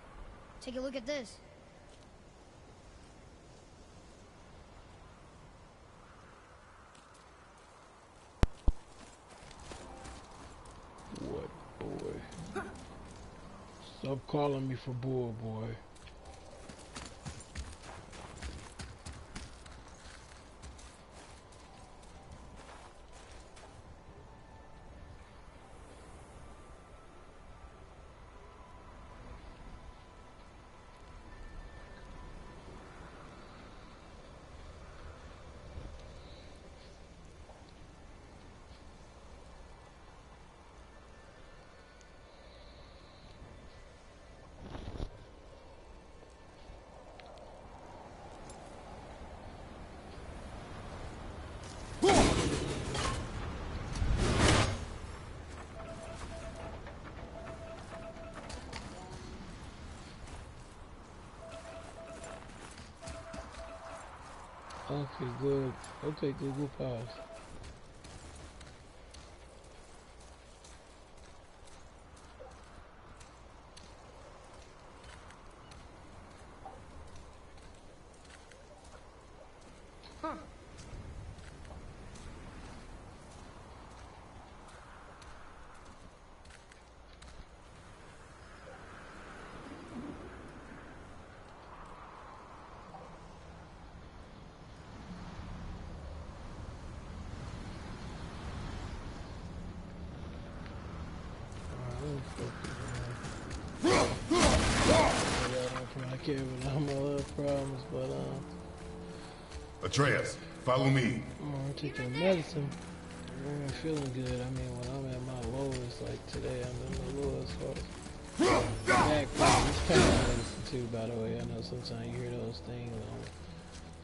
take a look at this. What boy? Stop calling me for bull, boy. Okay, good. Okay, Google pause. Huh. I care about all my little problems, but Atreus, follow me. I'm taking medicine. I'm feeling good. I mean, when I'm at my lowest, like today, I'm in the lowest. Back pain. It's pain medicine too, by the way. I know sometimes you hear those things.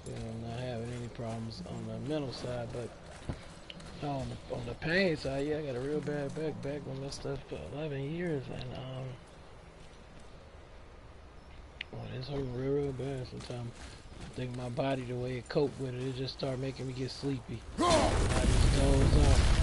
I'm not having any problems on the mental side, but on the pain side, yeah, I got a real bad back when messed up for 11 years, and when it's hurting real bad. Sometimes I think my body, the way it cope with it, it just start making me get sleepy. I just doze off.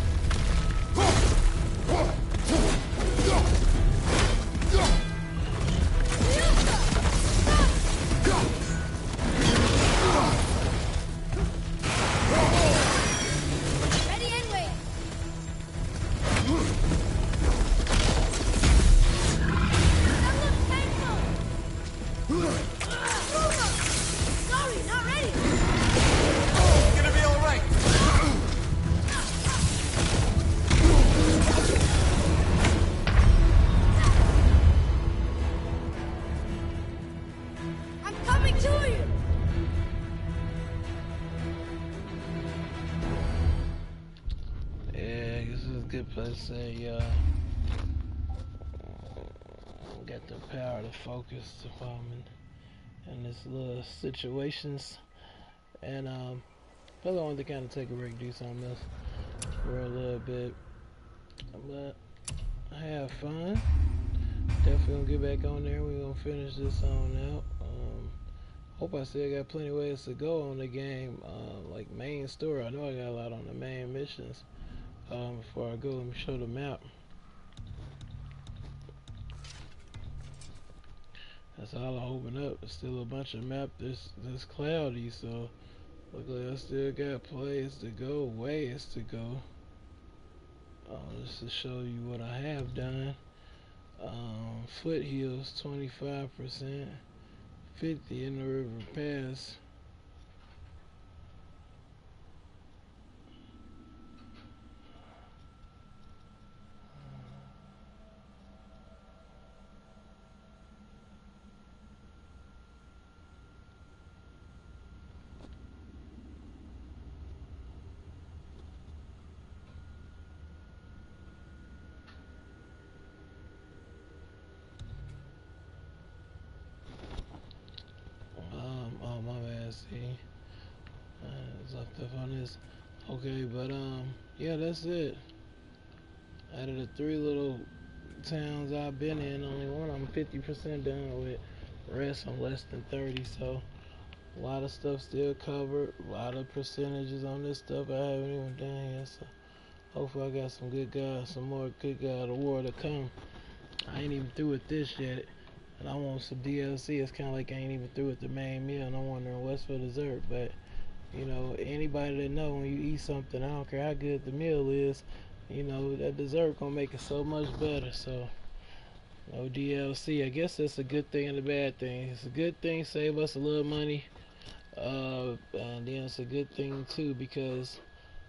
Let's say, got the power to focus while I'm in this little situations, and I wanted to kind of take a break, do something else for a little bit, but I have fun. Definitely gonna get back on there. We're gonna finish this on out. Hope I still got plenty of ways to go on the game, like main story. I know I got a lot on the main missions. Before I go, let me show the map. That's all I open up. It's still a bunch of map that's cloudy, so luckily I still got places to go, ways to go. Just to show you what I have done. Foothills 25%, 50 in the river pass. Oh my bad, see. It's left up on this. Okay, but yeah, that's it. Out of the 3 little towns I've been in, only one I'm 50% done with. Rest I'm less than 30, so a lot of stuff still covered. A lot of percentages on this stuff I haven't even done yet. So hopefully I got some more good God of War to come. I ain't even through with this yet, and I want some DLC. It's kind of like I ain't even through with the main meal, and I'm wondering what's for dessert. But you know, anybody that know when you eat something, I don't care how good the meal is, you know, that dessert gonna make it so much better. So no DLC. I guess that's a good thing and a bad thing. It's a good thing, save us a little money, and then it's a good thing too because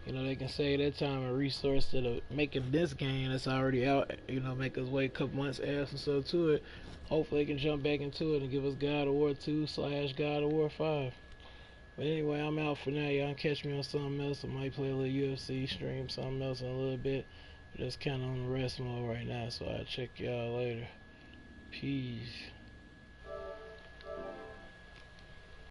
you know they can save that time and resource to making this game that's already out. You know, make us wait a couple months, add some stuff to it. Hopefully, they can jump back into it and give us God of War 2/God of War 5. But anyway, I'm out for now. Y'all can catch me on something else. I might play a little UFC, stream something else in a little bit. But just kind of on the rest mode right now, so I'll check y'all later. Peace.